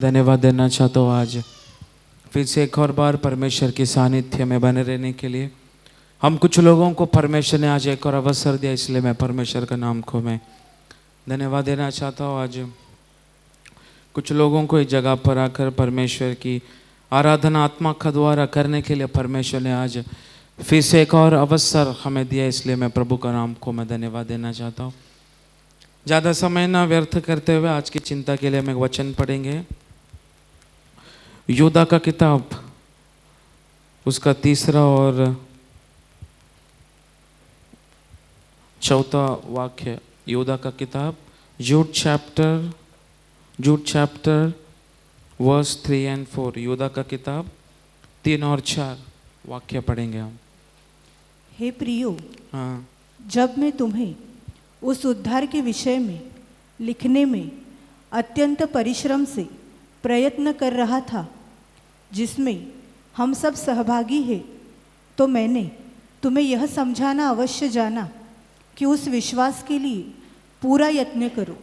धन्यवाद देना चाहता हूँ आज फिर से एक और बार परमेश्वर के सानिध्य में बने रहने के लिए। हम कुछ लोगों को परमेश्वर ने आज एक और अवसर दिया, इसलिए मैं परमेश्वर का नाम को मैं धन्यवाद देना चाहता हूँ। आज कुछ लोगों को इस जगह पर आकर परमेश्वर की आराधना आत्मा का द्वारा करने के लिए परमेश्वर ने आज फिर से एक और अवसर हमें दिया, इसलिए मैं प्रभु का नाम को मैं धन्यवाद देना चाहता हूँ। ज़्यादा समय ना व्यर्थ करते हुए आज की चिंता के लिए हम एक वचन पढ़ेंगे। योदा का किताब उसका 3 और 4 वाक्य। योदा का किताब जूड चैप्टर वर्स 3 और 4। योदा का किताब 3 और 4 वाक्य पढ़ेंगे हम। हे प्रियो, हाँ, जब मैं तुम्हें उस उद्धार के विषय में लिखने में अत्यंत परिश्रम से प्रयत्न कर रहा था जिसमें हम सब सहभागी हैं, तो मैंने तुम्हें यह समझाना अवश्य जाना कि उस विश्वास के लिए पूरा यत्न करो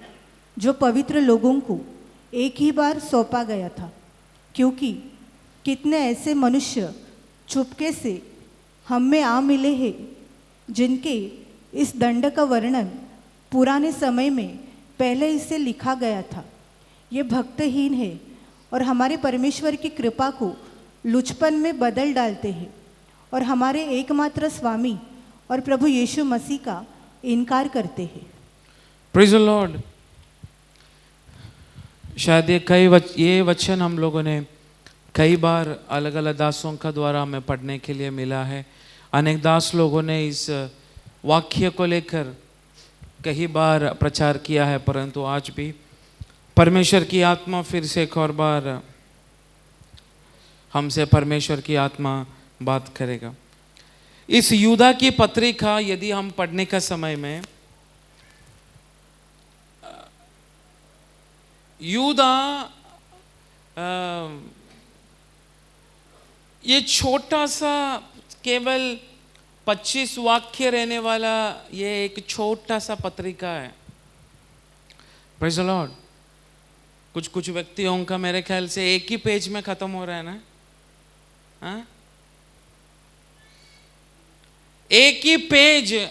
जो पवित्र लोगों को एक ही बार सौंपा गया था, क्योंकि कितने ऐसे मनुष्य चुपके से हम में आ मिले हैं जिनके इस दंड का वर्णन पुराने समय में पहले इससे लिखा गया था। ये भक्तहीन है और हमारे परमेश्वर की कृपा को लुचपन में बदल डालते हैं और हमारे एकमात्र स्वामी और प्रभु यीशु मसीह का इनकार करते हैं। Praise the Lord. शायद ये वचन हम लोगों ने कई बार अलग अलग दासों का द्वारा हमें पढ़ने के लिए मिला है। अनेक दास लोगों ने इस वाक्य को लेकर कई बार प्रचार किया है, परंतु आज भी परमेश्वर की आत्मा फिर से एक और बार हमसे परमेश्वर की आत्मा बात करेगा। इस यूदा की पत्रिका यदि हम पढ़ने का समय में, यूदा ये छोटा सा केवल 25 वाक्य रहने वाला ये एक छोटा सा पत्रिका है। Praise the Lord. कुछ व्यक्तियों का मेरे ख्याल से एक ही पेज में खत्म हो रहा है ना। हाँ? एक ही पेज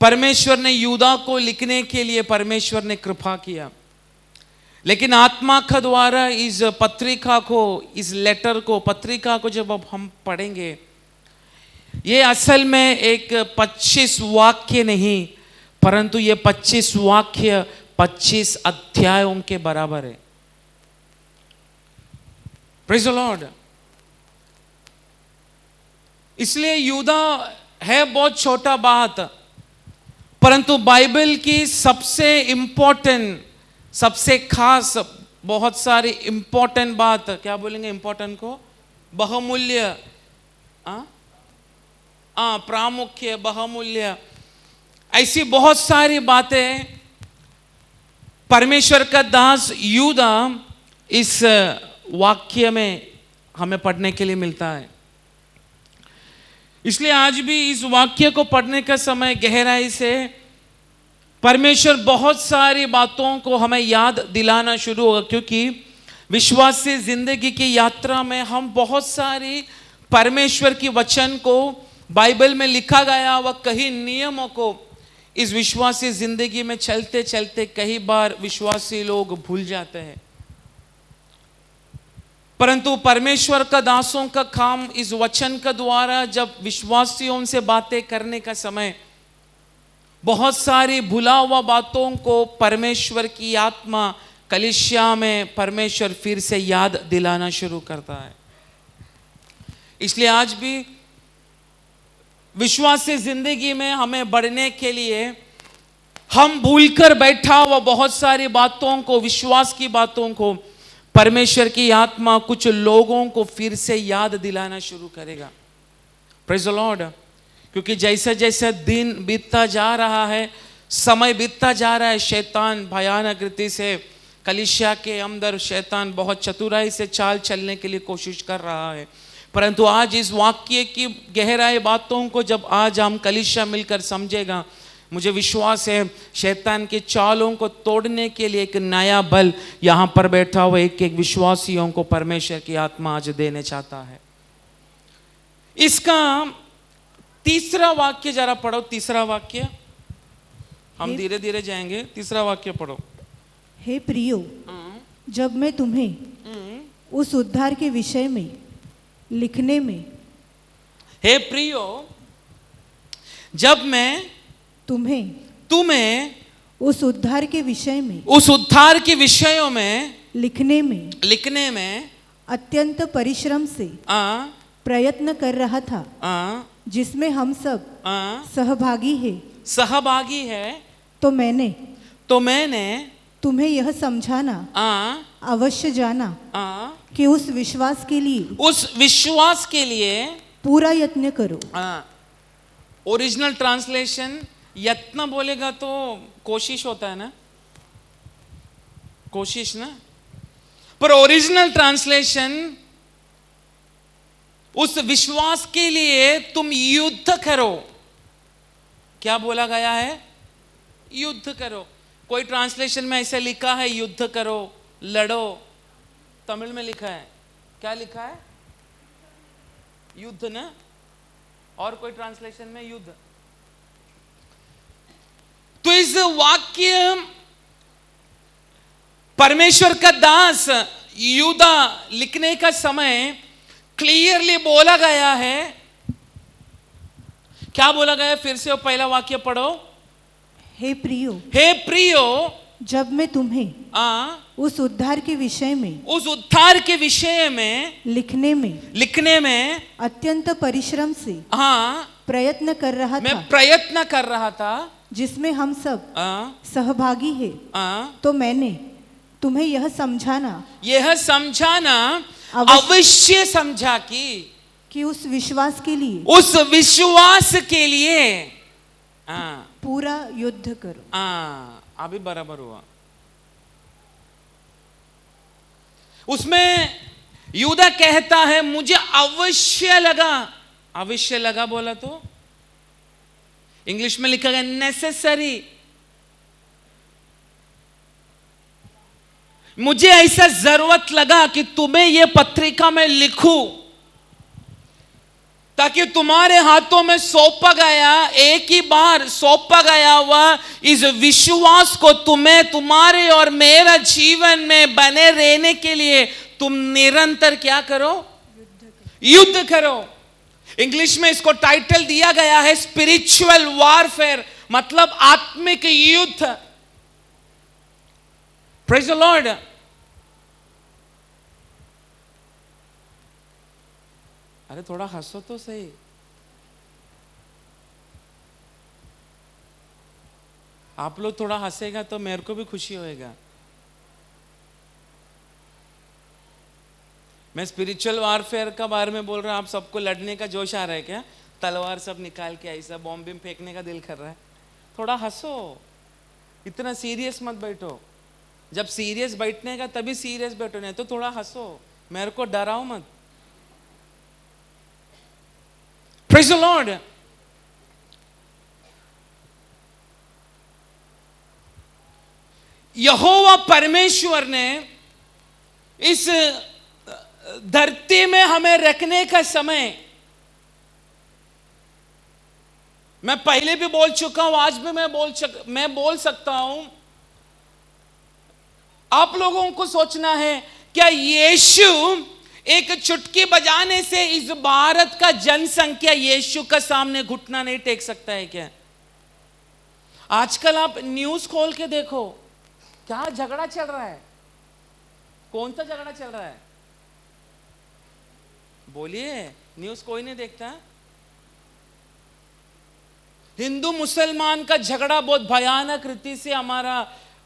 परमेश्वर ने यूदा को लिखने के लिए परमेश्वर ने कृपा किया, लेकिन आत्मा का द्वारा इस पत्रिका को, इस लेटर को, पत्रिका को जब अब हम पढ़ेंगे, ये असल में एक 25 वाक्य नहीं, परंतु ये 25 वाक्य 25 अध्यायों के बराबर है। Praise the Lord. इसलिए यूदा है बहुत छोटा बात, परंतु बाइबल की सबसे इंपॉर्टेंट, सबसे खास, बहुत सारी इंपॉर्टेंट बात, क्या बोलेंगे इंपॉर्टेंट को, बहुमूल्य, प्रामुख्य, बहुमूल्य, ऐसी बहुत सारी बातें परमेश्वर का दास यूदा इस वाक्य में हमें पढ़ने के लिए मिलता है। इसलिए आज भी इस वाक्य को पढ़ने का समय गहराई से परमेश्वर बहुत सारी बातों को हमें याद दिलाना शुरू होगा, क्योंकि विश्वासी जिंदगी की यात्रा में हम बहुत सारी परमेश्वर की वचन को, बाइबल में लिखा गया व कई नियमों को इस विश्वासी जिंदगी में चलते चलते कई बार विश्वासी लोग भूल जाते हैं। परंतु परमेश्वर का दासों का काम इस वचन का द्वारा जब विश्वासियों से बातें करने का समय बहुत सारी भुला हुआ बातों को परमेश्वर की आत्मा कलीसिया में परमेश्वर फिर से याद दिलाना शुरू करता है। इसलिए आज भी विश्वासी जिंदगी में हमें बढ़ने के लिए हम भूलकर बैठा हुआ बहुत सारी बातों को, विश्वास की बातों को परमेश्वर की आत्मा कुछ लोगों को फिर से याद दिलाना शुरू करेगा। Praise the Lord. क्योंकि जैसे जैसे दिन बीतता जा रहा है, समय बीतता जा रहा है, शैतान भयानक रीति से कलीसिया के अंदर शैतान बहुत चतुराई से चाल चलने के लिए कोशिश कर रहा है। परंतु आज इस वाक्य की गहराई बातों को जब आज हम कलीसिया मिलकर समझेगा, मुझे विश्वास है शैतान के चालों को तोड़ने के लिए एक नया बल यहां पर बैठा हुआ एक एक विश्वासियों को परमेश्वर की आत्मा आज देने चाहता है। इसका तीसरा वाक्य जरा पढ़ो, तीसरा वाक्य, हम धीरे धीरे जाएंगे, तीसरा वाक्य पढ़ो। हे प्रियो, जब मैं तुम्हें उस उद्धार के विषय में लिखने में, हे प्रियो, जब मैं तुम्हें उस उद्धार के विषय में, उस उद्धार के विषयों में लिखने में अत्यंत परिश्रम से प्रयत्न कर रहा था, जिसमें हम सब सहभागी है, तो मैंने तुम्हें यह समझाना अवश्य जाना कि उस विश्वास के लिए पूरा यत्न करो। ओरिजिनल ट्रांसलेशन यत्न बोलेगा तो कोशिश होता है ना, कोशिश ना, पर ओरिजिनल ट्रांसलेशन उस विश्वास के लिए तुम युद्ध करो। क्या बोला गया है? युद्ध करो। कोई ट्रांसलेशन में ऐसे लिखा है युद्ध करो, लड़ो। तमिल में लिखा है, क्या लिखा है? युद्ध ना, और कोई ट्रांसलेशन में युद्ध। तो इस वाक्य परमेश्वर का दास यूदा लिखने का समय क्लियरली बोला गया है। क्या बोला गया? फिर से वो पहला वाक्य पढ़ो। हे प्रियो, जब मैं तुम्हें उस उद्धार के विषय में लिखने में अत्यंत परिश्रम से प्रयत्न कर रहा था, जिसमें हम सब सहभागी है, तो मैंने तुम्हें यह समझाना अवश्य समझा कि उस विश्वास के लिए पूरा युद्ध करो। अभी बराबर हुआ। उसमें यूदा कहता है मुझे अवश्य लगा बोला तो इंग्लिश में लिखा गया नेसेसरी। मुझे ऐसा जरूरत लगा कि तुम्हें यह पत्रिका में लिखूं, ताकि तुम्हारे हाथों में सौंपा गया, एक ही बार सौंपा गया हुआ इस विश्वास को तुम्हें तुम्हारे और मेरा जीवन में बने रहने के लिए तुम निरंतर क्या करो? युद्ध करो। इंग्लिश में इसको टाइटल दिया गया है स्पिरिचुअल वॉरफेयर, मतलब आत्मिक युद्ध। Praise the Lord. अरे थोड़ा हंसो तो सही। आप लोग थोड़ा हंसेगा तो मेरे को भी खुशी होएगा। मैं स्पिरिचुअल वॉरफेयर का बारे में बोल रहा हूं। आप सबको लड़ने का जोश आ रहा है क्या? तलवार सब निकाल के ऐसा बॉम्ब बिम फेंकने का दिल कर रहा है? थोड़ा हंसो, इतना सीरियस मत बैठो। जब सीरियस बैठने का तभी सीरियस बैठो, नहीं तो थोड़ा हंसो, मेरे को डराओ मत। Praise the Lord. यहोवा परमेश्वर ने इस धरती में हमें रखने का समय, मैं पहले भी बोल चुका हूं, आज भी मैं बोल सकता हूं। आप लोगों को सोचना है, क्या यीशु एक चुटकी बजाने से इस भारत का जनसंख्या यीशु का सामने घुटना नहीं टेक सकता है क्या? आजकल आप न्यूज खोल के देखो, क्या झगड़ा चल रहा है। कौन सा झगड़ा चल रहा है? बोलिए, न्यूज कोई नहीं देखता। हिंदू मुसलमान का झगड़ा बहुत भयानक रीति से हमारा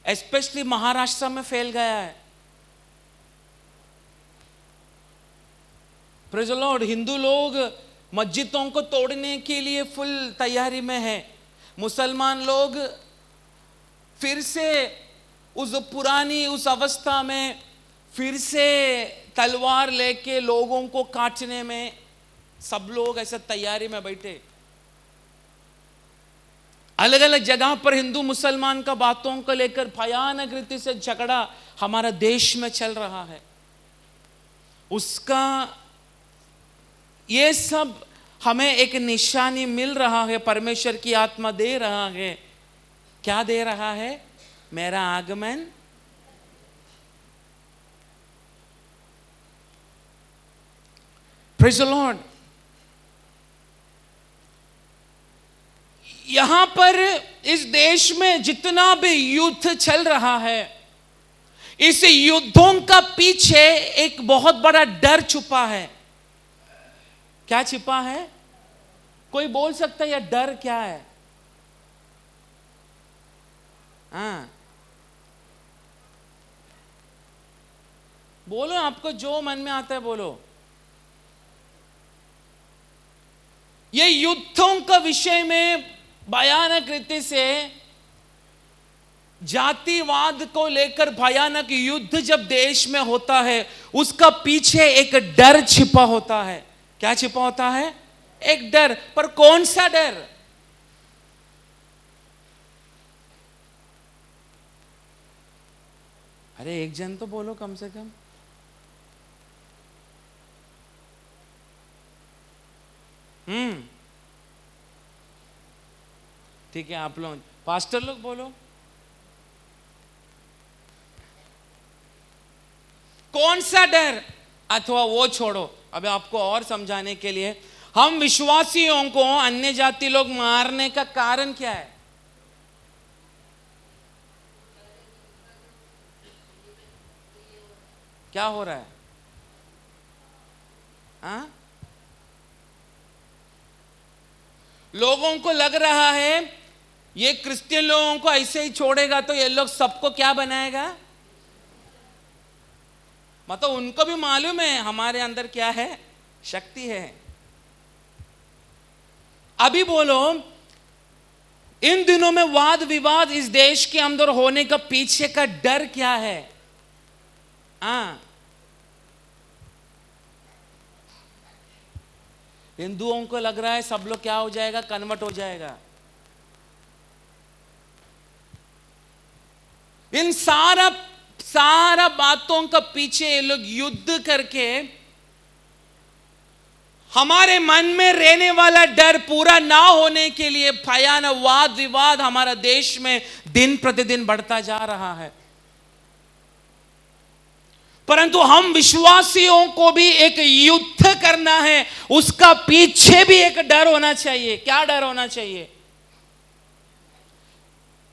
स्पेशली महाराष्ट्र में फैल गया है। Praise the Lord. हिंदू लोग मस्जिदों को तोड़ने के लिए फुल तैयारी में है। मुसलमान लोग फिर से उस पुरानी उस अवस्था में फिर से तलवार लेके लोगों को काटने में सब लोग ऐसे तैयारी में बैठे। अलग अलग जगह पर हिंदू मुसलमान का बातों को लेकर भयानक रीति से झगड़ा हमारा देश में चल रहा है। उसका ये सब हमें एक निशानी मिल रहा है, परमेश्वर की आत्मा दे रहा है। क्या दे रहा है? मेरा आगमन प्रेज़ द लॉर्ड। यहां पर इस देश में जितना भी युद्ध चल रहा है, इस युद्धों का पीछे एक बहुत बड़ा डर छुपा है। क्या छिपा है? कोई बोल सकता है यह डर क्या है? हाँ, बोलो, आपको जो मन में आता है बोलो। ये युद्धों का विषय में भयानक रीति से जातिवाद को लेकर भयानक युद्ध जब देश में होता है, उसका पीछे एक डर छिपा होता है। क्या छिपा होता है? एक डर। पर कौन सा डर? अरे एक जन तो बोलो कम से कम। ठीक है, आप लोग पास्टर लोग बोलो। कौन सा डर? अथवा वो छोड़ो, अब आपको और समझाने के लिए, हम विश्वासियों को अन्य जाति लोग मारने का कारण क्या है? क्या हो रहा है? हाँ? लोगों को लग रहा है ये क्रिश्चियन लोगों को ऐसे ही छोड़ेगा तो ये लोग सबको क्या बनाएगा? मतलब उनको भी मालूम है हमारे अंदर क्या है, शक्ति है। अभी बोलो, इन दिनों में वाद विवाद इस देश के अंदर होने का पीछे का डर क्या है? हिंदुओं को लग रहा है सब लोग क्या हो जाएगा, कन्वर्ट हो जाएगा। इन सारा बातों का पीछे ये लोग युद्ध करके हमारे मन में रहने वाला डर पूरा ना होने के लिए भयानक वाद विवाद हमारा देश में दिन प्रतिदिन बढ़ता जा रहा है। परंतु हम विश्वासियों को भी एक युद्ध करना है, उसका पीछे भी एक डर होना चाहिए। क्या डर होना चाहिए?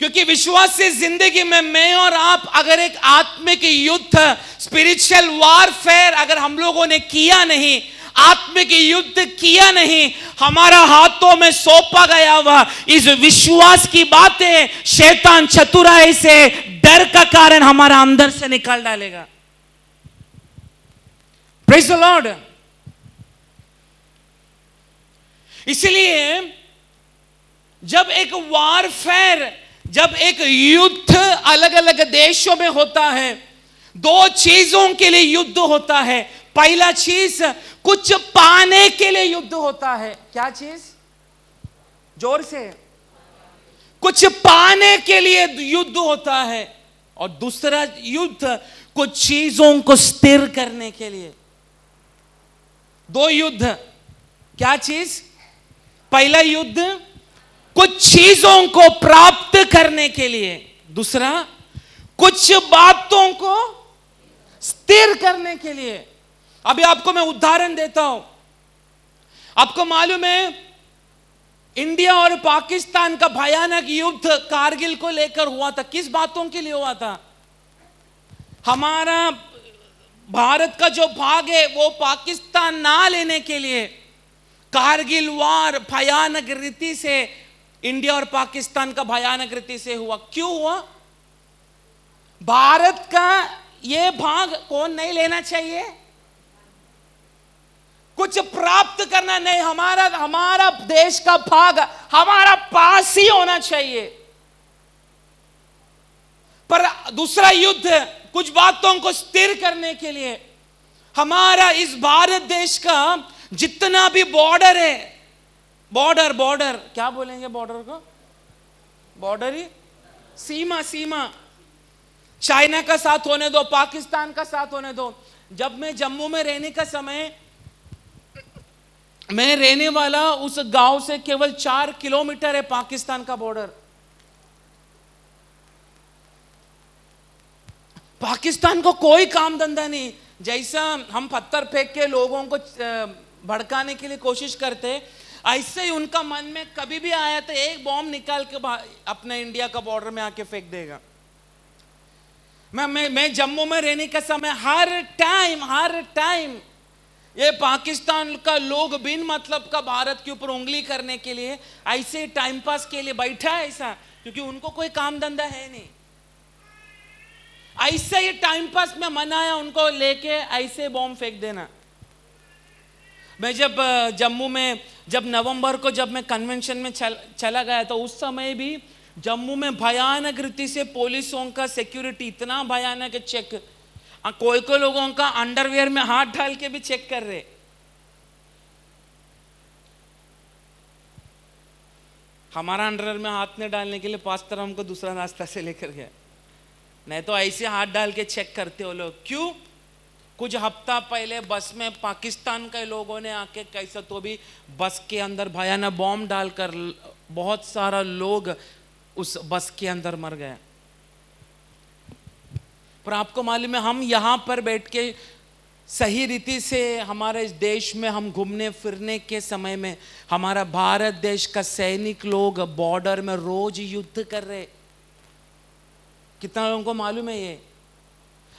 क्योंकि विश्वास से जिंदगी में मैं और आप अगर एक आत्मिक युद्ध, स्पिरिचुअल वॉरफेयर अगर हम लोगों ने किया नहीं, आत्मिक युद्ध किया नहीं, हमारा हाथों में सौंपा गया हुआ इस विश्वास की बातें शैतान चतुराई से डर का कारण हमारा अंदर से निकाल डालेगा। Praise the Lord. इसलिए जब एक वॉरफेयर, जब एक युद्ध अलग अलग देशों में होता है, दो चीजों के लिए युद्ध होता है। पहला चीज, कुछ पाने के लिए युद्ध होता है। क्या चीज? जोर से। कुछ पाने के लिए युद्ध होता है। और दूसरा युद्ध कुछ चीजों को स्थिर करने के लिए। दो युद्ध। क्या चीज? पहला युद्ध कुछ चीजों को प्राप्त करने के लिए, दूसरा कुछ बातों को स्थिर करने के लिए। अभी आपको मैं उदाहरण देता हूं। आपको मालूम है इंडिया और पाकिस्तान का भयानक युद्ध कारगिल को लेकर हुआ था। किस बातों के लिए हुआ था? हमारा भारत का जो भाग है वो पाकिस्तान ना लेने के लिए कारगिल वार भयानक रीति से इंडिया और पाकिस्तान का भयानक रीति से हुआ। क्यों हुआ? भारत का ये भाग कौन नहीं लेना चाहिए? कुछ प्राप्त करना नहीं, हमारा देश का भाग हमारा पास ही होना चाहिए। पर दूसरा युद्ध कुछ बातों को स्थिर करने के लिए हमारा इस भारत देश का जितना भी बॉर्डर है, बॉर्डर क्या बोलेंगे बॉर्डर को? बॉर्डर ही सीमा सीमा, चाइना का साथ होने दो, पाकिस्तान का साथ होने दो। जब मैं जम्मू में रहने का समय, मैं रहने वाला उस गांव से केवल 4 किलोमीटर है पाकिस्तान का बॉर्डर। पाकिस्तान को कोई काम धंधा नहीं। जैसा हम पत्थर फेंक के लोगों को भड़काने के लिए कोशिश करते, ऐसे ही उनका मन में कभी भी आया तो एक बॉम्ब निकाल के अपने इंडिया का बॉर्डर में आके फेंक देगा। मैं जम्मू में रहने का समय हर टाइम ये पाकिस्तान का लोग बिन मतलब का भारत के ऊपर उंगली करने के लिए, ऐसे टाइम पास के लिए बैठा है ऐसा, क्योंकि उनको कोई काम धंधा है नहीं। ऐसे ही टाइम पास में मन आया उनको लेके ऐसे बॉम्ब फेंक देना। मैं जब जम्मू में, जब नवंबर को जब मैं कन्वेंशन में चला गया तो उस समय भी जम्मू में भयानक रीति से पुलिसों का सिक्योरिटी इतना भयानक है, चेक, कोई कोई लोगों का अंडरवेयर में हाथ डाल के भी चेक कर रहे। हमारा अंडरवेयर में हाथ नहीं डालने के लिए पास्टर हमको दूसरा रास्ता से लेकर गया, नहीं तो ऐसे हाथ डाल के चेक करते हो लोग। क्यों? कुछ हफ्ता पहले बस में पाकिस्तान के लोगों ने आके कैसा तो भी बस के अंदर भयानक बॉम्ब डालकर बहुत सारा लोग उस बस के अंदर मर गए। पर आपको मालूम है, हम यहाँ पर बैठ के सही रीति से हमारे इस देश में हम घूमने फिरने के समय में हमारा भारत देश का सैनिक लोग बॉर्डर में रोज युद्ध कर रहे। कितना लोगों को मालूम है ये?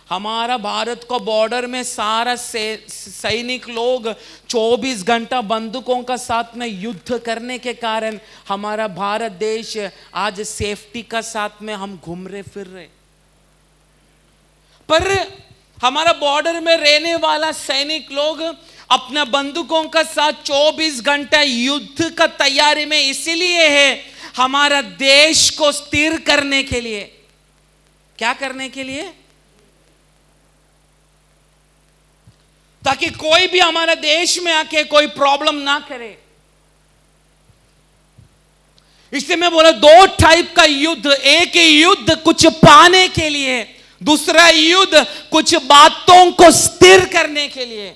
हमारा भारत को बॉर्डर में सारा सैनिक लोग 24 घंटा बंदूकों का साथ में युद्ध करने के कारण हमारा भारत देश आज सेफ्टी का साथ में हम घूम रहे फिर रहे। पर हमारा बॉर्डर में रहने वाला सैनिक लोग अपना बंदूकों का साथ 24 घंटा युद्ध का तैयारी में इसीलिए है, हमारा देश को स्थिर करने के लिए। क्या करने के लिए? ताकि कोई भी हमारा देश में आके कोई प्रॉब्लम ना करे। इसलिए मैं बोला 2 टाइप का युद्ध, एक युद्ध कुछ पाने के लिए, दूसरा युद्ध कुछ बातों को स्थिर करने के लिए।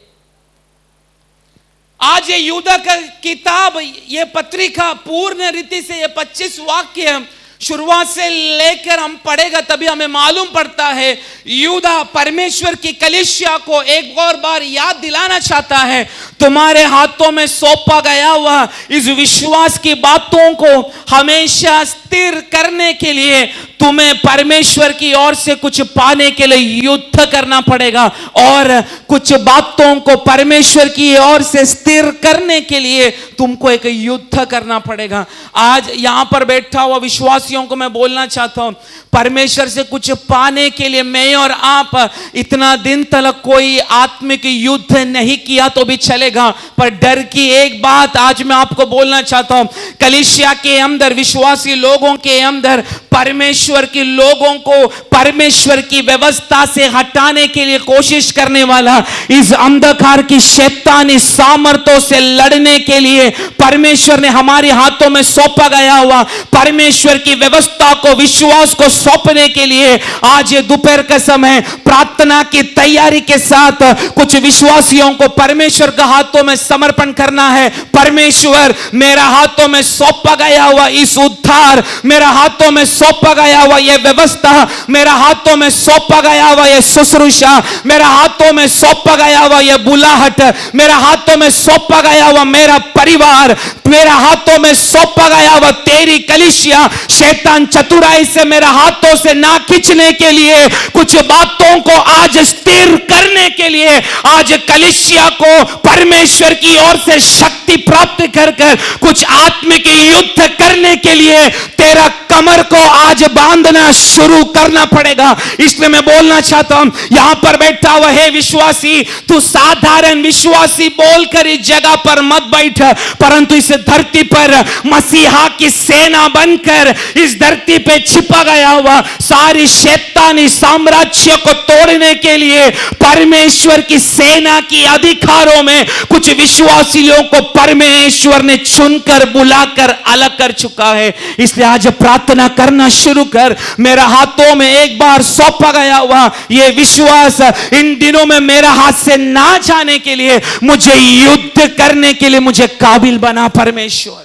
आज ये युद्ध का किताब, ये पत्रिका पूर्ण रीति से ये 25 वाक्य शुरुआत से लेकर हम पढ़ेगा तभी हमें मालूम पड़ता है यूदा परमेश्वर की कलीसिया को एक और बार याद दिलाना चाहता है, तुम्हारे हाथों में सौंपा गया हुआ इस विश्वास की बातों को हमेशा स्थिर करने के लिए तुम्हें परमेश्वर की ओर से कुछ पाने के लिए युद्ध करना पड़ेगा, और कुछ बातों को परमेश्वर की ओर से स्थिर करने के लिए तुमको एक युद्ध करना पड़ेगा। आज यहां पर बैठा हुआ विश्वासियों को मैं बोलना चाहता हूं, परमेश्वर से कुछ पाने के लिए मैं और आप इतना दिन तक कोई आत्मिक युद्ध नहीं किया तो भी चलेगा, पर डर की एक बात आज मैं आपको बोलना चाहता हूं, कलीसिया के अंदर, विश्वासी लोगों के अंदर परमेश्वर के लोगों को परमेश्वर की व्यवस्था से हटाने के लिए कोशिश करने वाला इस अंधकार की शैतानी सामर्थ्यों से लड़ने के लिए परमेश्वर ने हमारे हाथों में सौंपा गया हुआ परमेश्वर की व्यवस्था को, विश्वास को सौंपने के लिए आज ये दोपहर का समय प्रार्थना की तैयारी के साथ कुछ विश्वासियों को परमेश्वर के हाथों में समर्पण करना है। परमेश्वर, मेरा हाथों में सौंपा गया हुआ इस उद्धार, मेरा हाथों में सौंपा गया हुआ यह व्यवस्था, मेरा हाथों में सौंपा गया हुआ यह शुश्रूषा, मेरा हाथों में सौंपा गया हुआ यह बुलाहट, मेरा हाथों में सौंपा गया हुआ मेरा परिवार, मेरा हाथों में सौंपा गया हुआ तेरी कलीसिया, शैतान चतुराई से मेरा हाथों से ना खींचने के लिए, कुछ बातों को आज स्थिर करने के लिए, आज कलीसिया को परमेश्वर की ओर से शक्ति प्राप्त कर कुछ आत्मिक युद्ध करने के लिए तेरा कमर को आज बांधना शुरू करना पड़ेगा। इसलिए मैं बोलना चाहता हूं, यहां पर बैठा हुआ है विश्वासी, तू साधारण विश्वासी बोलकर इस जगह पर मत बैठ, परंतु इस धरती पर मसीहा की सेना बनकर इस धरती पे छिपा गया हुआ सारी शैतानी साम्राज्य को तोड़ने के लिए परमेश्वर परमेश्वर की सेना की अधिकारों में कुछ विश्वासी लोगों को परमेश्वर ने चुनकर बुलाकर अलग कर चुका है। इसलिए आज प्रार्थना करना शुरू कर। मेरा हाथों में एक बार सौंपा गया हुआ ये विश्वास इन दिनों में मेरा हाथ से ना जाने के लिए, मुझे युद्ध करने के लिए मुझे काबिल बना परमेश्वर।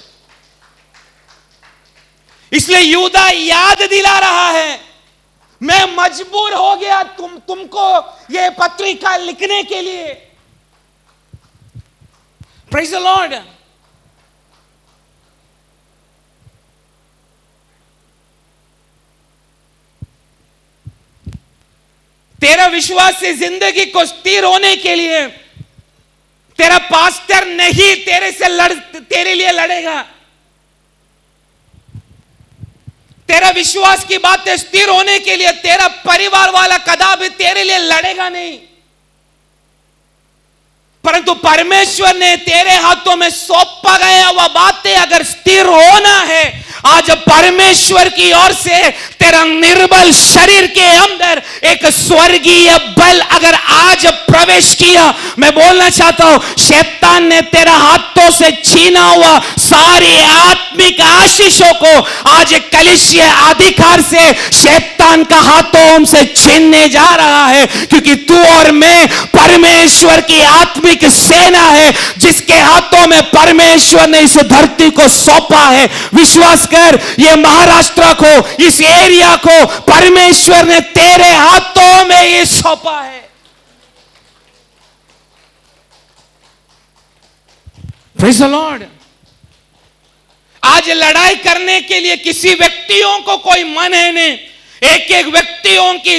इसलिए यहूदा याद दिला रहा है, मैं मजबूर हो गया तुमको ये पत्रिका लिखने के लिए। Praise the Lord. तेरा विश्वास से जिंदगी को स्थिर होने के लिए तेरा पास्टर नहीं तेरे लिए लड़ेगा। तेरा विश्वास की बातें स्थिर होने के लिए तेरा परिवार वाला कदापि तेरे लिए लड़ेगा नहीं, परंतु परमेश्वर ने तेरे हाथों में सौंपा गया वह बातें अगर स्थिर होना है, आज परमेश्वर की ओर से तेरा निर्बल शरीर के अंदर एक स्वर्गीय बल अगर आज प्रवेश किया, मैं बोलना चाहता हूं, शैतान ने तेरा हाथों से छीना हुआ सारी आत्मिक आशीषों को आज कलीसिया अधिकार से शैतान का हाथों से छीनने जा रहा है, क्योंकि तू और मैं परमेश्वर की आत्मिक सेना है जिसके हाथों में परमेश्वर ने इस धरती को सौंपा है। विश्वास कर, ये महाराष्ट्र को, इस एरिया को परमेश्वर ने तेरे हाथों में ये सौंपा है। Praise the Lord. आज लड़ाई करने के लिए किसी व्यक्तियों को कोई मन है नहीं। एक एक व्यक्तियों की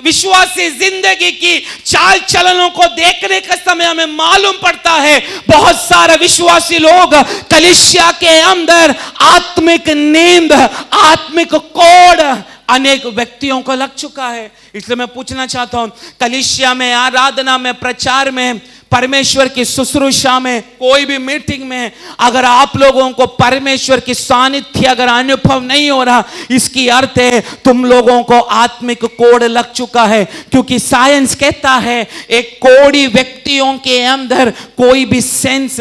विश्वासी जिंदगी की चाल चलनों को देखने का समय हमें मालूम पड़ता है, बहुत सारे विश्वासी लोग कलीसिया के अंदर आत्मिक नींद, आत्मिक कोड़ अनेक व्यक्तियों को लग चुका है। इसलिए मैं पूछना चाहता हूं, कलीसिया में, आराधना में, प्रचार में, परमेश्वर की शुश्रूषा में, कोई भी मीटिंग में अगर आप लोगों को परमेश्वर की सानिध्य अगर अनुभव नहीं हो रहा, इसकी अर्थ है तुम लोगों को आत्मिक कोड़ लग चुका है। क्योंकि साइंस कहता है एक कोड़ी व्यक्तियों के अंदर कोई भी सेंस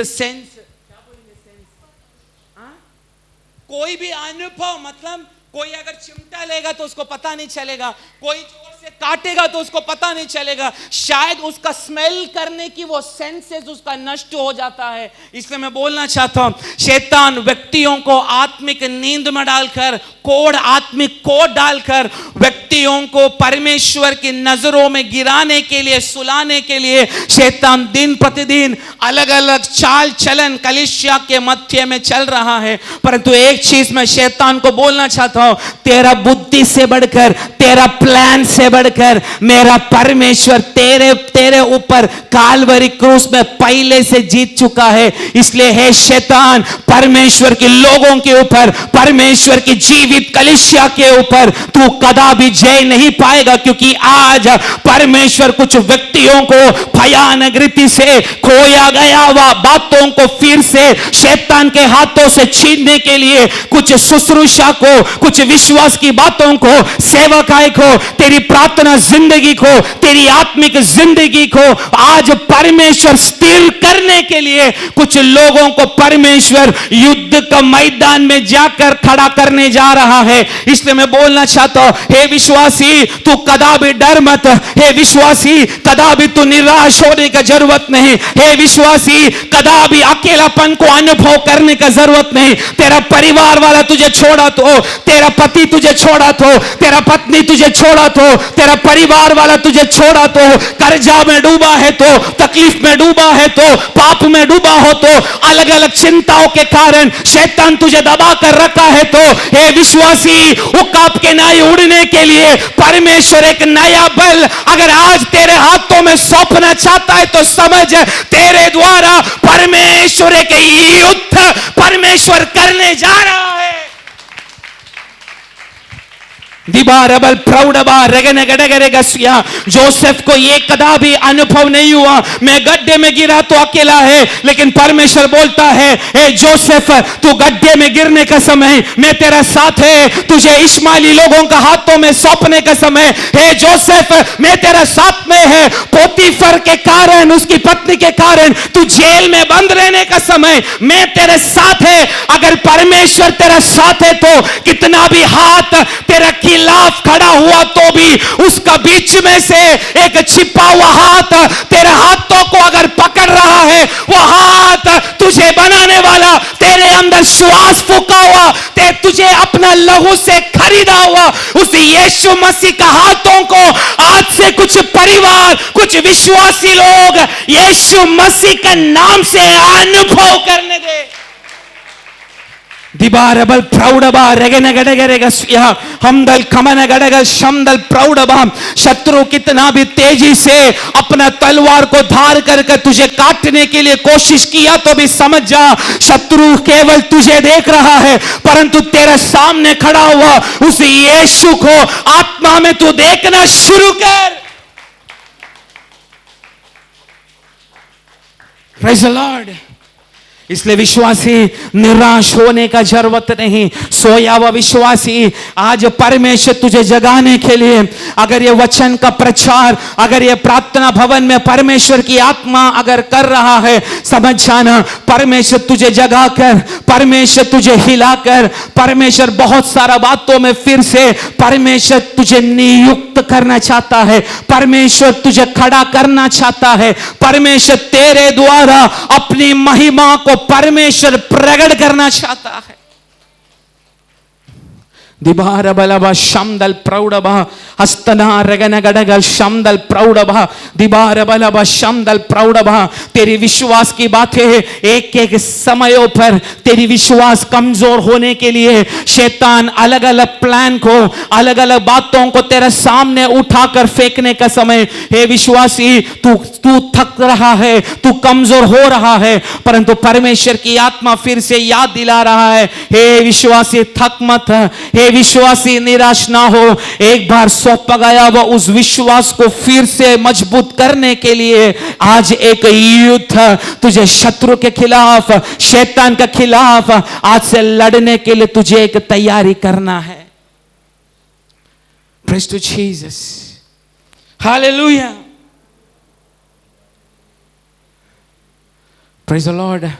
कोई भी अनुभव, मतलब कोई अगर चिमटा लेगा तो उसको पता नहीं चलेगा, कोई जोर से काटेगा तो उसको पता नहीं चलेगा, शायद उसका स्मेल करने की वो सेंसेस उसका नष्ट हो जाता है। इसलिए मैं बोलना चाहता हूं, शैतान व्यक्तियों को आत्मिक नींद में डालकर, कोड़, आत्मिक कोड़ डालकर व्यक्तियों को परमेश्वर की नजरों में गिराने के लिए, सुलाने के लिए शैतान दिन प्रतिदिन अलग अलग चाल चलन कलीसिया के मध्य में चल रहा है। परंतु एक चीज मैं शैतान को बोलना चाहता हूं, तेरा बुद्धि से बढ़कर, तेरा प्लान से बढ़कर मेरा परमेश्वर तेरे ऊपर कालवरी क्रूस में पहले से जीत चुका है। इसलिए है शैतान, परमेश्वर के लोगों के ऊपर, परमेश्वर की जीवित कलीसिया के ऊपर तू कदापि जय नहीं पाएगा, क्योंकि आज परमेश्वर कुछ व्यक्तियों को भयानक रीति से खोया गया हुआ बातों को फिर से शैतान के हाथों से छीनने के लिए, कुछ शुश्रूषा को, कुछ विश्वास की बातों को, सेवकाई को, तेरी प्रार्थना जिंदगी को, तेरी आत्मिक जिंदगी को आज परमेश्वर स्थिर करने के लिए कुछ लोगों को परमेश्वर युद्ध का मैदान में जाकर खड़ा करने जा रहा है। इसलिए मैं बोलना चाहता हूं, हे विश्वासी तू कदापि डर मत, हे विश्वासी कदापि तू निराश होने की जरूरत नहीं, हे विश्वासी कदापि अकेलापन को अनुभव करने की जरूरत नहीं। तेरा परिवार वाला तुझे छोड़ा तो, तेरा पति तुझे छोड़ा तो, तेरा पत्नी तुझे छोड़ा तो, तेरा परिवार वाला तुझे छोड़ा तो, कर्जा में डूबा है तो, तकलीफ में डूबा है तो, पाप में डूबा हो तो, अलग अलग चिंताओं के कारण शैतान तुझे दबा कर रखा है तो, हे विश्वासी उकाब के नाई उड़ने के लिए परमेश्वर एक नया बल अगर आज तेरे हाथों में सौंपना चाहता है तो समझ, तेरे द्वारा परमेश्वर एक युद्ध परमेश्वर करने जा रहा है। दिबारबल प्रौढ़बा रेगने गडगरे गसिया। जोसेफ को ये कदापि अनुभव नहीं हुआ मैं गड्ढे में गिरा तो अकेला है, लेकिन परमेश्वर बोलता है ए जोसेफ तू गड्ढे में गिरने का समय मैं तेरा साथ है, तुझे इश्माइली लोगों का हाथों में सौंपने का समय हे जोसेफ मैं तेरा साथ में है। पोतीफर के कारण, उसकी पत्नी के कारण तू जेल में बंद रहने का समय मैं तेरे साथ है। अगर परमेश्वर तेरा साथ है तो कितना भी हाथ तेरे खिलाफ खड़ा हुआ तो भी उसका बीच में से एक छिपा हुआ हाथ तेरे हाथों को अगर पकड़ रहा है, वो हाथ तुझे बनाने वाला, तेरे अंदर श्वास फूका हुआ, तुझे अपना लहू से खरीदा हुआ उस यीशु मसीह का हाथों को आज से कुछ परिवार, कुछ विश्वासी लोग यीशु मसीह के नाम से अनुभव करने दे। दिबारबल प्रौढ़बा रेगनगडगरेगस्या हमदल कमनगडगल शमदल प्रौढ़बा। शत्रु कितना भी तेजी से अपना तलवार को धार कर तुझे काटने के लिए कोशिश किया तो भी समझ जा शत्रु केवल तुझे देख रहा है, परंतु तेरे सामने खड़ा हुआ उस यीशु को आत्मा में तू देखना शुरू कर। Praise the Lord. इसलिए विश्वासी निराश होने का जरूरत नहीं। सोया हुआ विश्वासी आज परमेश्वर तुझे जगाने के लिए, अगर ये वचन का प्रचार, अगर ये प्रार्थना भवन में परमेश्वर की आत्मा अगर कर रहा है, समझ जाना परमेश्वर तुझे जगाकर, परमेश्वर तुझे हिलाकर, परमेश्वर बहुत सारा बातों में फिर से परमेश्वर तुझे नियुक्त करना चाहता है, परमेश्वर तुझे खड़ा करना चाहता है, परमेश्वर तेरे द्वारा अपनी महिमा को परमेश्वर प्रकट करना चाहता है। दिबारबलबा शमदल प्रौढ़बा हस्तना रगनगडगल शमदल प्रौढ़बा दिबारबलबा शमदल प्रौढ़बा। तेरी विश्वास की बातें एक एक समयों पर तेरी विश्वास कमजोर होने के लिए शैतान अलग अलग प्लान को, अलग अलग बातों को तेरे सामने उठाकर फेंकने का समय, हे विश्वासी तू थक रहा है, तू कमजोर हो रहा है, परंतु परमेश्वर की आत्मा फिर से याद दिला रहा है, हे विश्वासी थक मत, हे विश्वासी निराश ना हो। एक बार सौंपा गया वो उस विश्वास को फिर से मजबूत करने के लिए आज एक युद्ध तुझे शत्रु के खिलाफ, शैतान के खिलाफ आज से लड़ने के लिए तुझे एक तैयारी करना है। Praise to Jesus, hallelujah, praise the Lord.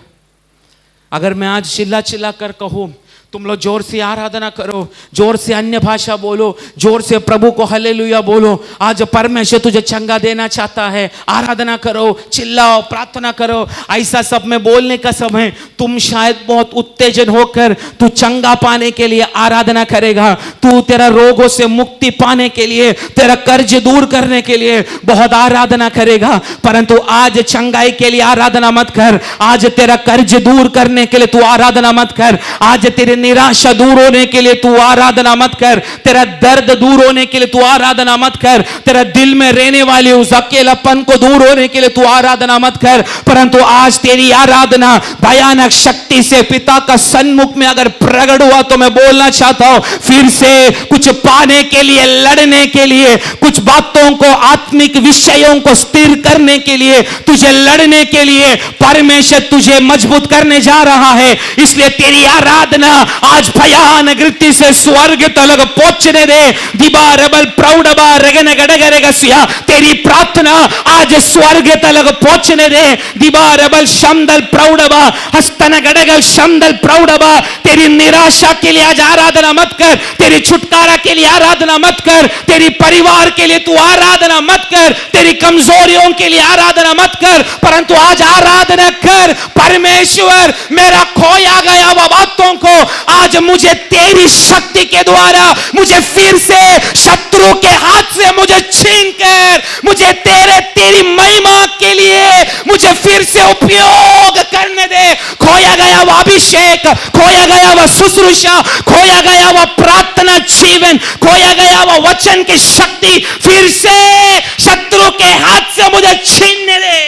अगर मैं आज चिल्ला चिल्ला कर कहूं तुम लोग जोर से आराधना करो, जोर से अन्य भाषा बोलो, जोर से प्रभु को हालेलुया बोलो, आज परमेश्वर तुझे चंगा देना चाहता है, आराधना करो, चिल्लाओ, प्रार्थना करो, ऐसा सब में बोलने का समय तुम शायद बहुत उत्तेजन होकर तू चंगा पाने के लिए आराधना करेगा, तू तेरा रोगों से मुक्ति पाने के लिए, तेरा कर्ज दूर करने के लिए बहुत आराधना करेगा, परंतु आज चंगाई के लिए आराधना मत कर, आज तेरा कर्ज दूर करने के लिए तू आराधना मत कर, आज तेरे निराशा दूर होने के लिए तू आराधना मत कर, तेरा दर्द दूर होने के लिए तू आराधना मत कर, तेरा दिल में रहने वाले उस अकेलापन को दूर होने के लिए तू आराधना मत कर, परंतु आज तेरी आराधना भयानक शक्ति से पिता का सन्मुख में अगर प्रकट हुआ तो मैं बोलना चाहता हूं फिर से कुछ पाने के लिए, लड़ने के लिए, कुछ बातों को, आत्मिक विषयों को स्थिर करने के लिए, तुझे लड़ने के लिए परमेश्वर तुझे मजबूत करने जा रहा है। इसलिए तेरी आराधना आज भयानक रीति से स्वर्ग तलक पहुंचने दे। दिबारबल प्रौढ़बा रेगनगडगरेगसिया, तेरी प्रार्थना आज स्वर्ग तलक पहुंचने दे। दिबारबल शमदल प्रौढ़बा हस्तनगडगल शमदल प्रौढ़बा। तेरी निराशा के लिए आज आराधना मत कर, तेरी छुटकारा के लिए आराधना मत कर, तेरी परिवार के लिए तू आराधना मत कर, तेरी कमजोरियों के लिए आराधना मत कर, परंतु आज आराधना कर, परमेश्वर मेरा खोया गया वो बातों को आज मुझे तेरी शक्ति के द्वारा मुझे फिर से शत्रु के हाथ से मुझे छीन कर मुझे तेरी महिमा के लिए मुझे फिर से उपयोग करने दे। खोया गया वो अभिषेक, खोया गया वो शुश्रूषा, खोया गया वो प्रार्थना जीवन, खोया गया वो वचन की शक्ति फिर से शत्रु के हाथ से मुझे छीनने दे।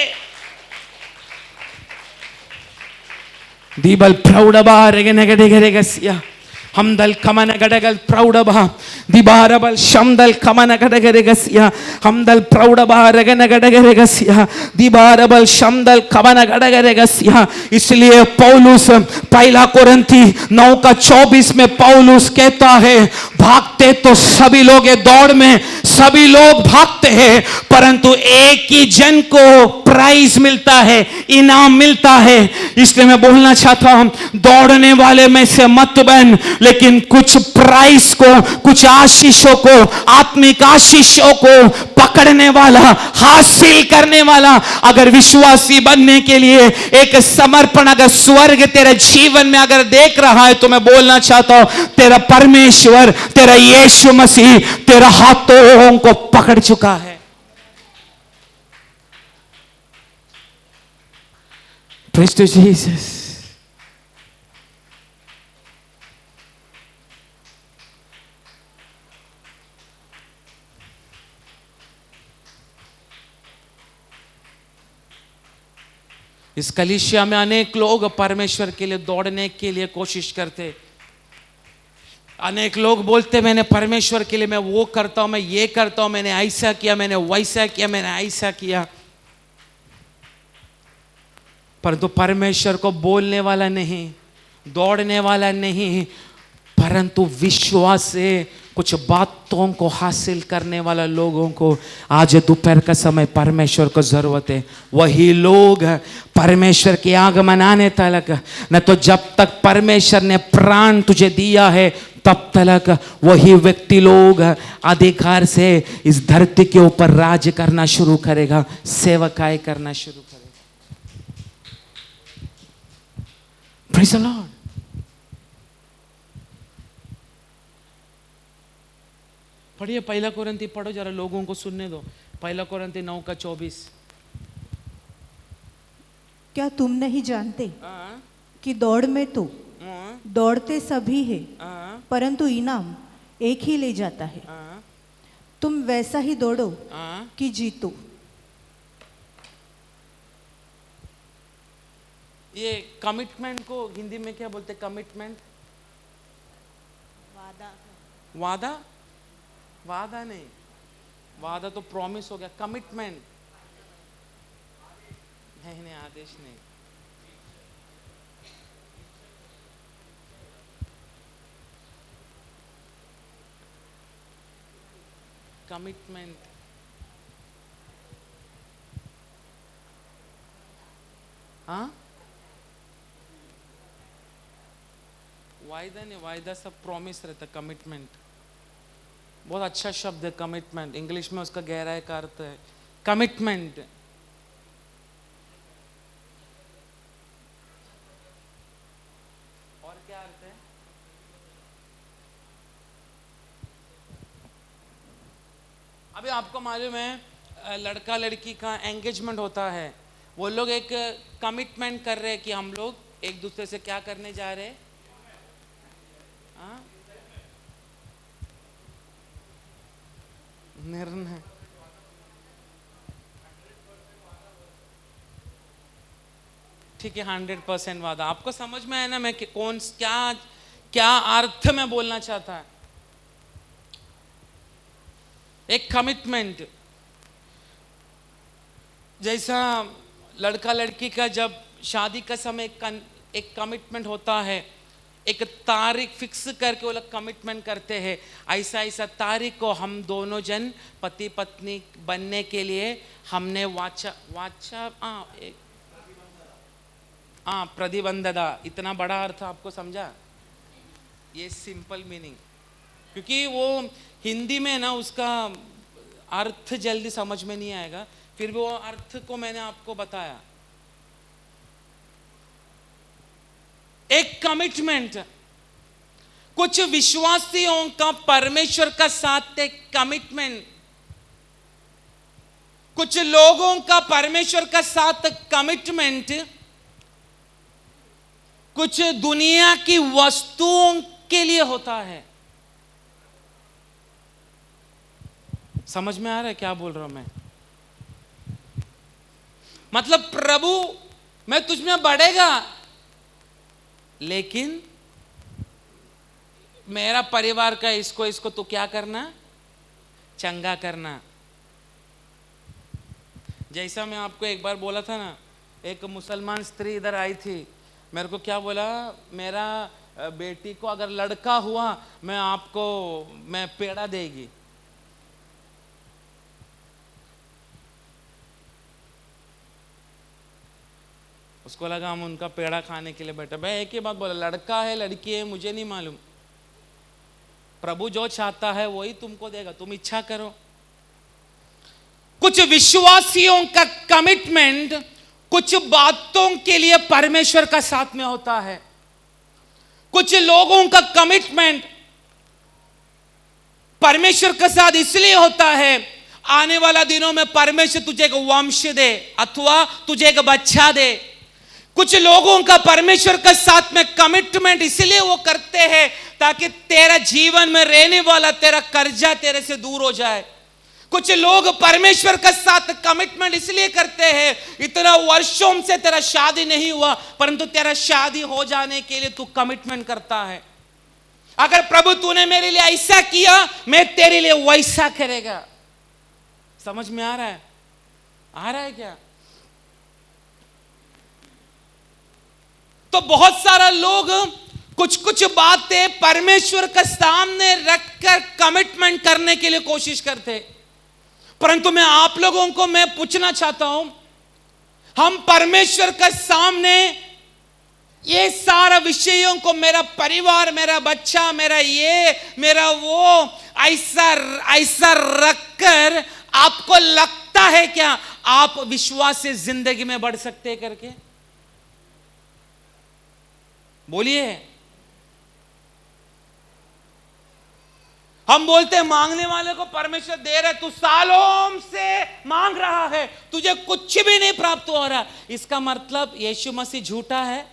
दीबल प्रौढ़बा रेगनगडगरेगसिया, हमदल कमन गडगल प्रौढ़बा दिबारबल शमदल कमन गडगरेगसिया हमदल प्रौढ़बा रगन गडगरेगसिया दिबारबल शमदल कमन गडगरेगसिया। इसलिए पौलुस पहला कोरिन्थी 9:24 में पौलुस कहता है, भागते तो सभी लोग हैं, दौड़ में सभी लोग भागते हैं, परंतु एक ही जन को प्राइज मिलता है, इनाम मिलता है। इसलिए मैं बोलना चाहता हूं, दौड़ने वाले में से मत बन, लेकिन कुछ प्राइज को, कुछ आशीषों को, आत्मिक आशीषों को पकड़ने वाला, हासिल करने वाला अगर विश्वासी बनने के लिए एक समर्पण अगर स्वर्ग तेरे जीवन में अगर देख रहा है, तो मैं बोलना चाहता हूं, तेरा परमेश्वर, तेरा यीशु मसीह तेरा हाथों को पकड़ चुका है। Praise to Jesus. इस कलीसिया में अनेक लोग परमेश्वर के लिए दौड़ने के लिए कोशिश करते। अनेक लोग बोलते मैंने परमेश्वर के लिए मैं वो करता हूं, मैं ये करता हूं, मैंने ऐसा किया, मैंने वैसा किया, मैंने ऐसा किया, परंतु परमेश्वर को बोलने वाला नहीं, दौड़ने वाला नहीं, परंतु विश्वास से कुछ बातों को हासिल करने वाला लोगों को आज दोपहर का समय परमेश्वर को जरूरत है। वही लोग परमेश्वर के आगमन आने तक, न तो जब तक परमेश्वर ने प्राण तुझे दिया है तब तक वही व्यक्ति लोग अधिकार से इस धरती के ऊपर राज करना शुरू करेगा, सेवकाई करना शुरू करेगा। Praise the Lord. पढ़िए पहला कोरिन्थी, पढ़ो जरा, लोगों को सुनने दो। पहला कोरिन्थी 9:24। क्या तुम नहीं जानते कि दौड़ में तो दौड़ते सभी है, परंतु इनाम एक ही ले जाता है। तुम वैसा ही दौड़ो कि जीतो। ये कमिटमेंट को हिंदी में क्या बोलते? कमिटमेंट, वादा, वादा नहीं, वादा तो प्रॉमिस हो गया। कमिटमेंट नहीं, आदेश नहीं। कमिटमेंट, हाँ, वायदा नहीं, वायदा सब प्रॉमिस रहता। कमिटमेंट बहुत अच्छा शब्द है। कमिटमेंट इंग्लिश में उसका गहराई का अर्थ है कमिटमेंट। और क्या अर्थ है? अभी आपको मालूम है लड़का लड़की का एंगेजमेंट होता है, वो लोग एक कमिटमेंट कर रहे हैं कि हम लोग एक दूसरे से क्या करने जा रहे हैं। निर्णय, ठीक है, 100% वादा। आपको समझ में आया ना मैं कौन क्या क्या अर्थ में बोलना चाहता है? एक कमिटमेंट, जैसा लड़का लड़की का जब शादी का समय एक कमिटमेंट होता है, एक तारीख फिक्स करके वो लोग कमिटमेंट करते हैं। ऐसा ऐसा तारीख को हम दोनों जन पति पत्नी बनने के लिए हमने प्रतिबंधता। इतना बड़ा अर्थ आपको समझा? ये सिंपल मीनिंग, क्योंकि वो हिंदी में ना उसका अर्थ जल्दी समझ में नहीं आएगा, फिर भी वो अर्थ को मैंने आपको बताया। एक कमिटमेंट, कुछ विश्वासियों का परमेश्वर का साथ एक कमिटमेंट, कुछ लोगों का परमेश्वर का साथ कमिटमेंट, कुछ दुनिया की वस्तुओं के लिए होता है। समझ में आ रहा है क्या बोल रहा हूं मैं? मतलब प्रभु मैं तुझ में बढ़ेगा, लेकिन मेरा परिवार का इसको इसको तो क्या करना, चंगा करना। जैसा मैं आपको एक बार बोला था ना, एक मुसलमान स्त्री इधर आई थी, मेरे को क्या बोला, मेरा बेटी को अगर लड़का हुआ मैं पेड़ा देगी। उसको लगा हम उनका पेड़ा खाने के लिए बैठे। मैं एक ही बात बोला, लड़का है लड़की है मुझे नहीं मालूम, प्रभु जो चाहता है वही तुमको देगा, तुम इच्छा करो। कुछ विश्वासियों का कमिटमेंट कुछ बातों के लिए परमेश्वर का साथ में होता है। कुछ लोगों का कमिटमेंट परमेश्वर के साथ इसलिए होता है, आने वाला दिनों में परमेश्वर तुझे एक वंश दे अथवा तुझे एक बच्चा दे। कुछ लोगों का परमेश्वर के साथ में कमिटमेंट इसलिए वो करते हैं ताकि तेरा जीवन में रहने वाला तेरा कर्जा तेरे से दूर हो जाए। कुछ लोग परमेश्वर के साथ कमिटमेंट इसलिए करते हैं, इतना वर्षों से तेरा शादी नहीं हुआ परंतु तेरा शादी हो जाने के लिए तू कमिटमेंट करता है। अगर प्रभु तूने मेरे लिए ऐसा किया मैं तेरे लिए वैसा करेगा। समझ में आ रहा है? आ रहा है क्या? तो बहुत सारा लोग कुछ कुछ बातें परमेश्वर के सामने रखकर कमिटमेंट करने के लिए कोशिश करते, परंतु मैं आप लोगों को मैं पूछना चाहता हूं, हम परमेश्वर के सामने ये सारा विषयों को, मेरा परिवार, मेरा बच्चा, मेरा ये मेरा वो, ऐसा रखकर आपको लगता है क्या आप विश्वास से जिंदगी में बढ़ सकते हैं करके? बोलिए। हम बोलते हैं मांगने वाले को परमेश्वर दे रहा है, तू सालों से मांग रहा है, तुझे कुछ भी नहीं प्राप्त हो रहा, इसका मतलब यीशु मसीह झूठा है?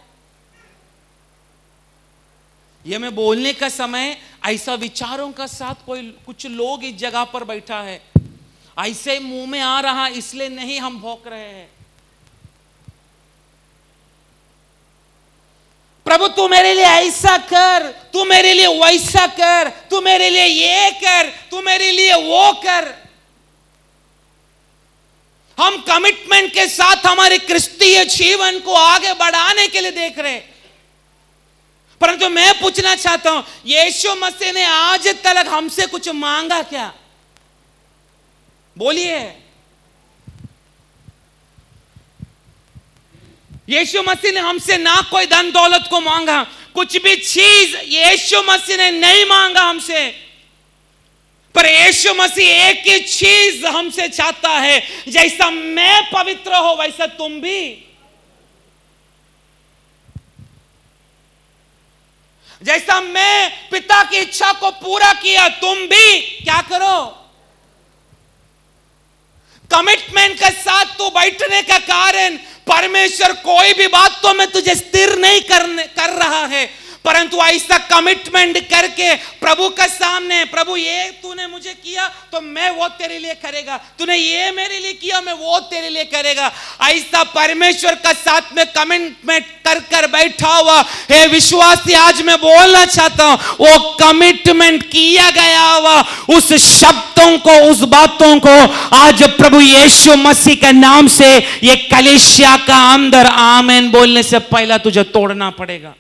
ये मैं बोलने का समय ऐसा विचारों का साथ कुछ लोग इस जगह पर बैठा है, ऐसे मुंह में आ रहा इसलिए नहीं हम भौंक रहे हैं। प्रभु तू मेरे लिए ऐसा कर, तू मेरे लिए वैसा कर, तू मेरे लिए ये कर, तू मेरे लिए वो कर। हम कमिटमेंट के साथ हमारे क्रिस्तीय जीवन को आगे बढ़ाने के लिए देख रहे हैं, परंतु मैं पूछना चाहता हूं, यीशु मसीह ने आज तक हमसे कुछ मांगा क्या? बोलिए। यीशु मसीह ने हमसे ना कोई धन दौलत को मांगा, कुछ भी चीज यीशु मसीह ने नहीं मांगा हमसे, पर यीशु मसीह एक ही चीज हमसे चाहता है, जैसा मैं पवित्र हो वैसा तुम भी। जैसा मैं पिता की इच्छा को पूरा किया तुम भी क्या करो। कमिटमेंट के साथ तू बैठने का कारण परमेश्वर कोई भी बात तो मैं तुझे स्थिर नहीं कर रहा है, परंतु ऐसा कमिटमेंट करके प्रभु के सामने, प्रभु ये तूने मुझे किया तो मैं वो तेरे लिए करेगा, तूने ये मेरे लिए किया मैं वो तेरे लिए करेगा, ऐसा परमेश्वर का साथ में कमिटमेंट कर बैठा हुआ है विश्वासी। आज मैं बोलना चाहता हूं, वो कमिटमेंट किया गया हुआ उस शब्दों को, उस बातों को आज प्रभु यीशु मसीह के नाम से ये कलीसिया का अंदर आमीन बोलने से पहला तुझे तोड़ना पड़ेगा।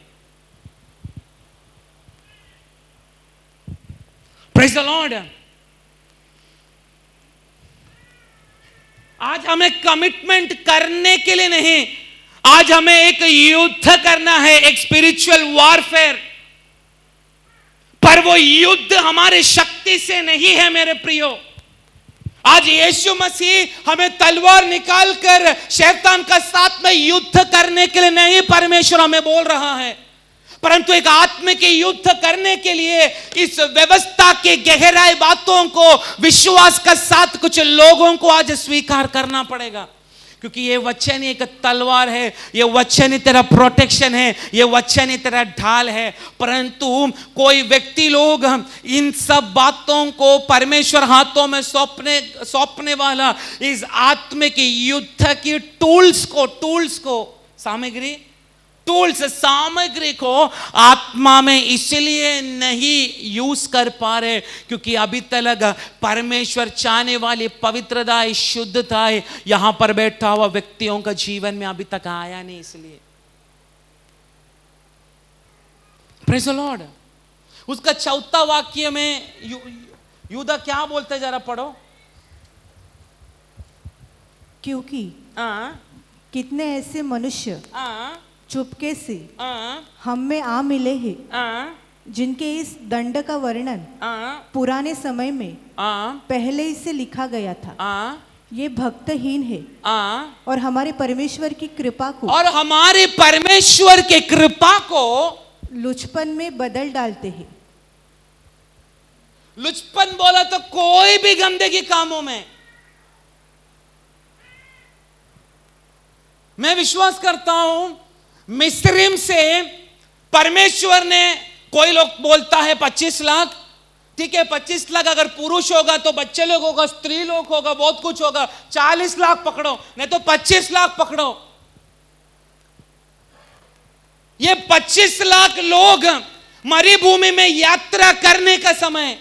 Praise the Lord। आज हमें कमिटमेंट करने के लिए नहीं, आज हमें एक युद्ध करना है, एक स्पिरिचुअल वॉरफेयर। पर वो युद्ध हमारे शक्ति से नहीं है मेरे प्रियो। आज यीशु मसीह हमें तलवार निकाल कर शैतान का साथ में युद्ध करने के लिए नहीं परमेश्वर हमें बोल रहा है, परंतु एक आत्मिक युद्ध करने के लिए इस व्यवस्था के गहराई बातों को विश्वास का साथ कुछ लोगों को आज स्वीकार करना पड़ेगा, क्योंकि ये वचन एक तलवार है, ये वचन ही तेरा प्रोटेक्शन है, ये वचन ही तेरा ढाल है। परंतु कोई व्यक्ति लोग इन सब बातों को परमेश्वर हाथों में सौंपने वाला इस आत्मिक युद्ध की टूल्स को सामग्री टूल्स, सामग्री को आत्मा में इसलिए नहीं यूज कर पा रहे क्योंकि अभी तक परमेश्वर चाहने वाली पवित्रता है, शुद्धता है, यहां पर बैठा हुआ व्यक्तियों का जीवन में अभी तक आया नहीं। इसलिए प्रेज़ द लॉर्ड। उसका चौथा वाक्य में यूदा क्या बोलते, जरा पढ़ो। क्योंकि कितने ऐसे मनुष्य चुपके से हम में आ मिले हैं जिनके इस दंड का वर्णन पुराने समय में पहले ही से लिखा गया था। ये भक्तहीन है और हमारे परमेश्वर की कृपा को लुचपन में बदल डालते हैं। लुचपन बोला तो कोई भी गंदगी कामों में। मैं विश्वास करता हूं मिस्रिम से परमेश्वर ने, कोई लोग बोलता है 25 लाख, ठीक है 25 लाख अगर पुरुष होगा तो बच्चे लोग होगा, स्त्री लोग होगा, बहुत कुछ होगा, 40 लाख पकड़ो, नहीं तो 25 लाख पकड़ो। ये 25 लाख लोग मरुभूमि में यात्रा करने का समय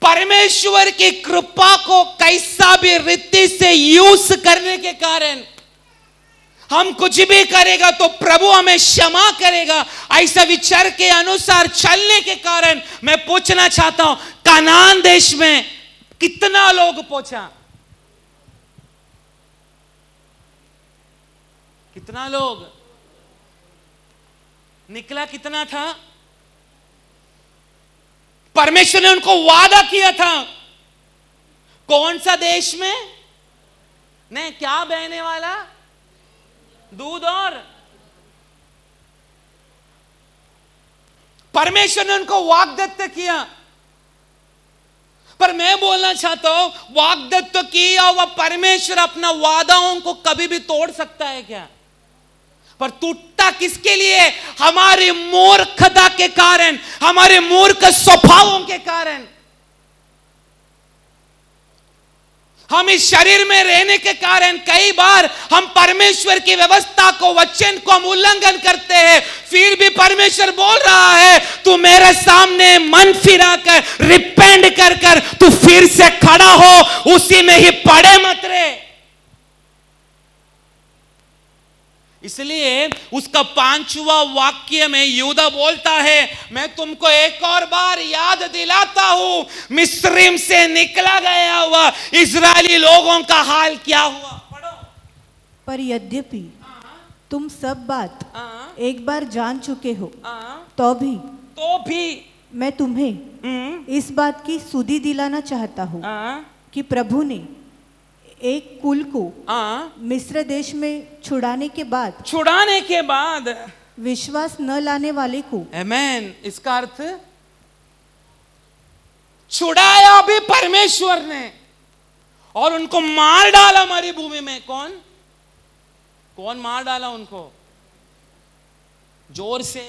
परमेश्वर की कृपा को कैसा भी रीति से यूज करने के कारण, हम कुछ भी करेगा तो प्रभु हमें क्षमा करेगा, ऐसा विचार के अनुसार चलने के कारण मैं पूछना चाहता हूं कनान देश में कितना लोग पहुंचा? कितना लोग निकला? कितना था? परमेश्वर ने उनको वादा किया था। कौन सा देश में? नहीं, क्या बहने वाला? दूध और। परमेश्वर ने उनको वाग्दत्त किया। पर मैं बोलना चाहता हूं वाग्दत्त किया हुआ परमेश्वर अपना वादाओं को कभी भी तोड़ सकता है क्या? पर टूटता किसके लिए? हमारी मूर्खता के कारण, हमारे मूर्ख स्वभावों के कारण। हम इस शरीर में रहने के कारण कई बार हम परमेश्वर की व्यवस्था को, वचन को हम उल्लंघन करते हैं। फिर भी परमेश्वर बोल रहा है तू मेरे सामने मन फिरा कर, रिपेंट कर कर तू फिर से खड़ा हो, उसी में ही पड़े मत रहे। इसलिए उसका 5वां वाक्य में यूदा बोलता है मैं तुमको एक और बार याद दिलाता हूं मिस्रिम से निकला गया हुआ इजरायली लोगों का हाल क्या हुआ। पढ़ो। पर यद्यपि तुम सब बात एक बार जान चुके हो तो भी मैं तुम्हें इस बात की सुधि दिलाना चाहता हूं कि प्रभु ने एक कुल को मिस्र देश में छुड़ाने के बाद विश्वास न लाने वाले को, आमेन, इसका अर्थ छुड़ाया भी परमेश्वर ने और उनको मार डाला मरुभूमि में। कौन मार डाला उनको? जोर से।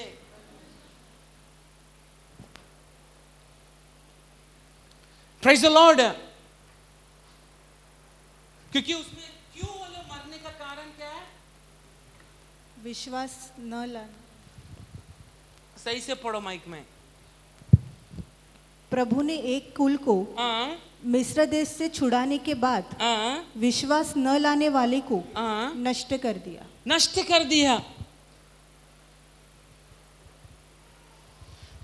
Praise the Lord. क्योंकि उसमें क्यों वो लोग मरने का कारण क्या है? विश्वास न लाना। सही से पढ़ो माइक में। प्रभु ने एक कुल को मिस्र देश से छुड़ाने के बाद विश्वास न लाने वाले को नष्ट कर दिया।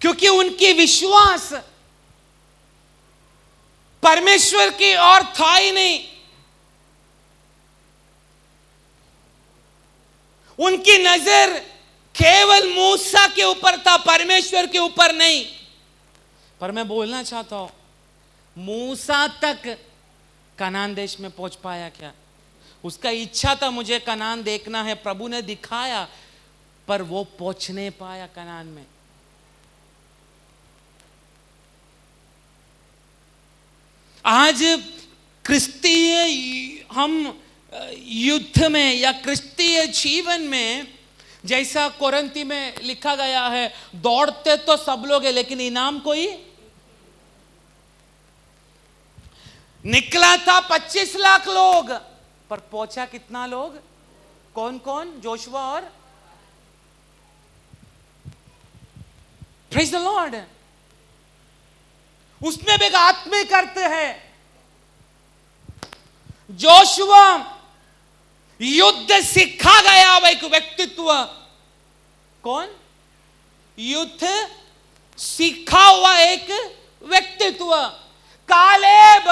क्योंकि उनकी विश्वास परमेश्वर की ओर था ही नहीं। उनकी नजर केवल मूसा के ऊपर था, परमेश्वर के ऊपर नहीं। पर मैं बोलना चाहता हूं मूसा तक कनान देश में पहुंच पाया क्या? उसका इच्छा था मुझे कनान देखना है, प्रभु ने दिखाया, पर वो पहुंच नहीं पाया कनान में। आज क्रिस्तीय हम युद्ध में या क्रिस्तीय जीवन में जैसा कोरिन्थी में लिखा गया है, दौड़ते तो सब लोग हैं लेकिन इनाम कोई। निकला था 25 लाख लोग, पर पहुंचा कितना लोग? कौन कौन? जोशुआ और प्रेज द लॉर्ड। उसमें भी एक आत्मिक अर्थ है। जोशुआ युद्ध सिखा गया हुआ एक व्यक्तित्व। कौन? युद्ध सीखा हुआ एक व्यक्तित्व। कालेब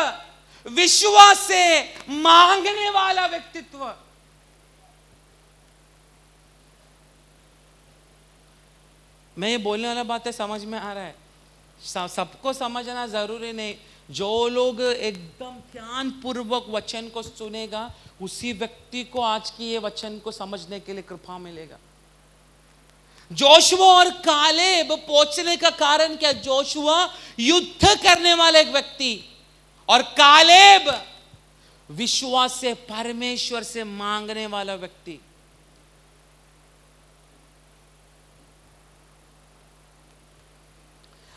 विश्वास से मांगने वाला व्यक्तित्व। मैं ये बोलने वाला बात है, समझ में आ रहा है? सबको समझना जरूरी नहीं। जो लोग एकदम ध्यान पूर्वक वचन को सुनेगा, उसी व्यक्ति को आज की ये वचन को समझने के लिए कृपा मिलेगा। जोशुआ और कालेब पहुंचने का कारण क्या? जोशुआ युद्ध करने वाला एक व्यक्ति और कालेब विश्वास से परमेश्वर से मांगने वाला व्यक्ति।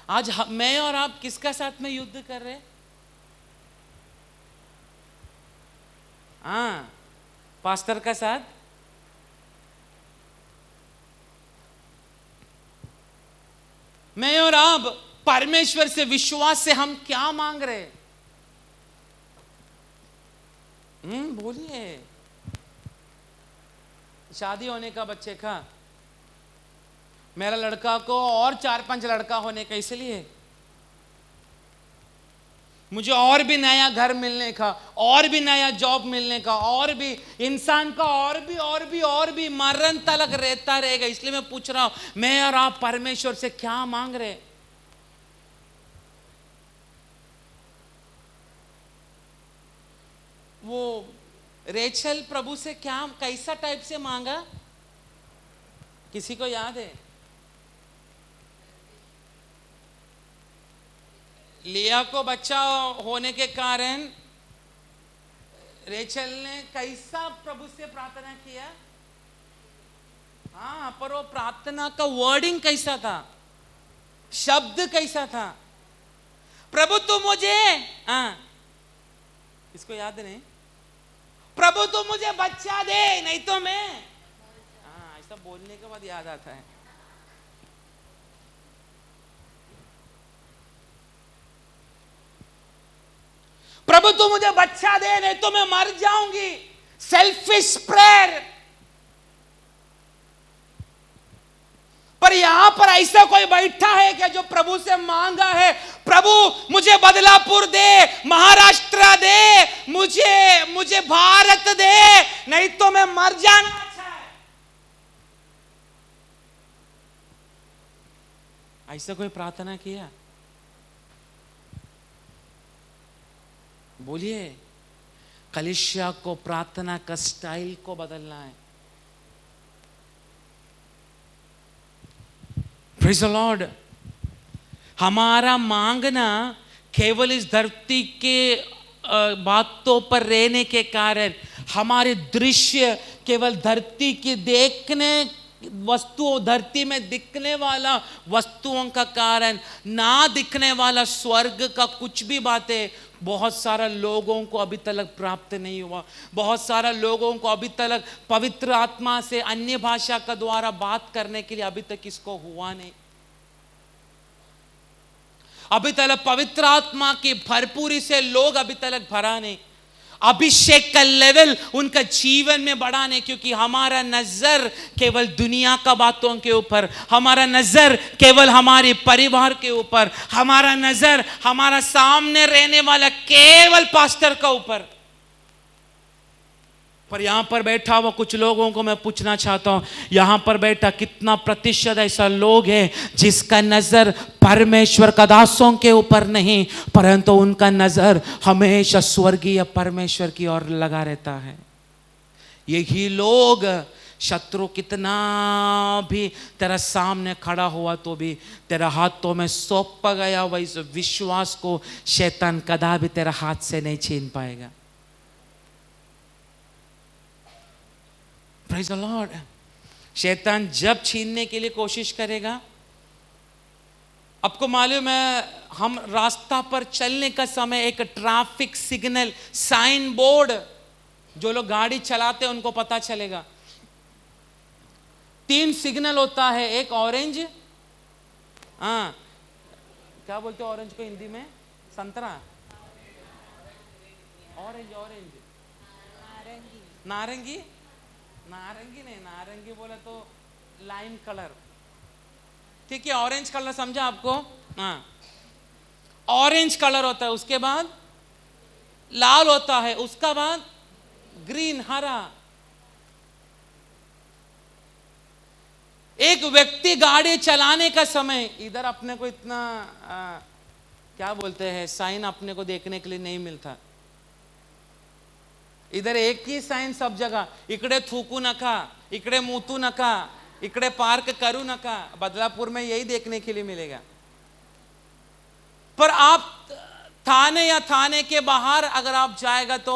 आज मैं और आप किसका साथ में युद्ध कर रहे हैं? हाँ, पास्टर का साथ। मैं और आप परमेश्वर से विश्वास से हम क्या मांग रहे हैं? बोलिए। शादी होने का बच्चे का, मेरा लड़का को और 4-5 लड़का होने का, इसलिए मुझे और भी नया घर मिलने का, और भी नया जॉब मिलने का, और भी इंसान का और भी मरण तक रहता रहेगा। इसलिए मैं पूछ रहा हूं, मैं और आप परमेश्वर से क्या मांग रहे? वो रेचल प्रभु से क्या, कैसा टाइप से मांगा? किसी को याद है? लिया को बच्चा होने के कारण रेचल ने कैसा प्रभु से प्रार्थना किया? हाँ, पर वो प्रार्थना का वर्डिंग कैसा था? शब्द कैसा था? प्रभु तू मुझे, हाँ, इसको याद नहीं? प्रभु तू मुझे बच्चा दे, नहीं तो मैं, हाँ, ऐसा बोलने के बाद याद आता है। प्रभु तू मुझे बच्चा दे, नहीं तो मैं मर जाऊंगी। Selfish prayer. पर यहां पर ऐसा कोई बैठा है क्या जो प्रभु से मांगा है, प्रभु मुझे बदलापुर दे, महाराष्ट्र दे, मुझे भारत दे, नहीं तो मैं मर जाना अच्छा है। ऐसा कोई प्रार्थना किया? बोलिए। कलीसिया को प्रार्थना का स्टाइल को बदलना है। Praise the Lord. हमारा मांगना केवल इस धरती के बातों पर रहने के कारण, हमारे दृश्य केवल धरती की देखने वस्तुओं, धरती में दिखने वाला वस्तुओं का कारण, ना दिखने वाला स्वर्ग का कुछ भी बातें बहुत सारा लोगों को अभी तक प्राप्त नहीं हुआ। बहुत सारा लोगों को अभी तक पवित्र आत्मा से अन्य भाषा का द्वारा बात करने के लिए अभी तक इसको हुआ नहीं। अभी तक पवित्र आत्मा की भरपूरी से लोग अभी तक भरा नहीं। अभिषेक का लेवल उनका जीवन में बढ़ाने, क्योंकि हमारा नजर केवल दुनिया का बातों के ऊपर, हमारा नजर केवल हमारे परिवार के ऊपर, हमारा नजर हमारा सामने रहने वाला केवल पास्टर का ऊपर। पर यहां पर बैठा हुआ कुछ लोगों को मैं पूछना चाहता हूं, यहां पर बैठा कितना प्रतिशत ऐसा लोग है जिसका नजर परमेश्वर का दासों के ऊपर नहीं, परंतु उनका नजर हमेशा स्वर्गीय परमेश्वर की ओर लगा रहता है। यही लोग, शत्रु कितना भी तेरा सामने खड़ा हुआ तो भी तेरा हाथों में सौंपा गया हुआ इस विश्वास को शैतान कदापि तेरा हाथ से नहीं छीन पाएगा। Praise the Lord. शैतान जब छीनने के लिए कोशिश करेगा, आपको मालूम है, हम रास्ता पर चलने का समय एक ट्रैफिक सिग्नल, साइन बोर्ड, जो लोग गाड़ी चलाते हैं उनको पता चलेगा 3 सिग्नल होता है, एक ऑरेंज, हाँ क्या बोलते हो ऑरेंज को हिंदी में? संतरा, ऑरेंज, ऑरेंज, नारंगी, नारंगी नहीं, नारंगी बोला तो लाइम कलर, ठीक है, ऑरेंज कलर समझा आपको? हाँ, ऑरेंज कलर होता है, उसके बाद लाल होता है, उसका बाद ग्रीन, हरा। एक व्यक्ति गाड़ी चलाने का समय, इधर अपने को इतना क्या बोलते हैं साइन अपने को देखने के लिए नहीं मिलता, इधर एक ही साइन सब जगह, इकडे थूकू नका, इकडे मुतू नका, इकडे पार्क करू नका, बदलापुर में यही देखने के लिए मिलेगा। पर आप थाने या थाने के बाहर अगर आप जाएगा तो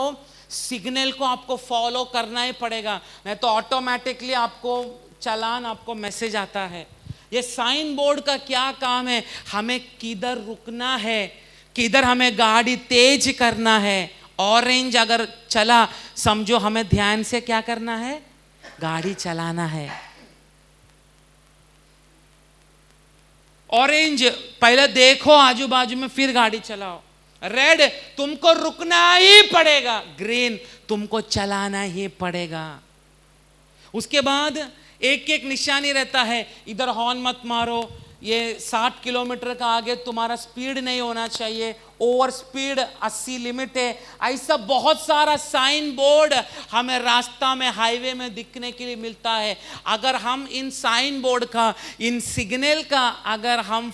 सिग्नल को आपको फॉलो करना ही पड़ेगा, नहीं तो ऑटोमेटिकली आपको चालान, आपको मैसेज आता है। ये साइन बोर्ड का क्या काम है? हमें किधर रुकना है, किधर हमें गाड़ी तेज करना है। ऑरेंज अगर चला समझो हमें ध्यान से क्या करना है, गाड़ी चलाना है। ऑरेंज पहले देखो आजू बाजू में, फिर गाड़ी चलाओ। रेड तुमको रुकना ही पड़ेगा, ग्रीन तुमको चलाना ही पड़ेगा। उसके बाद एक एक निशानी रहता है, इधर हॉर्न मत मारो, ये 60 किलोमीटर का आगे तुम्हारा स्पीड नहीं होना चाहिए, ओवर स्पीड 80 लिमिट है। ऐसा बहुत सारा साइन बोर्ड हमें रास्ता में, हाईवे में दिखने के लिए मिलता है। अगर हम इन साइन बोर्ड का, इन सिग्नल का अगर हम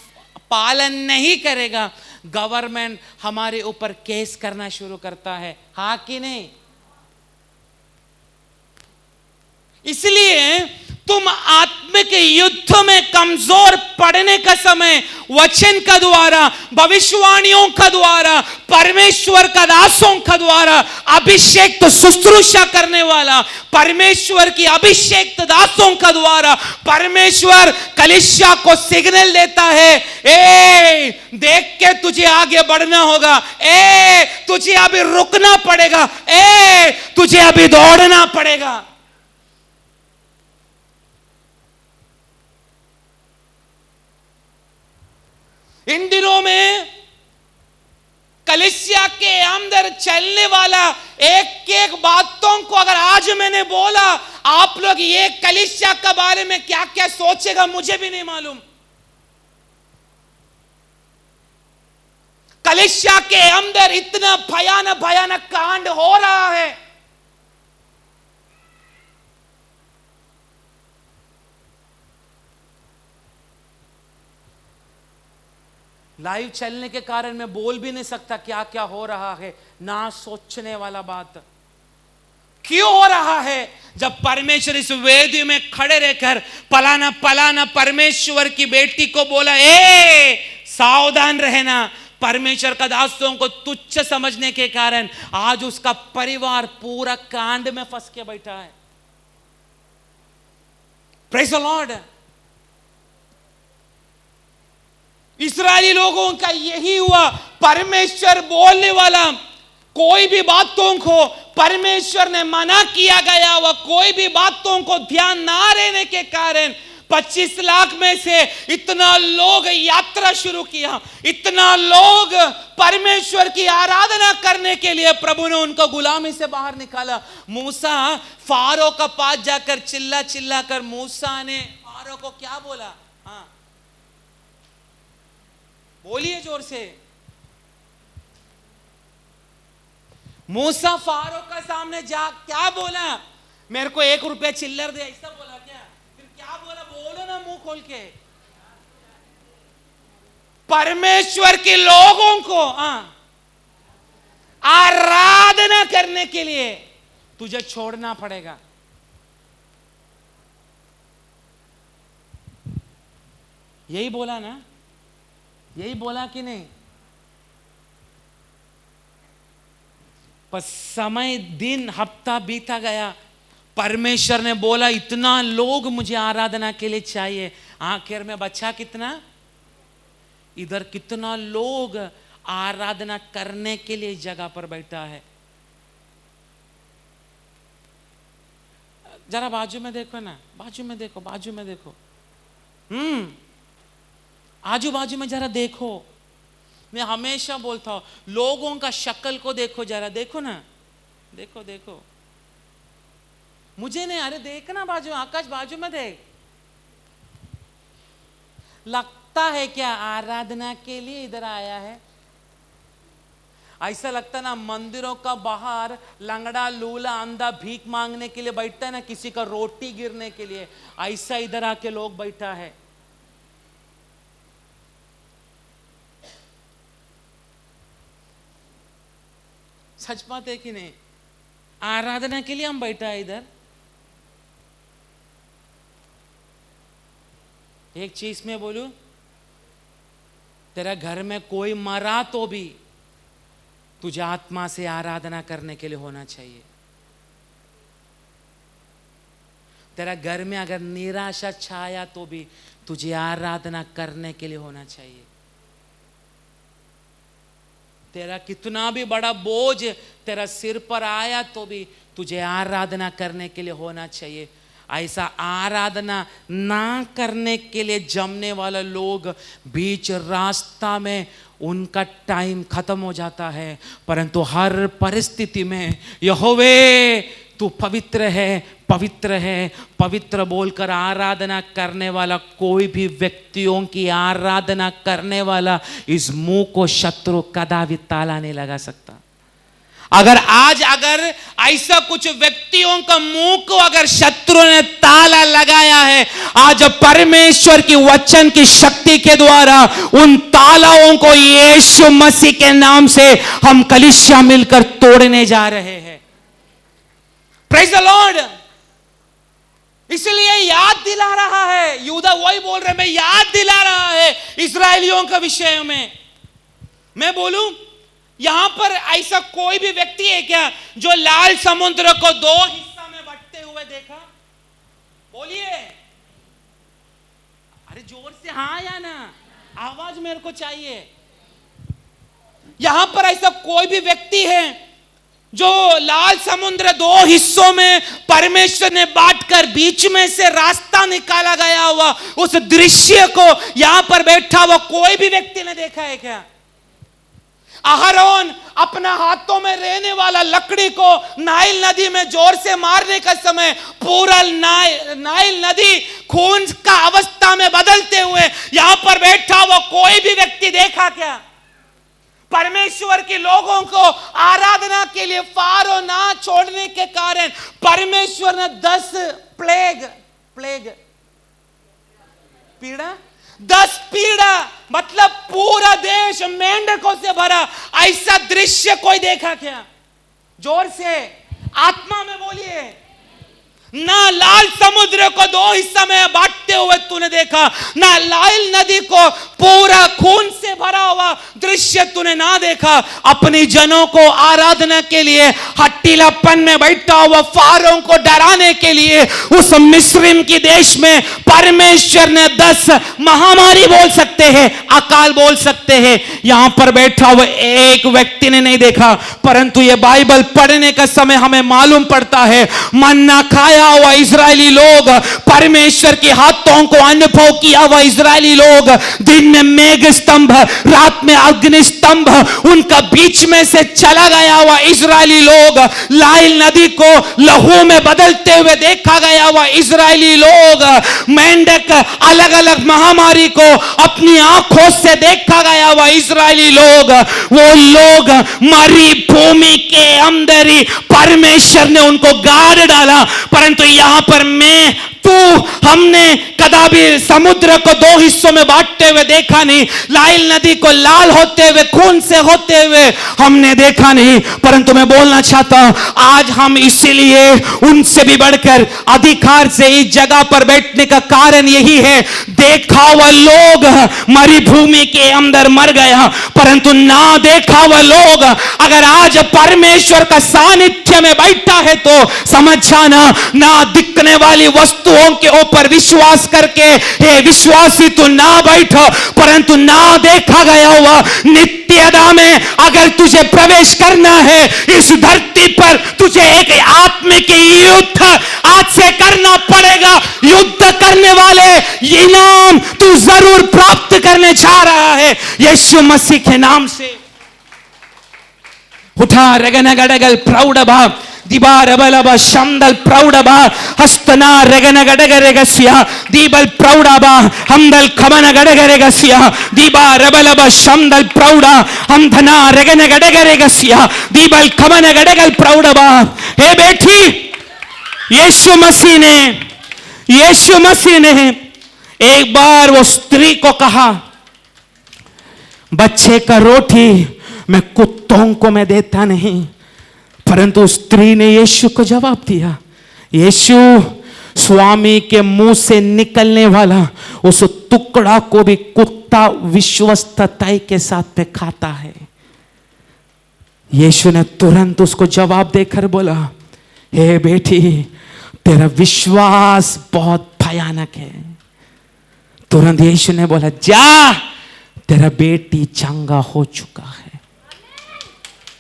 पालन नहीं करेगा, गवर्नमेंट हमारे ऊपर केस करना शुरू करता है, हाँ कि नहीं? इसलिए तुम आत्मिक युद्ध में कमजोर पड़ने का समय वचन का द्वारा, भविष्यवाणियों का द्वारा, परमेश्वर का दासों का द्वारा अभिषेक शुश्रूषा करने वाला, परमेश्वर की अभिषेक दासों का द्वारा परमेश्वर कलीसिया को सिग्नल देता है, ए देख के तुझे आगे बढ़ना होगा, ए तुझे अभी रुकना पड़ेगा, ए तुझे अभी दौड़ना पड़ेगा। इन दिनों में कलीसिया के अंदर चलने वाला एक एक बातों को अगर आज मैंने बोला, आप लोग ये कलीसिया के बारे में क्या क्या सोचेगा मुझे भी नहीं मालूम। कलीसिया के अंदर इतना भयानक भयानक कांड हो रहा है। लाइव चलने के कारण मैं बोल भी नहीं सकता क्या क्या हो रहा है, ना सोचने वाला बात। क्यों हो रहा है? जब परमेश्वर इस वेदी में खड़े रहकर पलाना पलाना परमेश्वर की बेटी को बोला, ए सावधान रहना, परमेश्वर का दासों को तुच्छ समझने के कारण आज उसका परिवार पूरा कांड में फंस के बैठा है। Praise the Lord. इस्राएली लोगों का यही हुआ। परमेश्वर बोलने वाला कोई भी बातों को परमेश्वर ने मना किया गया, वह कोई भी बातों को ध्यान ना रहने के कारण 25 लाख में से इतना लोग यात्रा शुरू किया, इतना लोग परमेश्वर की आराधना करने के लिए प्रभु ने उनको गुलामी से बाहर निकाला। मूसा फारो का पास जाकर चिल्ला चिल्ला कर मूसा ने फारो को क्या बोला? हाँ बोलिए जोर से। मूसा फारो का सामने जा क्या बोला? मेरे को 1 रुपया चिल्लर दे, ऐसा बोला क्या? फिर क्या बोला? बोलो ना मुंह खोल के। परमेश्वर के लोगों को आराधना करने के लिए तुझे छोड़ना पड़ेगा। यही बोला ना? यही बोला कि नहीं? पर समय, दिन, हफ्ता बीता गया। परमेश्वर ने बोला इतना लोग मुझे आराधना के लिए चाहिए। आखिर में बचा कितना? इधर कितना लोग आराधना करने के लिए जगह पर बैठा है। जरा बाजू में देखो ना, बाजू में देखो, बाजू में देखो, आजू बाजू में जरा देखो। मैं हमेशा बोलता हूं, लोगों का शक्ल को देखो, जरा देखो ना, देखो देखो, मुझे नहीं, अरे देखना बाजू, आकाश बाजू में देख। लगता है क्या आराधना के लिए इधर आया है? ऐसा लगता ना मंदिरों का बाहर लंगड़ा लूला अंधा भीख मांगने के लिए बैठता है ना, किसी का रोटी गिरने के लिए, ऐसा इधर आके लोग बैठा है। सच बात है कि नहीं? आराधना के लिए हम बैठा है इधर। एक चीज मैं बोलूं, तेरा घर में कोई मरा तो भी तुझे आत्मा से आराधना करने के लिए होना चाहिए। तेरा घर में अगर निराशा छाया तो भी तुझे आराधना करने के लिए होना चाहिए। तेरा कितना भी बड़ा बोझ तेरा सिर पर आया तो भी तुझे आराधना करने के लिए होना चाहिए। ऐसा आराधना ना करने के लिए जमने वाला लोग बीच रास्ता में उनका टाइम खत्म हो जाता है, परंतु हर परिस्थिति में यहोवे तू पवित्र है, पवित्र है, पवित्र बोलकर आराधना करने वाला कोई भी व्यक्तियों की आराधना करने वाला इस मुंह को शत्रु कदापि ताला नहीं लगा सकता। अगर ऐसा कुछ व्यक्तियों का मुंह को अगर शत्रु ने ताला लगाया है, आज परमेश्वर की वचन की शक्ति के द्वारा उन तालाओं को यीशु मसीह के नाम से हम कलीसिया मिलकर तोड़ने जा रहे हैं। Praise the Lord. इसलिए याद दिला रहा है, यूदा वही बोल रहे, मैं याद दिला रहा है इस्राएलियों का विषय में। मैं बोलूं, यहां पर ऐसा कोई भी व्यक्ति है क्या जो लाल समुद्र को दो हिस्सा में बंटते हुए देखा? बोलिए, अरे जोर से हाँ या ना, आवाज मेरे को चाहिए। यहां पर ऐसा कोई भी व्यक्ति है जो लाल समुद्र दो हिस्सों में परमेश्वर ने बांटकर बीच में से रास्ता निकाला गया हुआ उस दृश्य को यहां पर बैठा हुआ कोई भी व्यक्ति ने देखा है क्या? अहरोन अपना हाथों में रहने वाला लकड़ी को नाइल नदी में जोर से मारने का समय पूरा नाइल नदी खून का अवस्था में बदलते हुए यहां पर बैठा हुआ कोई भी व्यक्ति देखा क्या? परमेश्वर के लोगों को आराधना के लिए फारो ना छोड़ने के कारण परमेश्वर ने 10 पीड़ा मतलब पूरा देश मेंढकों से भरा, ऐसा दृश्य कोई देखा क्या? जोर से आत्मा में बोलिए। ना लाल समुद्र को दो हिस्सा में बांटते हुए तूने देखा, ना नाइल नदी को पूरा खून से भरा हुआ दृश्य तूने ना देखा। अपनी जनों को आराधना के लिए हट्टीलापन में बैठा हुआ फारों को डराने के लिए उस मिस्र की देश में परमेश्वर ने 10 महामारी बोल सकते हैं, अकाल बोल सकते हैं, यहां पर बैठा हुआ एक व्यक्ति ने नहीं देखा। परंतु ये बाइबल पढ़ने का समय हमें मालूम पड़ता है, मन्ना खाया हुआ इजरायली लोग, परमेश्वर के हाथों को अनुभव किया हुआ इजरायली लोग, दिन में मेघ स्तंभ, रात में अग्नि स्तंभ उनका बीच में से चला गया हुआ इजरायली लोग, नाइल नदी को लहू में बदलते हुए देखा गया हुआ इजरायली लोग, मेंढक अलग अलग महामारी को अपनी आंखों से देखा गया हुआ इजरायली लोग, वो लोग मरी भूमि के अंदर ही परमेश्वर ने उनको गाड़ डाला। परंतु यहां पर मैं तू हमने कदापि समुद्र को दो हिस्सों में बांटते हुए देखा नहीं, नाइल नदी को लाल होते हुए खून से होते हुए हमने देखा नहीं। परंतु मैं बोलना चाहता हूं, आज हम इसीलिए उनसे भी बढ़कर अधिकार से इस जगह पर बैठने का कारण यही है, देखा हुआ लोग मरी भूमि के अंदर मर गया, परंतु ना देखा हुआ लोग अगर आज परमेश्वर का सानिध्य में बैठा है तो समझ जाना, ना दिखने वाली वस्तुओं के ऊपर विश्वास करके हे विश्वासी तू ना बैठो, परंतु ना देखा गया हुआ नित्यता में अगर तुझे प्रवेश करना है इस धरती पर, तुझे एक आत्मिक युद्ध आज से जरूर प्राप्त करने जा रहा है यीशु मसीह के नाम से। उठा रेगनगडगल प्रौढ़बा दिबारबलबा शमदल प्रौढ़बा हस्तना रेगनगडगरेगसिया दीबल प्रौढ़बा हमदल खमनगडगरेगसिया दीबारबलबा शमदल प्रौढ़ा हमधना रेगनगडगरेगसिया दीबल खमनगडगल प्रौढ़बा। हे बेटी, यीशु मसीह ने एक बार वो स्त्री को कहा, बच्चे का रोटी मैं कुत्तों को मैं देता नहीं, परंतु स्त्री ने यीशु को जवाब दिया, यीशु स्वामी के मुंह से निकलने वाला उस टुकड़ा को भी कुत्ता विश्वस्तताई के साथ में खाता है। यीशु ने तुरंत उसको जवाब देकर बोला, हे बेटी, तेरा विश्वास बहुत भयानक है। तुरंत यीशु ने बोला, जा, तेरा बेटी चंगा हो चुका है।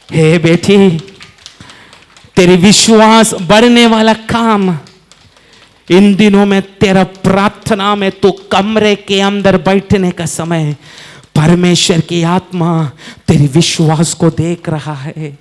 हे बेटी, तेरी विश्वास बढ़ने वाला काम इन दिनों में तेरा प्रार्थना में तू कमरे के अंदर बैठने का समय परमेश्वर की आत्मा तेरी विश्वास को देख रहा है।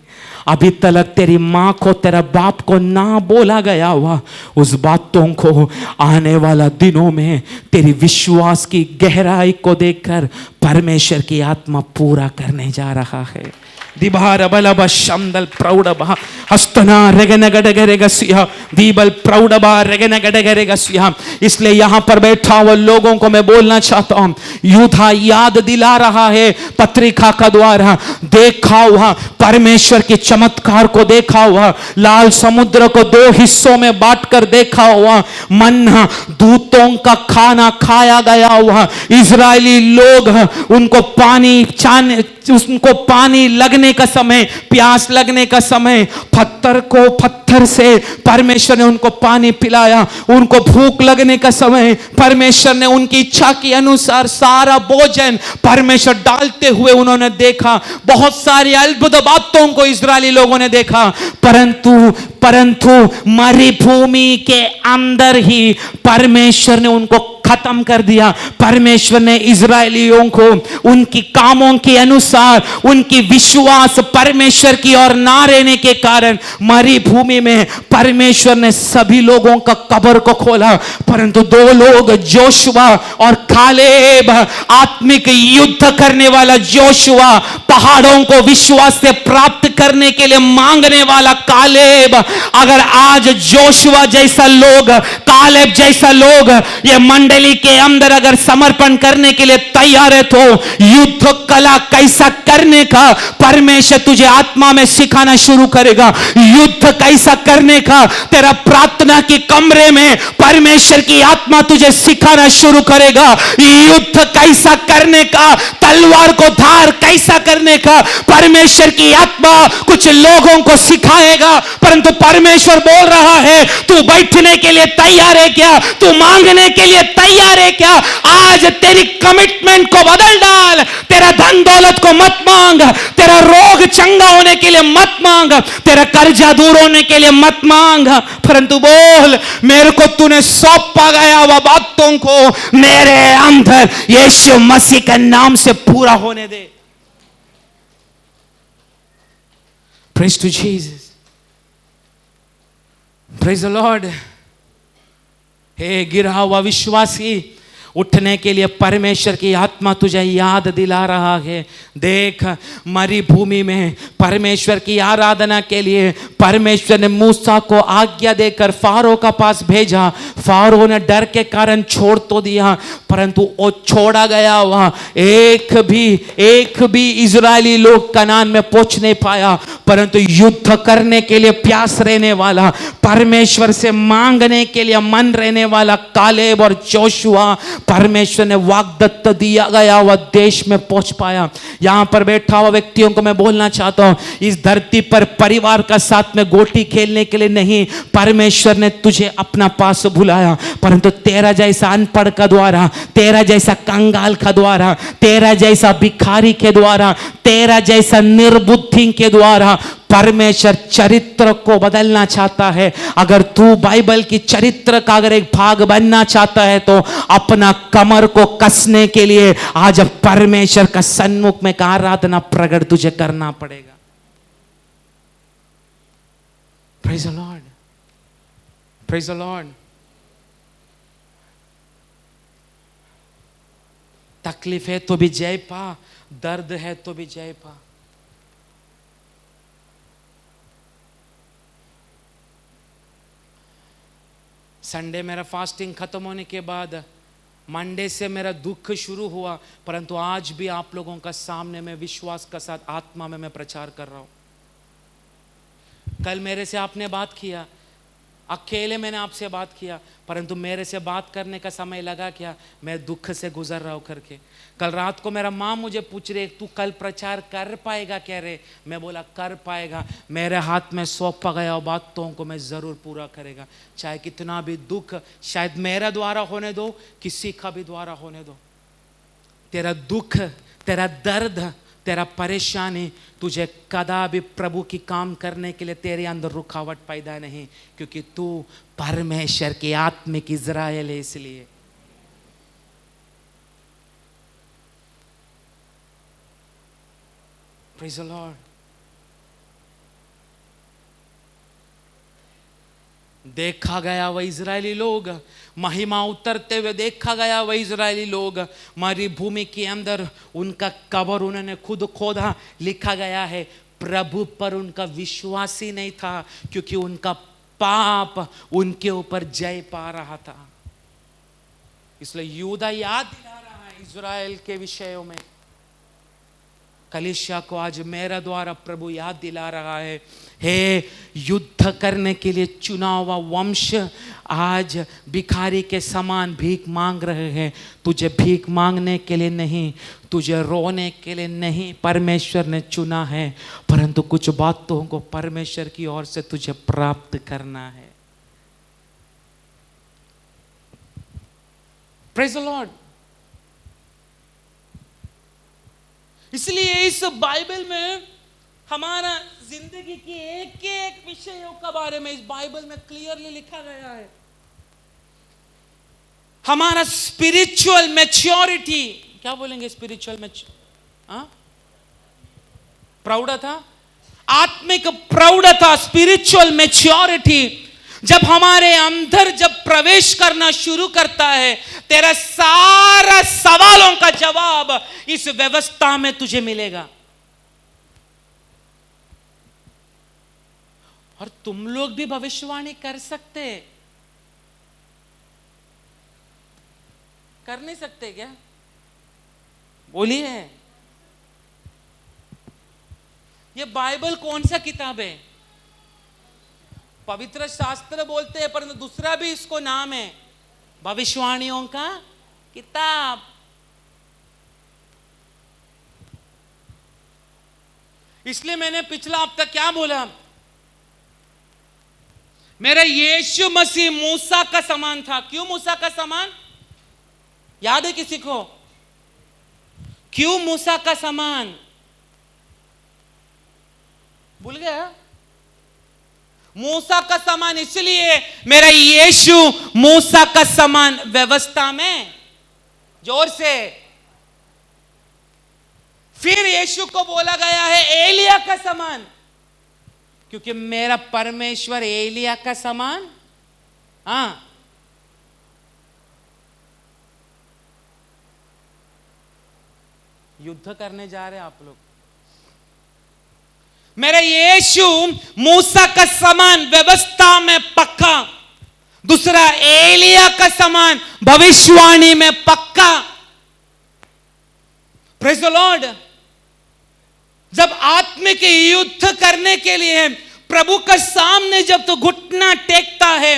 अभी तक तेरी माँ को, तेरा बाप को ना बोला गया हुआ उस बातों को आने वाला दिनों में तेरी विश्वास की गहराई को देखकर परमेश्वर की आत्मा पूरा करने जा रहा है। दिबारबलबा शमदल प्रौढ़बा हस्तना रेगनगडगरेगसिया दीबल प्रौढ़बा रेगनगडगरेगसिया। इसलिए यहां पर बैठा हुआ लोगों को मैं बोलना चाहता हूं, यूदा याद दिला रहा है पत्रिका का द्वारा देखा हुआ परमेश्वर के चमत्कार को देखा हुआ, लाल समुद्र को दो हिस्सों में बांटकर देखा हुआ, मन्ना दूतों का खाना खाया गया हुआ, इजरायली लोग उनको पानी लगने का समय, प्यास लगने का समय पत्थर से परमेश्वर ने उनको पानी पिलाया। उनको भूख लगने का समय परमेश्वर ने उनकी इच्छा के अनुसार सारा भोजन परमेश्वर डालते हुए उन्होंने देखा। बहुत सारी अद्भुत बातों को इजरायली लोगों ने देखा, परंतु मरुभूमि के अंदर ही परमेश्वर ने उनको खत्म कर दिया। परमेश्वर ने इजरायलियों को उनकी कामों के अनुसार, उनकी विश्वास परमेश्वर की ओर ना रहने के कारण मरुभूमि में परमेश्वर ने सभी लोगों का कब्र को खोला, परंतु दो लोग जोशुआ और कालेब, आत्मिक युद्ध करने वाला जोशुआ, पहाड़ों को विश्वास से प्राप्त करने के लिए मांगने वाला कालेब। अगर आज जोशुआ जैसा लोग, कालेब जैसा लोग ये मंडली के अंदर अगर समर्पण करने के लिए तैयार है तो युद्ध कला कैसा करने का परमेश्वर तुझे आत्मा में सिखाना शुरू करेगा। युद्ध कैसा करने का तेरा प्रार्थना के कमरे में परमेश्वर की आत्मा तुझे सिखाना शुरू करेगा। युद्ध कैसा करने का, तलवार को धार कैसा करने का परमेश्वर की आत्मा कुछ लोगों को सिखाएगा। परंतु परमेश्वर बोल रहा है, तू बैठने के लिए तैयार है क्या? तू मांगने के लिए तैयार है क्या? आज तेरी कमिटमेंट को बदल डाल। तेरा धन दौलत को मत मांग, तेरा रोग चंगा होने के लिए मत मांग, तेरा कर्जा दूर होने के लिए मत मांग, परंतु बोल, मेरे को तूने सौंपा गया हुआ बातों को मेरे अंदर यीशु मसीह के नाम से पूरा होने दे। Praise to Jesus. Praise the Lord. हे गिरा हुआ विश्वासी, उठने के लिए परमेश्वर की आत्मा तुझे याद दिला रहा है। देख, मरुभूमि में परमेश्वर की आराधना के लिए परमेश्वर ने मूसा को आज्ञा देकर फारो का पास भेजा। फारो ने डर के कारण छोड़ तो दिया, परंतु वो छोड़ा गया हुआ एक भी इजरायली लोग कनान में पहुंच नहीं पाया। परंतु युद्ध करने के लिए प्यास रहने वाला, परमेश्वर से मांगने के लिए मन रहने वाला कालेब और जोशुआ परमेश्वर ने वाग्दत्त दिया गया हुआ देश में पहुंच पाया। यहां पर बैठा हुआ व्यक्तियों को मैं बोलना चाहता हूं, इस धरती पर परिवार का साथ में गोटी खेलने के लिए नहीं, परमेश्वर ने तुझे अपना पास बुलाया। परंतु तेरा जैसा अनपढ़ का द्वारा, तेरा जैसा कंगाल का द्वारा, तेरा जैसा भिखारी के द्वारा, तेरा जैसा निर्बुद्धि के द्वारा परमेश्वर चरित्र को बदलना चाहता है। अगर तू बाइबल की चरित्र का अगर एक भाग बनना चाहता है तो अपना कमर को कसने के लिए आज परमेश्वर का सन्मुख में का आराधना प्रकट तुझे करना पड़ेगा। Praise the Lord, praise the Lord. तकलीफ है तो भी जय पा, दर्द है तो भी जय पा। संडे मेरा फास्टिंग खत्म होने के बाद मंडे से मेरा दुख शुरू हुआ, परंतु आज भी आप लोगों का सामने में विश्वास के साथ आत्मा में मैं प्रचार कर रहा हूं। कल मेरे से आपने बात किया, अकेले मैंने आपसे बात किया, परंतु मेरे से बात करने का समय लगा क्या, मैं दुख से गुजर रहा हूं करके। कल रात को मेरा माँ मुझे पूछ रहे तू कल प्रचार कर पाएगा क्या रे, मैं बोला कर पाएगा, मेरे हाथ में सौंपा गया बातों को मैं जरूर पूरा करेगा, चाहे कितना भी दुख शायद मेरा द्वारा होने दो, किसी का भी द्वारा होने दो। तेरा दुख, तेरा दर्द, तेरा परेशानी तुझे कदा भी प्रभु की काम करने के लिए तेरे अंदर रुकावट पैदा नहीं, क्योंकि तू परमेश्वर की आत्मिक इज़राइल है। इसलिए प्रेज़ द लॉर्ड। देखा गया वह इजरायली लोग, महिमा उतरते हुए देखा गया वह इजरायली लोग मरुभूमि के अंदर, उनका कब्र उन्होंने खुद खोदा। लिखा गया है प्रभु पर उनका विश्वास ही नहीं था, क्योंकि उनका पाप उनके ऊपर जय पा रहा था। इसलिए यहूदा याद दिला रहा है इजराइल के विषयों में। कलीसिया को आज मेरा द्वारा प्रभु याद दिला रहा है, हे युद्ध करने के लिए चुना हुआ वंश आज भिखारी के समान भीख मांग रहे हैं। तुझे भीख मांगने के लिए नहीं, तुझे रोने के लिए नहीं परमेश्वर ने चुना है, परंतु कुछ बातों को परमेश्वर की ओर से तुझे प्राप्त करना है। Praise the Lord. इसलिए इस बाइबल में हमारा जिंदगी की एक एक विषयों के बारे में इस बाइबल में क्लियरली लिखा गया है। हमारा स्पिरिचुअल मैच्योरिटी, क्या बोलेंगे स्पिरिचुअल प्रौढ़ता, आत्मिक प्रौढ़ता, स्पिरिचुअल मैच्योरिटी जब हमारे अंदर जब प्रवेश करना शुरू करता है, तेरा सारा सवालों का जवाब इस व्यवस्था में तुझे मिलेगा। और तुम लोग भी भविष्यवाणी कर सकते, कर नहीं सकते क्या? बोलिए। ये बाइबल कौन सा किताब है? पवित्र शास्त्र बोलते हैं, परंतु दूसरा भी इसको नाम है भविष्यवाणियों का किताब। इसलिए मैंने पिछला हफ्ता क्या बोला, मेरा यीशु मसीह मूसा का समान था। क्यों मूसा का समान? याद है किसी को? क्यों मूसा का समान? भूल गया? मूसा का समान इसलिए मेरा यीशु मूसा का समान व्यवस्था में, जोर से। फिर यीशु को बोला गया है एलिया का समान, क्योंकि मेरा परमेश्वर एलिया का समान। हाँ, युद्ध करने जा रहे हैं आप लोग। मेरा यीशु मूसा का समान व्यवस्था में पक्का, दूसरा एलिया का समान भविष्यवाणी में पक्का। Praise the Lord. जब आत्मिक युद्ध करने के लिए प्रभु के सामने जब तो घुटना टेकता है,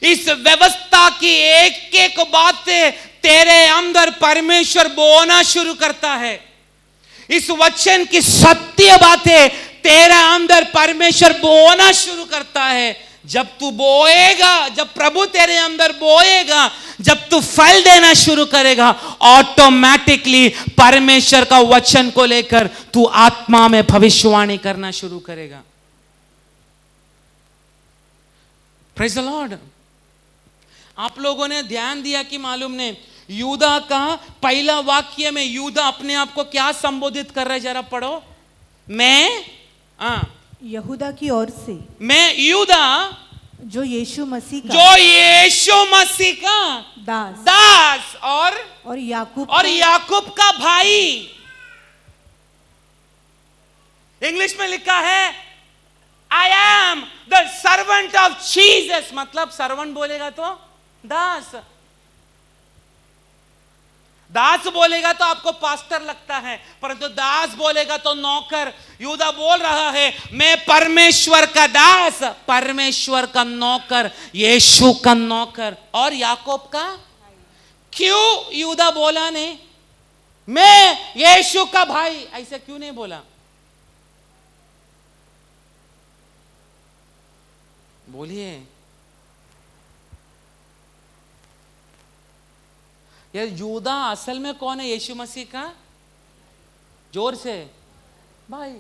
इस व्यवस्था की एक एक बातें तेरे अंदर परमेश्वर बोना शुरू करता है। इस वचन की सत्य बातें तेरे अंदर परमेश्वर बोना शुरू करता है। जब तू बोएगा, जब प्रभु तेरे अंदर बोएगा, जब तू फल देना शुरू करेगा, ऑटोमेटिकली परमेश्वर का वचन को लेकर तू आत्मा में भविष्यवाणी करना शुरू करेगा। Praise the Lord. आप लोगों ने ध्यान दिया कि मालूम नहीं, यूदा का पहला वाक्य में यूदा अपने आप को क्या संबोधित कर रहा है, जरा पढ़ो। मैं यहूदा की ओर से, मैं यूदा जो यीशु मसीह का दास और याकूब का भाई। इंग्लिश में लिखा है I am the servant of Jesus, मतलब सर्वेंट बोलेगा तो दास, दास बोलेगा तो आपको पास्टर लगता है, परंतु दास बोलेगा तो नौकर। यूदा बोल रहा है मैं परमेश्वर का दास, परमेश्वर का नौकर, यीशु का नौकर और याकूब का। क्यों यूदा बोला नहीं मैं यीशु का भाई, ऐसे क्यों नहीं बोला? बोलिए यार, यूदा असल में कौन है? यीशु मसीह का, जोर से भाई।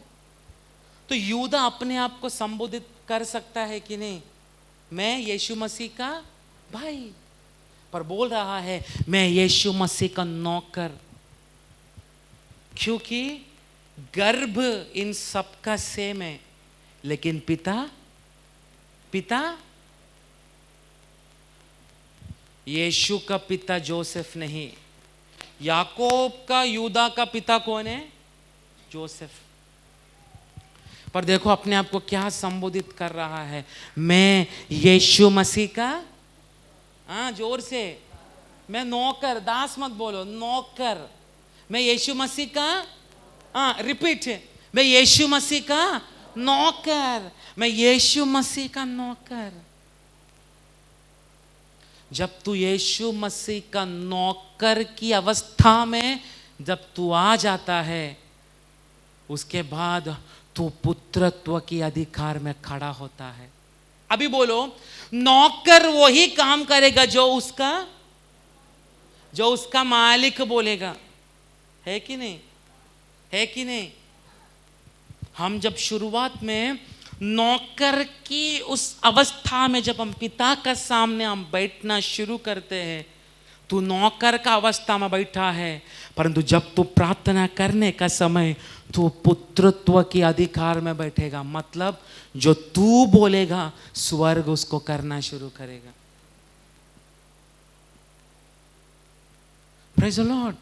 तो यूदा अपने आप को संबोधित कर सकता है कि नहीं, मैं यीशु मसीह का भाई, पर बोल रहा है मैं यीशु मसीह का नौकर, क्योंकि गर्भ इन सबका सेम है, लेकिन पिता यीशु का पिता जोसेफ नहीं, याकूब का यूदा का पिता कौन है? जोसेफ। पर देखो अपने आप को क्या संबोधित कर रहा है, मैं यीशु मसीह का, जोर से, मैं नौकर, दास मत बोलो, नौकर, मैं यीशु मसीह का, रिपीट, मैं यीशु मसीह का नौकर, मैं यीशु मसीह का नौकर। जब तू यीशु मसीह का नौकर की अवस्था में जब तू आ जाता है, उसके बाद तू पुत्रत्व के अधिकार में खड़ा होता है। अभी बोलो, नौकर वही काम करेगा जो उसका मालिक बोलेगा, है कि नहीं? है कि नहीं? हम जब शुरुआत में नौकर की उस अवस्था में जब हम पिता का सामने हम बैठना शुरू करते हैं, तू नौकर का अवस्था में बैठा है, परंतु जब तू प्रार्थना करने का समय तू पुत्रत्व के अधिकार में बैठेगा, मतलब जो तू बोलेगा स्वर्ग उसको करना शुरू करेगा। Praise the Lord.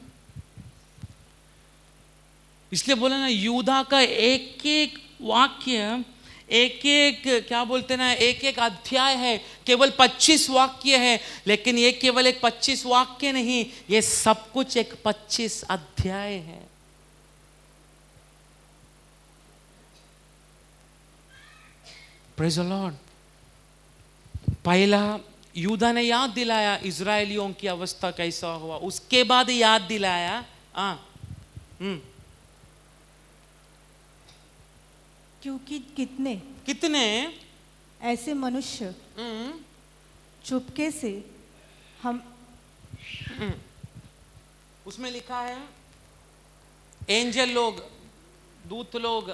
इसलिए बोला ना, यूदा का एक एक वाक्य, एक एक क्या बोलते ना, एक एक अध्याय है, केवल 25 वाक्य है, लेकिन ये केवल एक 25 वाक्य नहीं, ये सब कुछ एक 25 अध्याय है। Praise the Lord. पहला यूदा ने याद दिलाया इजरायलियों की अवस्था कैसा हुआ, उसके बाद याद दिलाया क्योंकि कितने ऐसे मनुष्य चुपके से हम, उसमें लिखा है एंजल लोग, दूत लोग,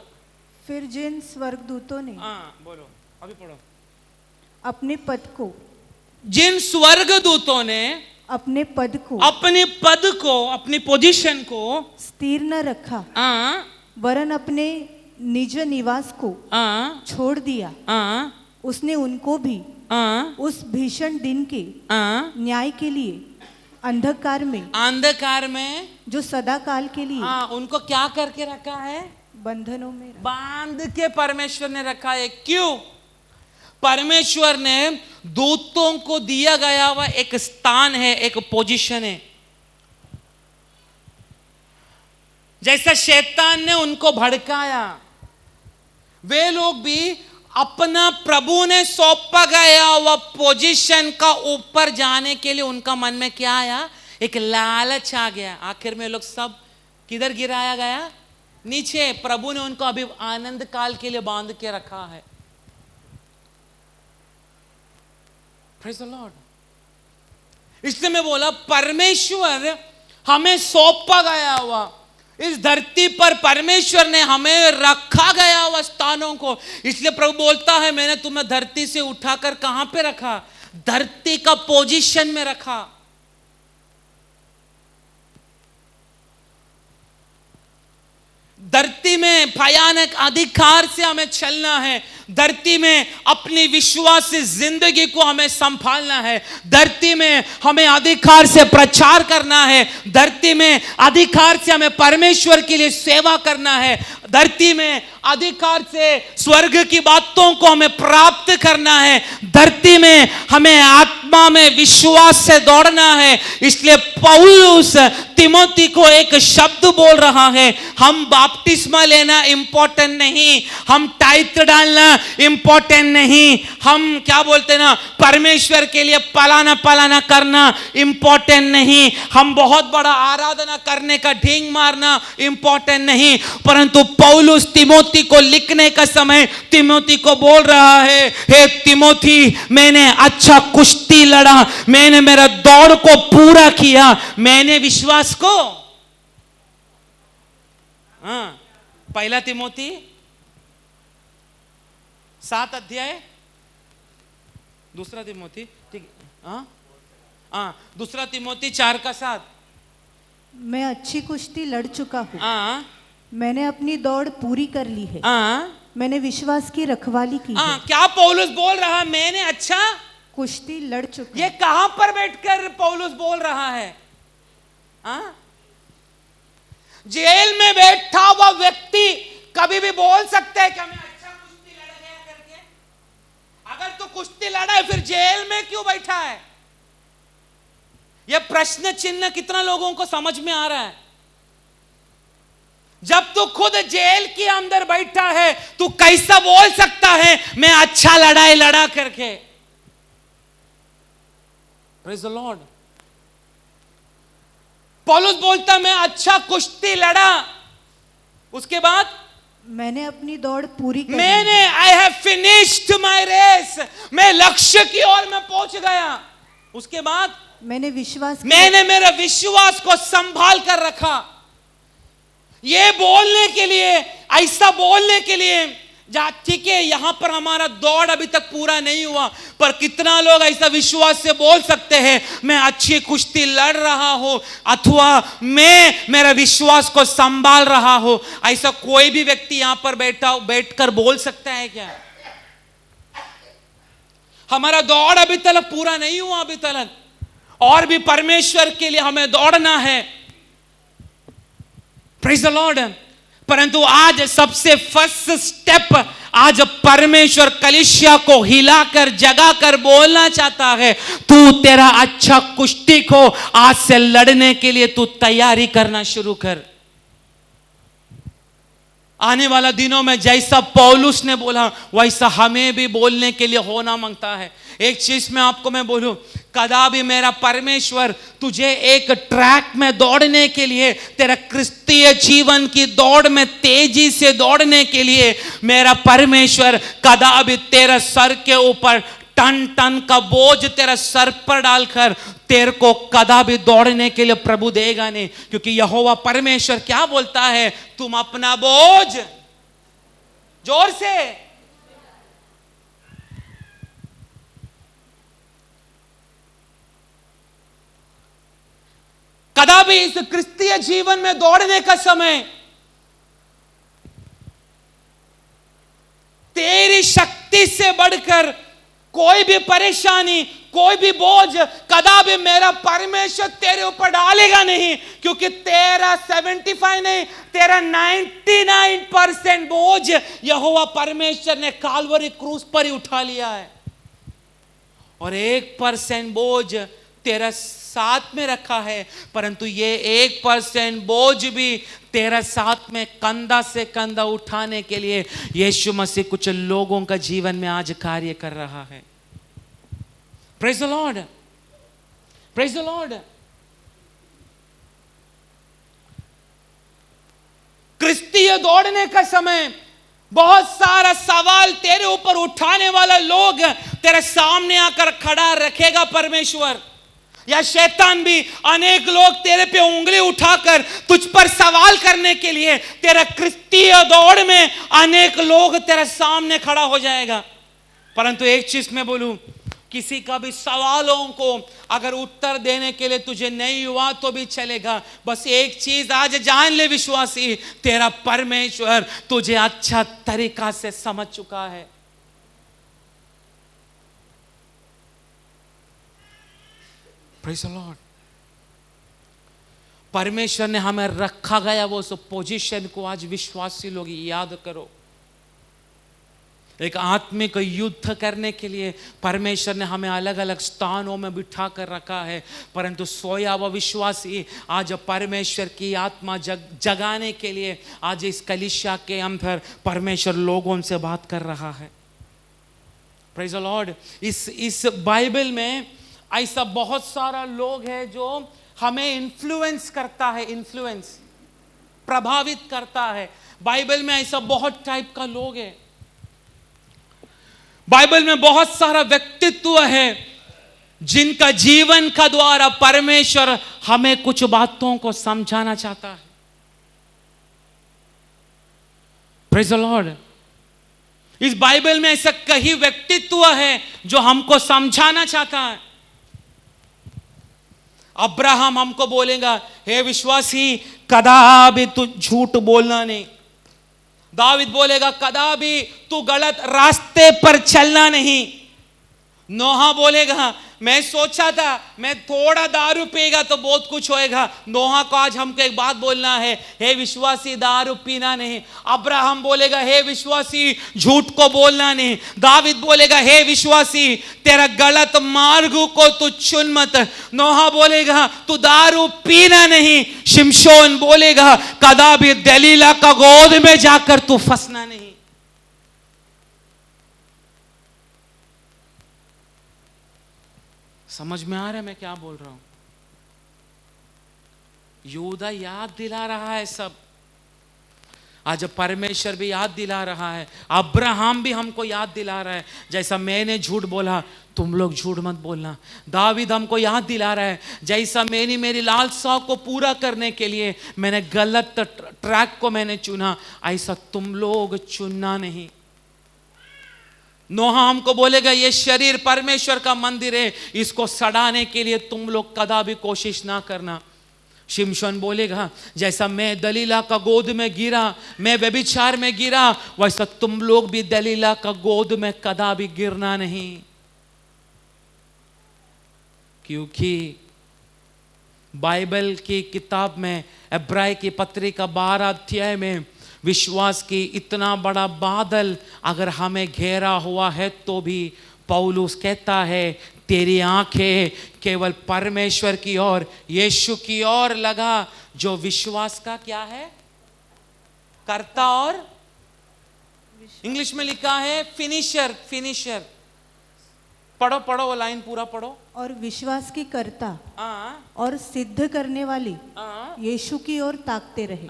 फिर जिन स्वर्गदूतों ने, बोलो अभी पढ़ो, अपने पद को, जिन स्वर्गदूतों ने अपने पद को, अपनी पोजीशन को स्थिर न रखा, वरन अपने निज निवास को छोड़ दिया, उसने उनको भी उस भीषण दिन के न्याय के लिए अंधकार में जो सदा काल के लिए उनको क्या करके रखा है? बंधनों में बांध के परमेश्वर ने रखा है। क्यों? परमेश्वर ने दूतों को दिया गया हुआ एक स्थान है, एक पोजीशन है। जैसा शैतान ने उनको भड़काया, वे लोग भी अपना प्रभु ने सौंपा गया हुआ पोजीशन का ऊपर जाने के लिए उनका मन में क्या आया? एक लालच आ गया। आखिर में लोग सब किधर गिराया गया? नीचे। प्रभु ने उनको अभी आनंद काल के लिए बांध के रखा है। Praise the Lord. इसलिए मैं बोला परमेश्वर हमें सौंपा गया हुआ इस धरती पर परमेश्वर ने हमें रखा गया हुआ स्थानों को, इसलिए प्रभु बोलता है मैंने तुम्हें धरती से उठाकर कहां पे रखा? धरती का पोजीशन में रखा। धरती में भयानक अधिकार से हमें चलना है। धरती में अपनी विश्वास से जिंदगी को हमें संभालना है। धरती में हमें अधिकार से प्रचार करना है। धरती में अधिकार से हमें परमेश्वर के लिए सेवा करना है। धरती में अधिकार से स्वर्ग की बातों को हमें प्राप्त करना है। धरती में हमें आत्मा में विश्वास से दौड़ना है। इसलिए पौलुस तिमोथी को एक शब्द बोल रहा है, हम बपतिस्मा लेना इंपॉर्टेंट नहीं, हम टाइट डालना इंपॉर्टेंट नहीं, हम क्या बोलते हैं ना, परमेश्वर के लिए पलाना करना इंपॉर्टेंट नहीं, हम बहुत बड़ा आराधना करने का ढींग मारना इंपॉर्टेंट नहीं, परंतु पौलुस तिमोथी को लिखने का समय तिमोथी को बोल रहा है, हे तिमोथी मैंने अच्छा कुश्ती लड़ा, मैंने मेरा दौड़ को पूरा किया, मैंने विश्वास को, हाँ, पहला तिमोथी 7 अध्याय, दूसरा तिमोथी, ठीक, हाँ, दूसरा तिमोथी 4:7, मैं अच्छी कुश्ती लड़ चुका हूँ, हाँ, मैंने अपनी दौड़ पूरी कर ली है, हाँ, मैंने विश्वास की रखवाली की है। क्या पौलुस बोल रहा है? मैंने अच्छा कुश्ती लड़ चुका। ये कहां पर बैठकर पौलुस बोल रहा है? जेल में बैठा हुआ व्यक्ति कभी भी बोल सकता है कि मैं अच्छा कुश्ती लड़ गया करके? अगर तू कुश्ती लड़ा है फिर जेल में क्यों बैठा है? यह प्रश्न चिन्ह कितना लोगों को समझ में आ रहा है? जब तू खुद जेल के अंदर बैठा है तू कैसा बोल सकता है मैं अच्छा लड़ाई लड़ा करके? Praise the Lord. पौलुस बोलता मैं अच्छा कुश्ती लड़ा, उसके बाद मैंने अपनी दौड़ पूरी कर मैंने I have finished my race, मैं लक्ष्य की ओर मैं पहुंच गया। उसके बाद मैंने मैंने मेरा विश्वास को संभाल कर रखा। ये बोलने के लिए, ऐसा बोलने के लिए, ठीक है यहां पर हमारा दौड़ अभी तक पूरा नहीं हुआ, पर कितना लोग ऐसा विश्वास से बोल सकते हैं मैं अच्छी कुश्ती लड़ रहा हूं अथवा मैं मेरा विश्वास को संभाल रहा हूं? ऐसा कोई भी व्यक्ति यहां पर बैठकर बोल सकता है क्या? हमारा दौड़ अभी तक पूरा नहीं हुआ, अभी तक और भी परमेश्वर के लिए हमें दौड़ना है। Praise the Lord. परंतु आज सबसे फर्स्ट स्टेप, आज परमेश्वर कलीसिया को हिलाकर जगाकर बोलना चाहता है, तू तेरा अच्छा कुश्ती को आज से लड़ने के लिए तू तैयारी करना शुरू कर। आने वाला दिनों में जैसा पौलुस ने बोला वैसा हमें भी बोलने के लिए होना मांगता है। एक चीज में आपको मैं बोलूं, कदापि मेरा परमेश्वर तुझे एक ट्रैक में दौड़ने के लिए, तेरा क्रिस्तीय जीवन की दौड़ में तेजी से दौड़ने के लिए मेरा परमेश्वर कदापि तेरा सर के ऊपर टन टन का बोझ तेरा सर पर डालकर तेरे को कदापि दौड़ने के लिए प्रभु देगा नहीं, क्योंकि यहोवा परमेश्वर क्या बोलता है, तुम अपना बोझ, जोर से, कदापि इस क्रिस्तीय जीवन में दौड़ने का समय तेरी शक्ति से बढ़कर कोई भी परेशानी, कोई भी बोझ कदापि मेरा परमेश्वर तेरे ऊपर डालेगा नहीं, क्योंकि तेरा 75 नहीं, तेरा 99% बोझ यहोवा परमेश्वर ने काल्वरी क्रूस पर ही उठा लिया है, और 1% बोझ तेरा साथ में रखा है। परंतु ये 1% बोझ भी तेरा साथ में कंधा से कंधा उठाने के लिए यीशु मसीह कुछ लोगों का जीवन में आज कार्य कर रहा है। Praise the Lord, praise the Lord. क्रिस्तीय दौड़ने का समय बहुत सारा सवाल तेरे ऊपर उठाने वाला लोग तेरे सामने आकर खड़ा रखेगा परमेश्वर। या शैतान भी अनेक लोग तेरे पे उंगली उठाकर तुझ पर सवाल करने के लिए तेरा क्रिस्तीय दौड़ में अनेक लोग तेरे सामने खड़ा हो जाएगा। परंतु एक चीज मैं बोलूं, किसी का भी सवालों को अगर उत्तर देने के लिए तुझे नहीं हुआ तो भी चलेगा। बस एक चीज आज जान ले विश्वासी, तेरा परमेश्वर तुझे अच्छा तरीका से समझ चुका है। Praise the Lord. परमेश्वर ने हमें रखा गया वो उस पोजीशन को आज विश्वासी लोग याद करो। एक आत्मिक युद्ध करने के लिए परमेश्वर ने हमें अलग अलग स्थानों में बिठा कर रखा है, परंतु सोया हुआ विश्वासी आज परमेश्वर की आत्मा जगाने के लिए आज इस कलीसिया के अंदर परमेश्वर लोगों से बात कर रहा है। Praise the Lord. इस बाइबल में ऐसा बहुत सारा लोग है जो हमें इन्फ्लुएंस करता है, इन्फ्लुएंस प्रभावित करता है। बाइबल में ऐसा बहुत टाइप का लोग है। बाइबल में बहुत सारा व्यक्तित्व है जिनका जीवन का द्वारा परमेश्वर हमें कुछ बातों को समझाना चाहता है। Praise the Lord. इस बाइबल में ऐसा कई व्यक्तित्व है जो हमको समझाना चाहता है। अब्राहम हमको बोलेगा, हे विश्वासी कदापि तू झूठ बोलना नहीं। दाविद बोलेगा, कदापि तू गलत रास्ते पर चलना नहीं। नोहा बोलेगा, मैं सोचा था मैं थोड़ा दारू पिएगा तो बहुत कुछ होएगा। नोहा को आज हमको एक बात बोलना है, हे विश्वासी दारू पीना नहीं। अब्राहम बोलेगा, हे विश्वासी झूठ को बोलना नहीं। दाविद बोलेगा, हे विश्वासी तेरा गलत मार्ग को तू चुन मत। नोहा बोलेगा, तू दारू पीना नहीं। शिमशोन बोलेगा, कदापि दलीला का गोद में जाकर तू फंसना नहीं। समझ में आ रहा है मैं क्या बोल रहा हूं? यहूदा याद दिला रहा है सब। आज परमेश्वर भी याद दिला रहा है, अब्राहम भी हमको याद दिला रहा है। जैसा मैंने झूठ बोला तुम लोग झूठ मत बोलना। दावीद हमको याद दिला रहा है, जैसा मैंने मेरी लालसा को पूरा करने के लिए मैंने गलत ट्रैक को मैंने चुना, ऐसा तुम लोग चुनना नहीं। नोहा हमको बोलेगा, ये शरीर परमेश्वर का मंदिर है, इसको सड़ाने के लिए तुम लोग कदापि कोशिश ना करना। शिमशोन बोलेगा, जैसा मैं दलीला का गोद में गिरा, मैं व्यभिचार में गिरा, वैसा तुम लोग भी दलीला का गोद में कदापि गिरना नहीं। क्योंकि बाइबल की किताब में इब्रानी की पत्री का 12 अध्याय में विश्वास की इतना बड़ा बादल अगर हमें घेरा हुआ है तो भी पौलुस कहता है, तेरी आंखें केवल परमेश्वर की ओर, यीशु की ओर लगा, जो विश्वास का क्या है, कर्ता और इंग्लिश में लिखा है फिनिशर। फिनिशर पढ़ो पढ़ो वो लाइन पूरा पढ़ो। और विश्वास की कर्ता और सिद्ध करने वाली यीशु की ओर ताकते रहे।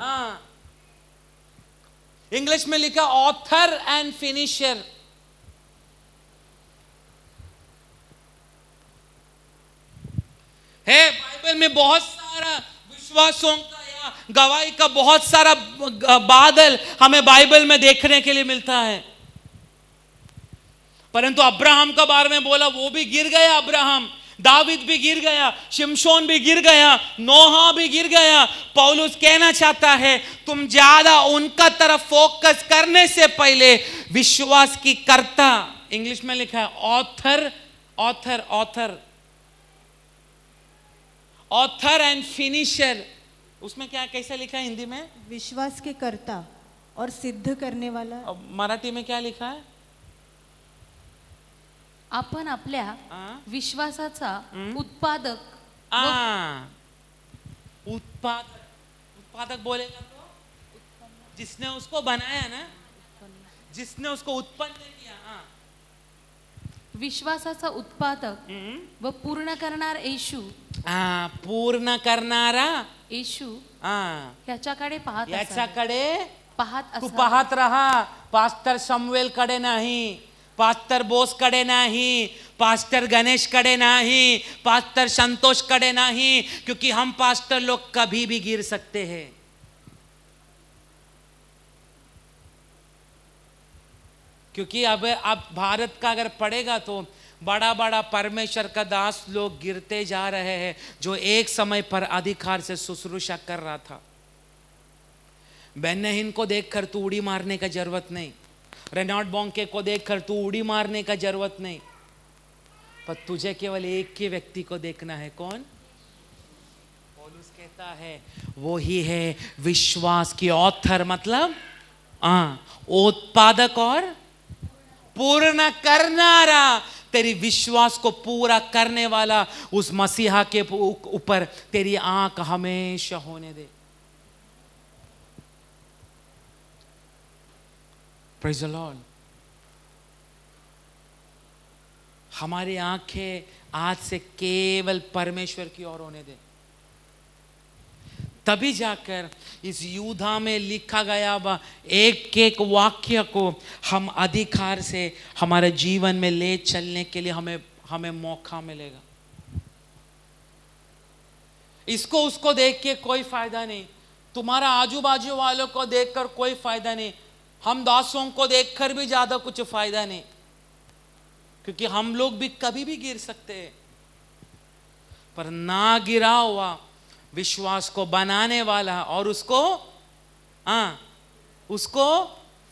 इंग्लिश में लिखा ऑथर एंड फिनिशर। है बाइबल में बहुत सारा विश्वासों का या गवाही का बहुत सारा बादल हमें बाइबल में देखने के लिए मिलता है। परंतु अब्राहम का बारे में बोला, वो भी गिर गया। अब्राहम, दाविद भी गिर गया, शिमशोन भी गिर गया, नोहा भी गिर गया। पौलुस कहना चाहता है, तुम ज्यादा उनका तरफ फोकस करने से पहले विश्वास की कर्ता, इंग्लिश में लिखा है author, author author author and finisher. उसमें क्या कैसे लिखा है हिंदी में? विश्वास के कर्ता और सिद्ध करने वाला। अब मराठी में क्या लिखा है? आपण आपल्या विश्वासाचा उत्पादक उत्पादक। उत्पादक बोलेगा तो जिसने उसको बनाया ना, जिसने उसको उत्पन्न किया। विश्वासाचा उत्पादक व पूर्ण करणारा येशू, पूर्ण करणारा येशू याच्याकडे पाहत याच्याकडे पाहत तू पाहत रहा, पास्टर शमूएल कडे नाही, पास्टर बोस कड़े नहीं, पास्टर गणेश कड़े नहीं, पास्टर संतोष कड़े नहीं, क्योंकि हम पास्टर लोग कभी भी गिर सकते हैं। क्योंकि अब भारत का अगर पड़ेगा तो बड़ा बड़ा परमेश्वर का दास लोग गिरते जा रहे हैं, जो एक समय पर अधिकार से शुश्रूषा कर रहा था। बेन्नहीन को देखकर तू उड़ी मारने का जरूरत नहीं, रेनॉल्ड बॉन्के को देखकर तू उड़ी मारने का जरूरत नहीं, पर तुझे केवल एक के व्यक्ति को देखना है। कौन? पौलुस कहता है वो ही है विश्वास की ऑथर, मतलब उत्पादक और पूर्ण करनारा। तेरी विश्वास को पूरा करने वाला उस मसीहा के ऊपर तेरी आंख हमेशा होने दे। Praise the Lord. हमारी आंखें आज से केवल परमेश्वर की ओर होने दे, तभी जाकर इस यूदा में लिखा गया एक एक वाक्य को हम अधिकार से हमारे जीवन में ले चलने के लिए हमें मौका मिलेगा। इसको उसको देख के कोई फायदा नहीं, तुम्हारा आजू बाजू वालों को देखकर कोई फायदा नहीं, हम दासों को देखकर भी ज्यादा कुछ फायदा नहीं, क्योंकि हम लोग भी कभी भी गिर सकते हैं। पर ना गिरा हुआ विश्वास को बनाने वाला और उसको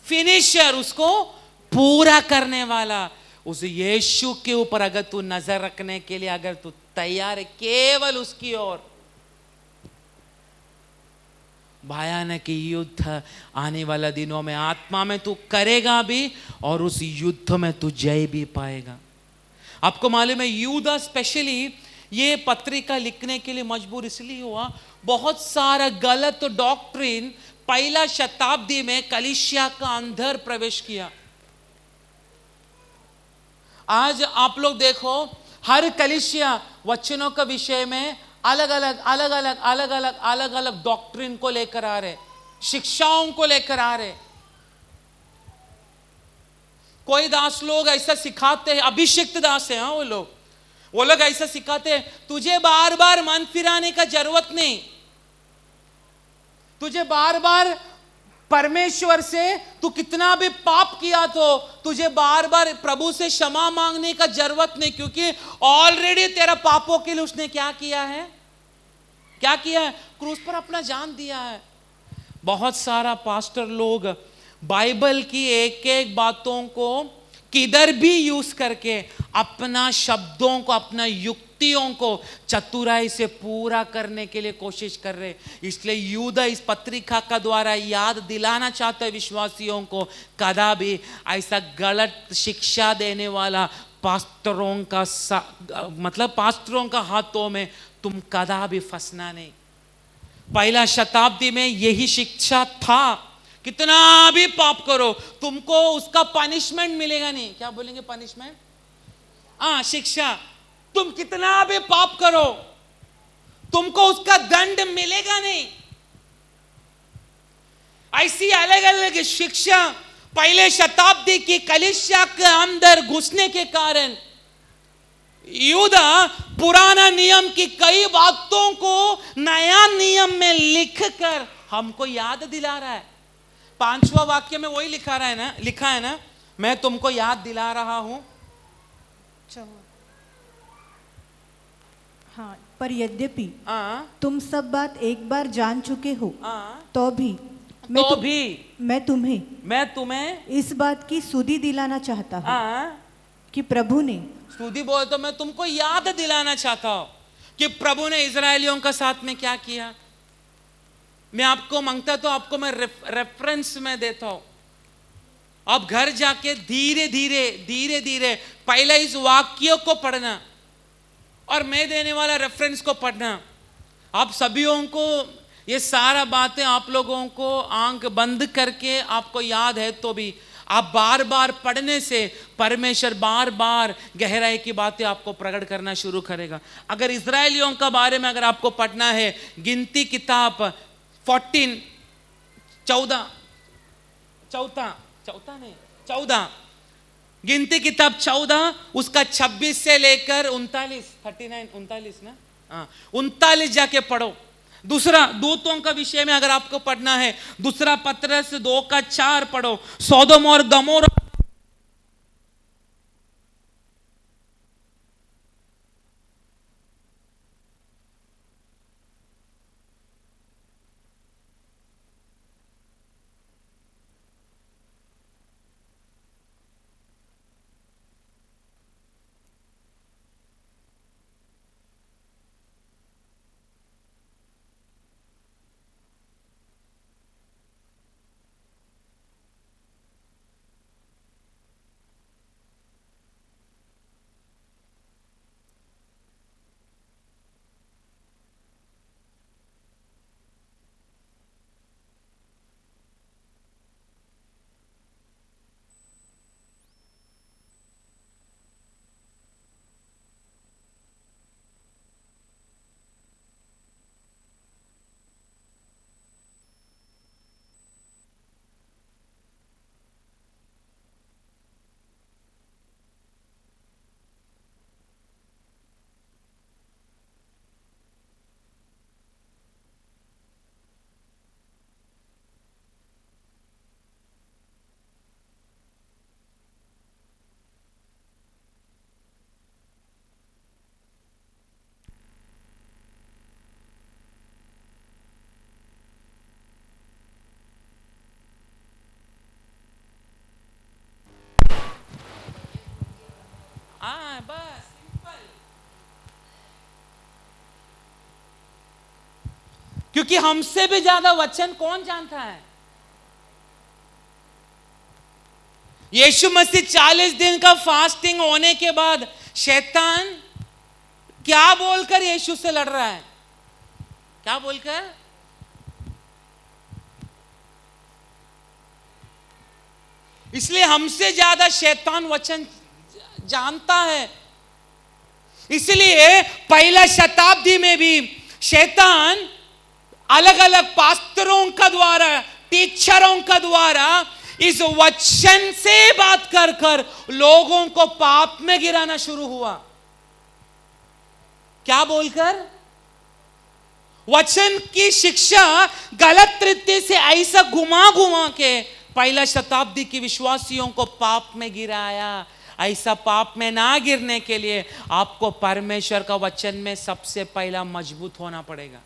फिनिशर, उसको पूरा करने वाला, उस यीशु के ऊपर अगर तू नजर रखने के लिए अगर तू तैयार है, केवल उसकी ओर, भयानक युद्ध आने वाला दिनों में आत्मा में तू करेगा भी और उस युद्ध में तू जय भी पाएगा। आपको मालूम है यूदा स्पेशली ये पत्रिका लिखने के लिए मजबूर इसलिए हुआ, बहुत सारा गलत डॉक्ट्रिन पहला शताब्दी में कलीसिया का अंदर प्रवेश किया। आज आप लोग देखो हर कलीसिया वचनों का विषय में अलग अलग डॉक्ट्रिन को लेकर आ रहे, शिक्षाओं को लेकर आ रहे। कोई दास लोग ऐसा सिखाते हैं, अभिषिक्त दास है, वो लोग ऐसा सिखाते हैं, तुझे बार बार मन फिराने का जरूरत नहीं, तुझे बार बार परमेश्वर से तू कितना भी पाप किया तो तुझे बार बार प्रभु से क्षमा मांगने का जरूरत नहीं, क्योंकि ऑलरेडी तेरा पापों के लिए उसने क्या किया है, क्रूस पर अपना जान दिया है। बहुत सारा पास्टर लोग बाइबल की एक एक बातों को किधर भी यूज करके अपना शब्दों को, अपना युक्तियों को चतुराई से पूरा करने के लिए कोशिश कर रहे। इसलिए यूदा इस पत्रिका का द्वारा याद दिलाना चाहता है विश्वासियों को, कदा भी ऐसा गलत शिक्षा देने वाला पास्टरों का हाथों में तुम कदा भी फंसना नहीं। पहला शताब्दी में यही शिक्षा था, कितना भी पाप करो तुमको उसका पनिशमेंट मिलेगा नहीं। क्या बोलेंगे पनिशमेंट? शिक्षा। तुम कितना भी पाप करो तुमको उसका दंड मिलेगा नहीं। ऐसी अलग अलग शिक्षा पहले शताब्दी की कलीसिया के अंदर घुसने के कारण यूदा पुराना नियम की कई बातों को नया नियम में लिखकर हमको याद दिला रहा है। 5वां वाक्य में वही लिखा है ना, मैं तुमको याद दिला रहा हूं। हाँ, पर यद्यपि तुम सब बात एक बार जान चुके हो तो भी मैं तुम्हें इस बात की सुधि दिलाना चाहता हूँ कि प्रभु ने, सुधि बोल तो मैं तुमको याद दिलाना चाहता हूं कि प्रभु ने इजरायलियों का साथ में क्या किया। मैं आपको मांगता तो आपको मैं रेफरेंस में देता हूं, अब घर जाके धीरे धीरे पहले इस वाक्य को पढ़ना और मैं देने वाला रेफरेंस को पढ़ना। आप सभीयों को ये सारा बातें आप लोगों को आंख बंद करके आपको याद है तो भी आप बार बार पढ़ने से परमेश्वर बार बार गहराई की बातें आपको प्रकट करना शुरू करेगा। अगर इजरायलियों का बारे में अगर आपको पढ़ना है, गिनती किताब 14 गिनती किताब 14 उसका 26 से लेकर 39 ना, हाँ 39 जाके पढ़ो। दूसरा दूतों का विषय में अगर आपको पढ़ना है, दूसरा पत्रस 2 का 4 पढ़ो। सोदोम और गमोरा बस सिंपल। क्योंकि हमसे भी ज्यादा वचन कौन जानता है? यीशु मसीह 40 दिन का फास्टिंग होने के बाद शैतान क्या बोलकर यीशु से लड़ रहा है? क्या बोलकर? इसलिए हमसे ज्यादा शैतान वचन जानता है। इसलिए पहला शताब्दी में भी शैतान अलग अलग पास्टरों का द्वारा, टीचरों का द्वारा इस वचन से बात कर कर लोगों को पाप में गिराना शुरू हुआ। क्या बोलकर? वचन की शिक्षा गलत तरीके से ऐसा घुमा घुमा के पहला शताब्दी की विश्वासियों को पाप में गिराया। ऐसा पाप में ना गिरने के लिए आपको परमेश्वर का वचन में सबसे पहला मजबूत होना पड़ेगा।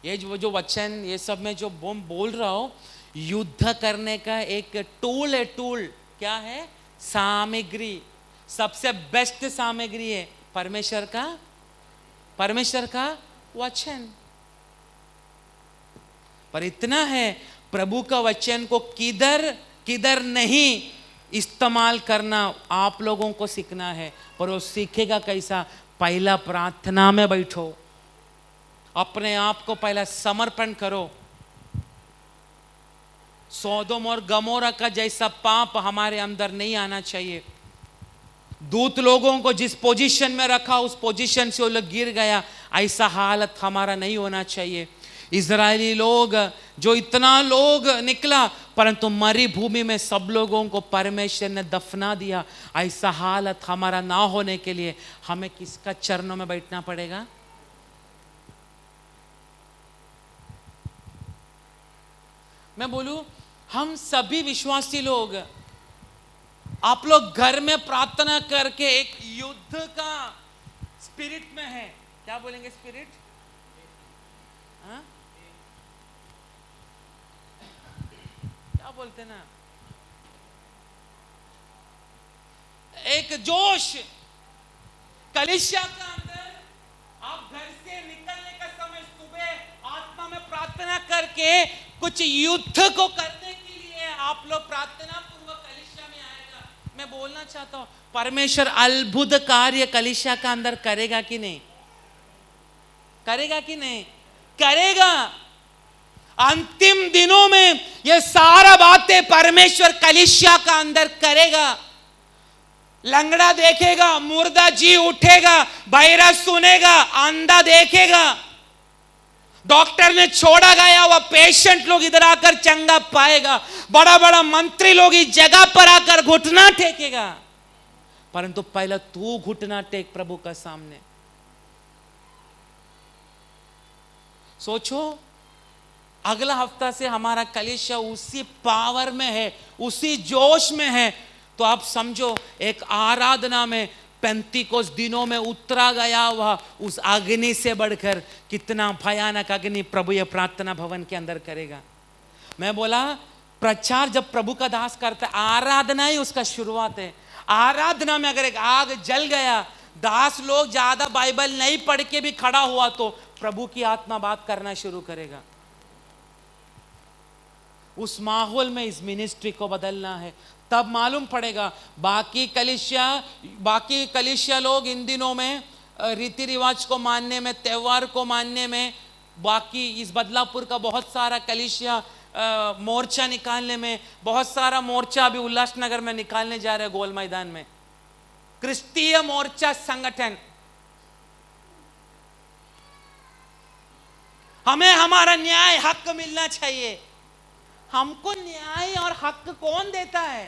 ये जो वचन, ये सब में जो बोल रहा हूं, युद्ध करने का एक टूल है। टूल क्या है? सामग्री। सबसे बेस्ट सामग्री है परमेश्वर का वचन। पर इतना है, प्रभु का वचन को किधर नहीं इस्तेमाल करना आप लोगों को सीखना है। पर वो सीखेगा कैसा? पहला प्रार्थना में बैठो, अपने आप को पहला समर्पण करो। सोदोम और गमोरा का जैसा पाप हमारे अंदर नहीं आना चाहिए। दूत लोगों को जिस पोजीशन में रखा उस पोजीशन से वो लोग गिर गया, ऐसा हालत हमारा नहीं होना चाहिए। इजरायली लोग जो इतना लोग निकला, परंतु मरी भूमि में सब लोगों को परमेश्वर ने दफना दिया। ऐसा हालत हमारा ना होने के लिए हमें किसका चरणों में बैठना पड़ेगा? मैं बोलूं, हम सभी विश्वासी लोग, आप लोग घर में प्रार्थना करके एक युद्ध का स्पिरिट में है। क्या बोलेंगे? स्पिरिट? हाँ? क्या बोलते ना, एक जोश कलीसिया का अंदर। आप घर से निकलने का समय सुबह आत्मा में प्रार्थना करके कुछ युद्ध को करने के लिए आप लोग प्रार्थना पूर्वक कलीसिया में आएगा। मैं बोलना चाहता हूं, परमेश्वर अद्भुत कार्य कलीसिया का अंदर करेगा कि नहीं? करेगा कि नहीं? करेगा। अंतिम दिनों में ये सारा बातें परमेश्वर कलीसिया का अंदर करेगा। लंगड़ा देखेगा, मुर्दा जी उठेगा, बहरा सुनेगा, अंधा देखेगा। डॉक्टर ने छोड़ा गया हुआ पेशेंट लोग इधर आकर चंगा पाएगा, बड़ा बड़ा मंत्री लोग इस जगह पर आकर घुटना टेकेगा, परंतु पहले तू घुटना टेक प्रभु का सामने। सोचो अगला हफ्ता से हमारा कलीसिया उसी पावर में है, उसी जोश में है, तो आप समझो एक आराधना में 35 दिनों में उतरा गया हुआ उस अग्नि से बढ़कर कितना भयानक अग्नि प्रभु ये प्रार्थना भवन के अंदर करेगा। मैं बोला प्रचार जब प्रभु का दास करता है, आराधना ही उसका शुरुआत है। आराधना में अगर एक आग जल गया, दास लोग ज्यादा बाइबल नहीं पढ़ के भी खड़ा हुआ तो प्रभु की आत्मा बात करना शुरू करेगा। उस माहौल में इस मिनिस्ट्री को बदलना है, तब मालूम पड़ेगा। बाकी कलीसिया लोग इन दिनों में रीति रिवाज को मानने में, त्योहार को मानने में, बाकी इस बदलापुर का बहुत सारा कलीसिया मोर्चा निकालने में, बहुत सारा मोर्चा अभी उल्लासनगर में निकालने जा रहे हैं गोल मैदान में, क्रिस्तीय मोर्चा संगठन। हमें हमारा न्याय हक मिलना चाहिए। हमको न्याय और हक कौन देता है?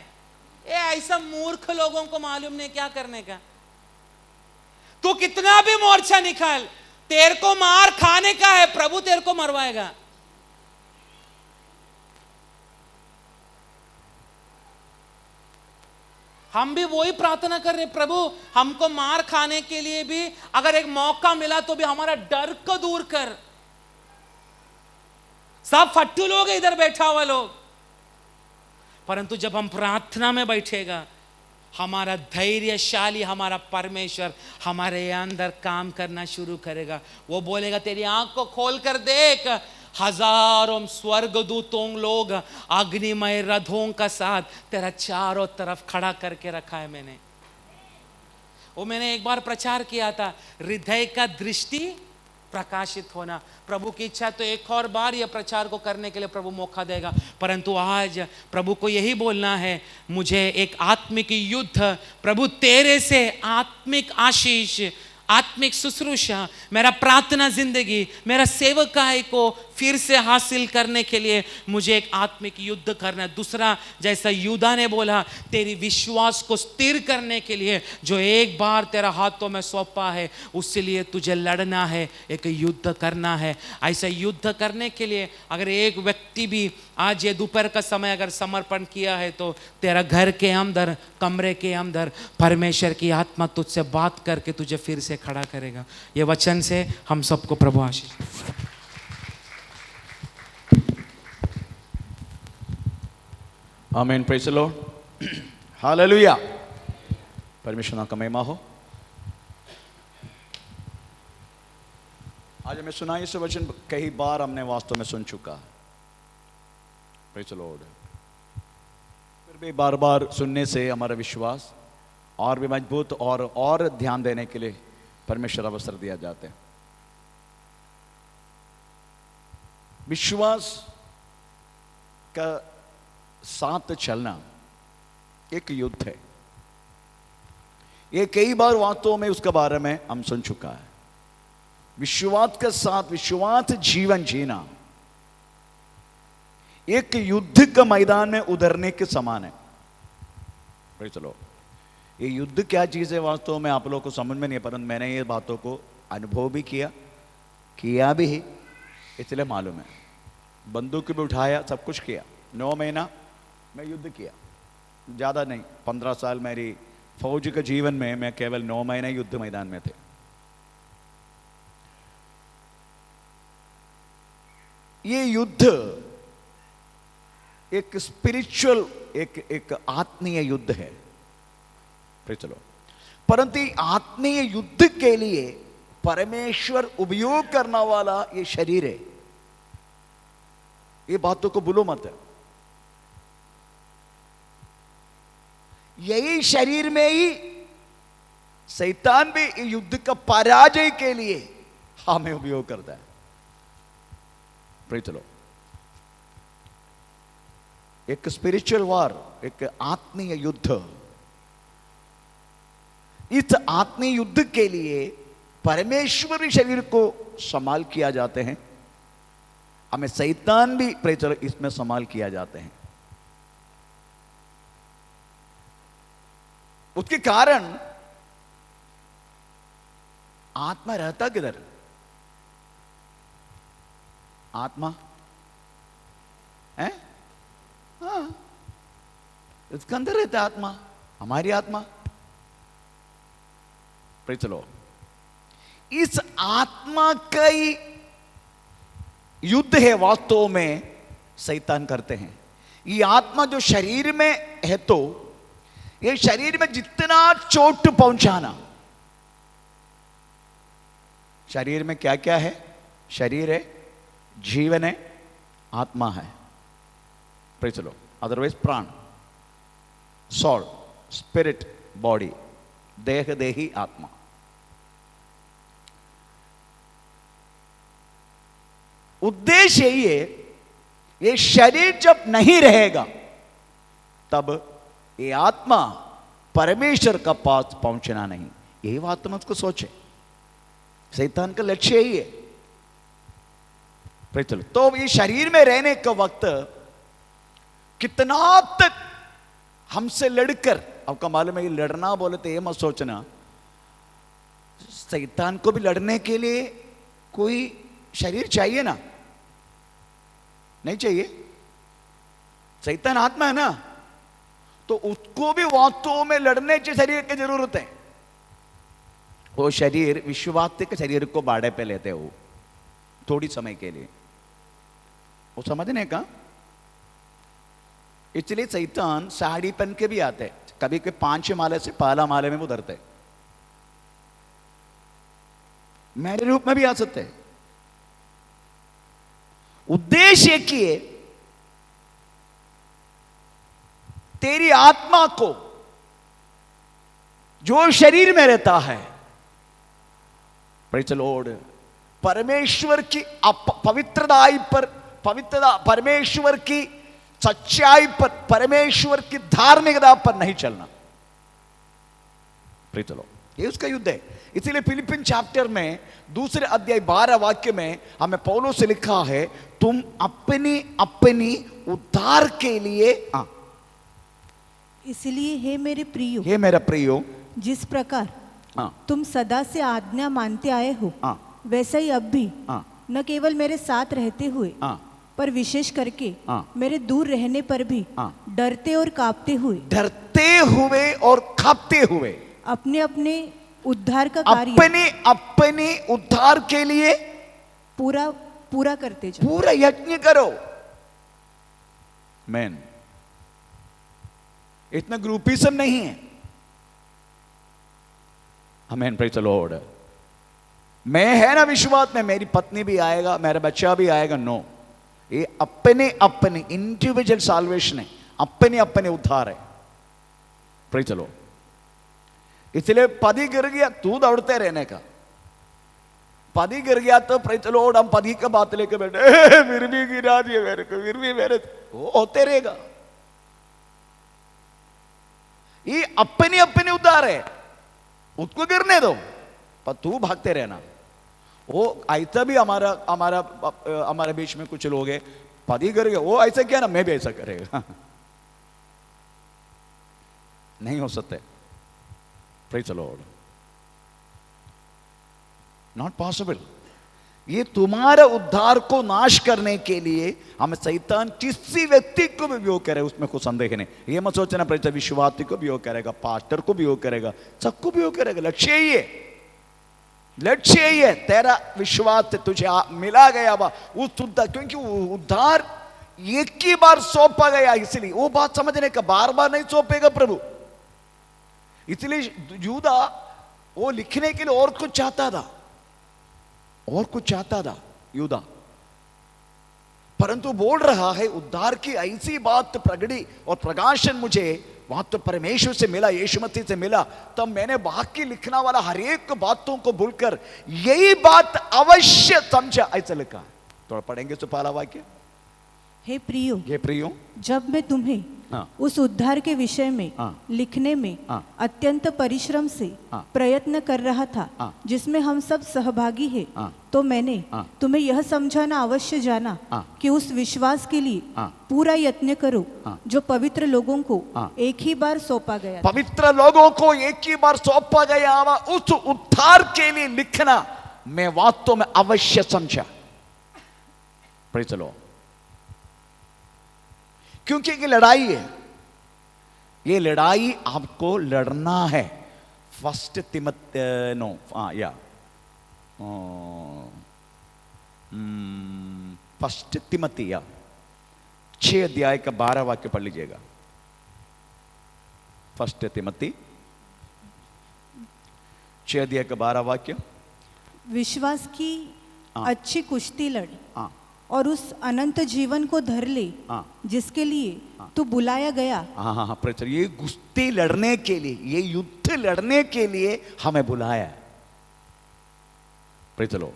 ये ऐसा मूर्ख लोगों को मालूम नहीं क्या करने का। तू कितना भी मोर्चा निकाल, तेरे को मार खाने का है, प्रभु तेरे को मरवाएगा। हम भी वही प्रार्थना कर रहे, प्रभु हमको मार खाने के लिए भी अगर एक मौका मिला तो भी हमारा डर को दूर कर। सब फट्टू लोग है इधर बैठा हुआ लोग, परंतु जब हम प्रार्थना में बैठेगा, हमारा धैर्यशाली हमारा परमेश्वर हमारे अंदर काम करना शुरू करेगा। वो बोलेगा तेरी आंख को खोल कर देख, हजारों स्वर्गदूतों लोग अग्निमय रथों का साथ तेरा चारों तरफ खड़ा करके रखा है मैंने। वो मैंने एक बार प्रचार किया था, हृदय का दृष्टि प्रकाशित होना। प्रभु की इच्छा तो एक और बार यह प्रचार को करने के लिए प्रभु मौका देगा, परंतु आज प्रभु को यही बोलना है, मुझे एक आत्मिक युद्ध, प्रभु तेरे से आत्मिक आशीष, आत्मिक शुश्रूषा, मेरा प्रार्थना जिंदगी, मेरा सेवकाई को फिर से हासिल करने के लिए मुझे एक आत्मिक युद्ध करना है। दूसरा, जैसा यूदा ने बोला, तेरी विश्वास को स्थिर करने के लिए जो एक बार तेरा हाथों में सौंपा है, उसके लिए तुझे लड़ना है, एक युद्ध करना है। ऐसा युद्ध करने के लिए अगर एक व्यक्ति भी आज ये दोपहर का समय अगर समर्पण किया है, तो तेरा घर के अंदर, कमरे के अंदर परमेश्वर की आत्मा तुझसे बात करके तुझे फिर से खड़ा करेगा। ये वचन से हम सबको प्रभु आशीष। आमीन, प्रेज़ द लॉर्ड, हालेलुया। परमेश्वर नाम का महिमा हो। आज हमें सुना इस वचन कई बार हमने वास्तव में सुन चुका, प्रेज़ द लॉर्ड। फिर भी बार बार सुनने से हमारा विश्वास और भी मजबूत और ध्यान देने के लिए परमेश्वर अवसर दिया जाता है। विश्वास का साथ चलना एक युद्ध है। ये कई बार वास्तव में उसके बारे में हम सुन चुका है। विश्वास के साथ विश्वास जीवन जीना एक युद्ध का मैदान में उतरने के समान है। चलो, ये युद्ध क्या चीज है वास्तव में आप लोगों को समझ में नहीं है, परंतु मैंने ये बातों को अनुभव भी किया भी है, इसलिए मालूम है। बंदूक भी उठाया, सब कुछ किया। 9 महीना मैं युद्ध किया, ज़्यादा नहीं। 15 साल मेरी फौज के जीवन में मैं केवल 9 महीने युद्ध मैदान में थे। ये युद्ध एक स्पिरिचुअल, एक आत्मीय युद्ध है। फिर चलो, परंतु आत्मीय युद्ध के लिए परमेश्वर उपयोग करना वाला ये शरीर है। ये बातों को भूलो मत। यही शरीर में ही शैतान भी युद्ध का पराजय के लिए हमें उपयोग करता है। चलो, एक स्पिरिचुअल वार, एक आत्मीय युद्ध। इस आत्मीय युद्ध के लिए परमेश्वरी शरीर को संभाल किया जाते हैं, हमें शैतान भी प्रे चलो इसमें संभाल किया जाते हैं। उसके कारण आत्मा रहता किधर? आत्मा है, हाँ, इसके अंदर रहता है आत्मा, हमारी आत्मा। प्रे चलो इस आत्मा का ही युद्ध है वास्तव में शैतान करते हैं। ये आत्मा जो शरीर में है, तो ये शरीर में जितना चोट पहुंचाना, शरीर में क्या क्या है? शरीर है, जीवन है, आत्मा है, प्रे चलो, अदरवाइज प्राण, सोल, स्पिरिट, बॉडी, देह देही आत्मा। उद्देश्य यही है, ये शरीर जब नहीं रहेगा तब ये आत्मा परमेश्वर का पास पहुंचना नहीं। यही बात मत को सोचे, शैतान का लक्ष्य यही है। चलो, तो ये शरीर में रहने का वक्त कितना तक हमसे लड़कर, आपका मालूम है ये लड़ना बोले तो ये मत सोचना शैतान को भी लड़ने के लिए कोई शरीर चाहिए ना, नहीं चाहिए। शैतान आत्मा है ना, तो उसको भी वास्तव में लड़ने के शरीर की जरूरत है। वो शरीर विश्वात्य के शरीर को बाड़े पे लेते हो थोड़ी समय के लिए, वो समझने का। इसलिए शैतान साड़ी पहन के भी आते, कभी के 5 माले से पहला माले में उतरते, मेरे रूप में भी आ सकते। उद्देश्य किए तेरी आत्मा को जो शरीर में रहता है, प्रेज़ द लॉर्ड, परमेश्वर की पवित्रताई पर, पवित्रता, परमेश्वर की सच्चाई पर, परमेश्वर की धार्मिकता पर नहीं चलना। प्रेज़ द लॉर्ड, ये उसका युद्ध है। इसीलिए फिलिपिन चैप्टर में 2 अध्याय 12 वाक्य में हमें पौलुस से लिखा है, तुम अपनी अपनी उद्धार के लिए, इसलिए हे मेरे प्रियो, हे मेरा प्रियो, जिस प्रकार तुम सदा से आज्ञा मानते आए हो, वैसा ही अब भी न केवल मेरे साथ रहते हुए, पर विशेष करके मेरे दूर रहने पर भी डरते और कांपते हुए, और कांपते हुए अपने अपने उद्धार का कार्य, अपने उद्धार के लिए पूरा करते जाओ, पूरा यत्न करो। मैन, इतना ग्रुपिज्म नहीं है। आमीन, प्रेज़ द लॉर्ड। मैं है ना विश्वास में, मेरी पत्नी भी आएगा, मेरा बच्चा भी आएगा, नो। ये अपने अपने इंडिविजुअल साल्वेशन है, अपने अपने उद्धार है। Praise the Lord. इसलिए पति गिर गया, तू दौड़ते रहने का। पति गिर गया तो प्रेज़ द लॉर्ड, हम पति का बात लेके बैठे, फिर भी गिरा दिए मेरे को, फिर भी मेरे, वो होते रहेगा। ये अपने अपने उद्धार है, उसको गिरने दो, पर तू भागते रहना। वो ऐसा भी हमारे बीच में कुछ लोग हैं, पति गिर गए, वो ऐसा किया ना, मैं भी ऐसा करेगा। नहीं हो सकते। Praise the Lord, not possible. ये तुम्हारा उद्धार को नाश करने के लिए हमें शैतान किसी व्यक्ति को भी उपयोग करे, उसमें कोई संदेह नहीं। ये मत सोचना प्रेज़, विश्वासी को भी उपयोग करेगा, पास्टर को भी उपयोग करेगा, सबको भी उपयोग करेगा। लक्ष्य ही है, लक्ष्य यही है। तेरा विश्वास से तुझे मिला गया उस उद्धार, क्योंकि उद्धार एक ही बार सौंपा गया, इसलिए वो बात समझने का, बार बार नहीं सौंपेगा प्रभु। इसलिए यूदा वो लिखने के लिए और कुछ चाहता था, और कुछ चाहता था यूदा, परंतु बोल रहा है उद्धार की ऐसी बात प्रगटी और प्रकाशन मुझे वहां तो परमेश्वर से मिला, यीशु मसीह से मिला, तब मैंने बाकी लिखना वाला हर एक बातों को भूलकर यही बात अवश्य समझा, ऐसा लिखा। थोड़ा पढ़ेंगे तो पहला वाक्य, हे प्रियो, ये प्रियो, जब मैं तुम्हें हाँ, उस उद्धार के विषय में हाँ, लिखने में हाँ, अत्यंत परिश्रम से हाँ, प्रयत्न कर रहा था, हाँ, जिसमें हम सब सहभागी हैं, हाँ, तो मैंने हाँ, तुम्हें यह समझाना अवश्य जाना हाँ, कि उस विश्वास के लिए हाँ, पूरा यत्न करो हाँ, जो पवित्र लोगों को हाँ, एक ही बार सौंपा गया था। पवित्र लोगों को एक ही बार सौंपा गया हुआ उस उद्धार के लिए लिखना मैं वास्तव में अवश्य समझा। Praise the Lord. क्योंकि ये लड़ाई है, ये लड़ाई आपको लड़ना है। फर्स्ट तिमोथी 6 अध्याय का 12 वाक्य पढ़ लीजिएगा। फर्स्ट तिमोथी 6 अध्याय का 12 वाक्य। विश्वास की हाँ। अच्छी कुश्ती लड़ हाँ, और उस अनंत जीवन को धर ले हाँ, जिसके लिए तू बुलाया गया। हाँ, हाँ, हाँ, प्रेज़। ये कुश्ती लड़ने के लिए, ये युद्ध लड़ने के लिए हमें बुलाया है। Praise the Lord.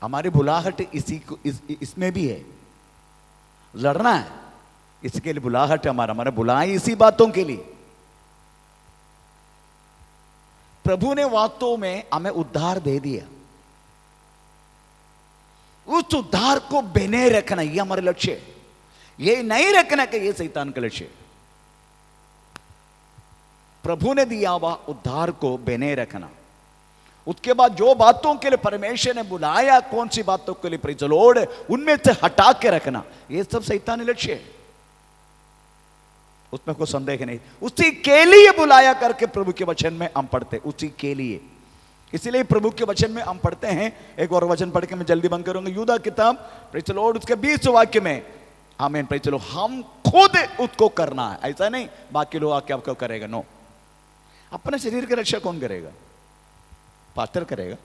हमारी बुलाहट इसी को इसमें भी है, लड़ना है। इसके लिए बुलाहट हमारा बुलाए इसी बातों के लिए। प्रभु ने वास्तव में हमें उद्धार दे दिया, उस उद्धार को बने रखना ये हमारा लक्ष्य है। ये नहीं रखना कि ये शैतान का लक्ष्य है। प्रभु ने दिया हुआ उद्धार को बने रखना। उसके बाद जो बातों के लिए परमेश्वर ने बुलाया, कौन सी बातों के लिए प्रेज़ द लॉर्ड, उनमें से हटा के रखना, ये सब शैतानी लक्ष्य है। उसमें कोई संदेह नहीं। उसी के लिए बुलाया करके प्रभु के वचन में हम पढ़ते, उसी के लिए। इसलिए प्रभु के वचन में हम पढ़ते हैं। एक और वचन पढ़ के मैं जल्दी बंद करूंगा। यूदा किताब प्रेज़ द लॉर्ड उसके 20 वाक्य में, आमीन, प्रेज़ द लॉर्ड, हम खुद उसको करना है, ऐसा नहीं बाकी लोग आके आपको करेगा। नो, अपने शरीर की रक्षा कौन करेगा? पास्टर करेगा।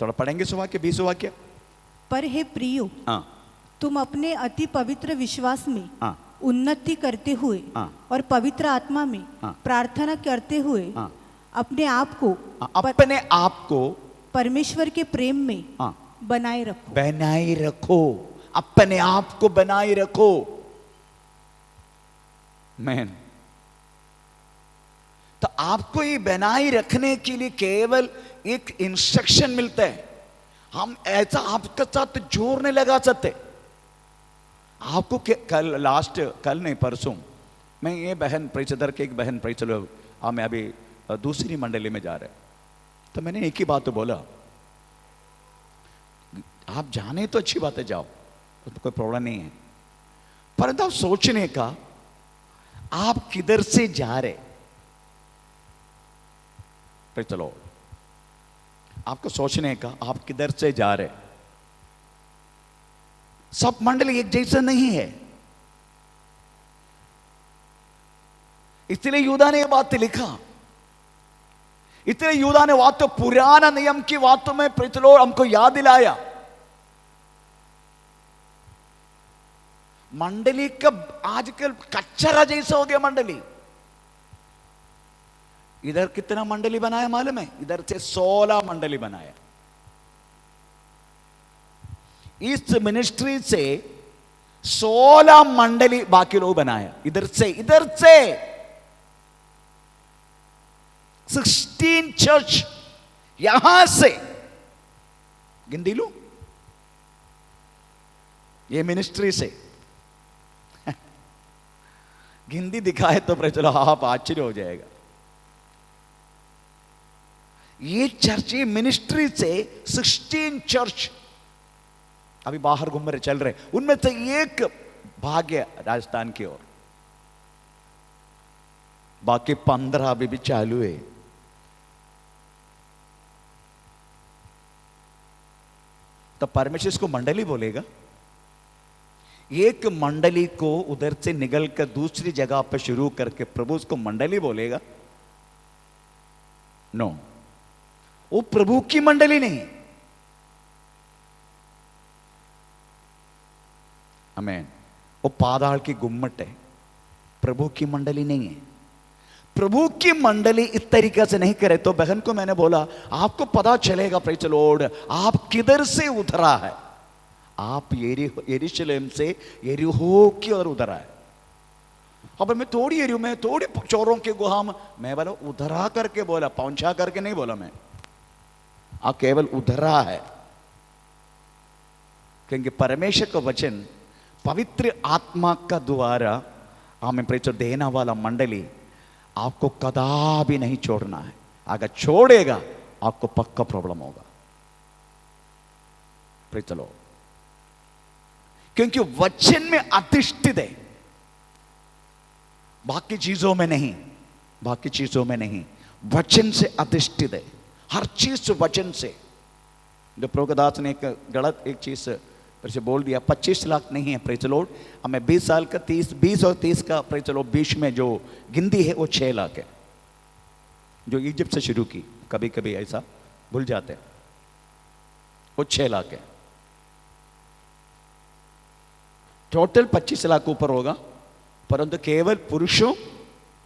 थोड़ा पढ़ेंगे 100 वाक्य, 20 वाक्य। पर हे प्रियो, हाँ, तुम अपने अति पवित्र विश्वास में हाँ, उन्नति करते हुए हाँ, और पवित्र आत्मा में हाँ, प्रार्थना करते हुए हाँ, अपने आप को अपने आप को परमेश्वर के प्रेम में हाँ, बनाए रखो। बनाए रखो, अपने आप को बनाए रखो। मैन, तो आपको ये बनाए रखने के लिए केवल एक इंस्ट्रक्शन मिलता है। हम ऐसा आपके साथ जोर नहीं लगा सकते। आपको कल नहीं परसों मैं ये बहन प्रेचदर के एक बहन प्रेचलो, मैं अभी दूसरी मंडली में जा रहे, तो मैंने एक ही बात तो बोला, आप जाने तो अच्छी बात है, जाओ, तो कोई प्रॉब्लम नहीं है, परंतु आप सोचने का आप किधर से जा रहे। चलो, आपको सोचने का आप किधर से जा रहे। सब मंडली एक जैसा नहीं है। इसलिए यूदा ने यह बात लिखा। इसलिए यूदा ने बात तो पुराना नियम की बातों में प्रिचलो हमको याद दिलाया। मंडली का आजकल कचरा जैसा हो गया मंडली। इधर कितना मंडली बनाया मालूम है? इधर से 16 मंडली बनाया। इस मिनिस्ट्री से 16 मंडली बाकी लोग बनाया। इधर से 16 चर्च, यहां से गिनती लो, ये मिनिस्ट्री से गिनती दिखाए तो चलो आप आश्चर्य हो जाएगा। ये चर्च, ये मिनिस्ट्री से 16 चर्च अभी बाहर घूम रहे, चल रहे। उनमें से एक भाग्य राजस्थान की ओर, बाकी 15 अभी भी चालू है। तो परमेश्वर इसको मंडली बोलेगा? एक मंडली को उधर से निकल कर दूसरी जगह पर शुरू करके प्रभु उसको मंडली बोलेगा? नो, वो प्रभु की मंडली नहीं। आमीन। वो पाताल की गुम्मट है, प्रभु की मंडली नहीं है। प्रभु की मंडली इस तरीके से नहीं करे तो बहन को मैंने बोला आपको पता चलेगा प्रेज द लॉर्ड आप किधर से उतरा है। आप यरूशलेम से यरीहो की ओर उतरा है। अब मैं थोड़ी एरियो में थोड़ी चोरों की गुहा में, मैं बोला उधरा करके बोला, पहुंचा करके नहीं बोला मैं, आप केवल उधरा है। क्योंकि परमेश्वर का वचन पवित्र आत्मा का द्वारा हमें प्रेरित देने वाला मंडली आपको कदापि नहीं छोड़ना है। अगर छोड़ेगा आपको पक्का प्रॉब्लम होगा। प्रेरित लो, क्योंकि वचन में अधिष्ठित है, बाकी चीजों में नहीं, बाकी चीजों में नहीं, वचन से अधिष्ठित है हर चीज वचन से। जो प्रभुदास ने एक गलत एक चीज फिर से बोल दिया, 25 लाख नहीं है प्रेज द लॉर्ड, हमें 20 साल का 20 और 30 का प्रेज द लॉर्ड बीच में जो गिनती है वो 6 लाख है, जो इजिप्ट से शुरू की, कभी कभी ऐसा भूल जाते हैं, वो 6 लाख है। टोटल 25 लाख ऊपर होगा, परंतु केवल पुरुषों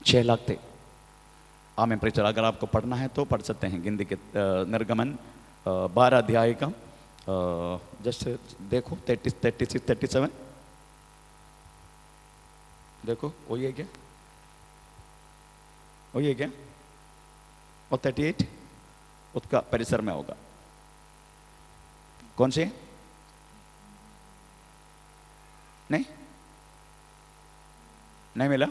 6 लाख थे। आमें प्रेज द लॉर्ड। अगर आपको पढ़ना है तो पढ़ सकते हैं गिनती के निर्गमन 12 अध्याय का, जस्ट देखो 36 37 देखो, वही है क्या, वही है क्या, और 38 उसका परिसर में होगा। कौन से नहीं नहीं मिला?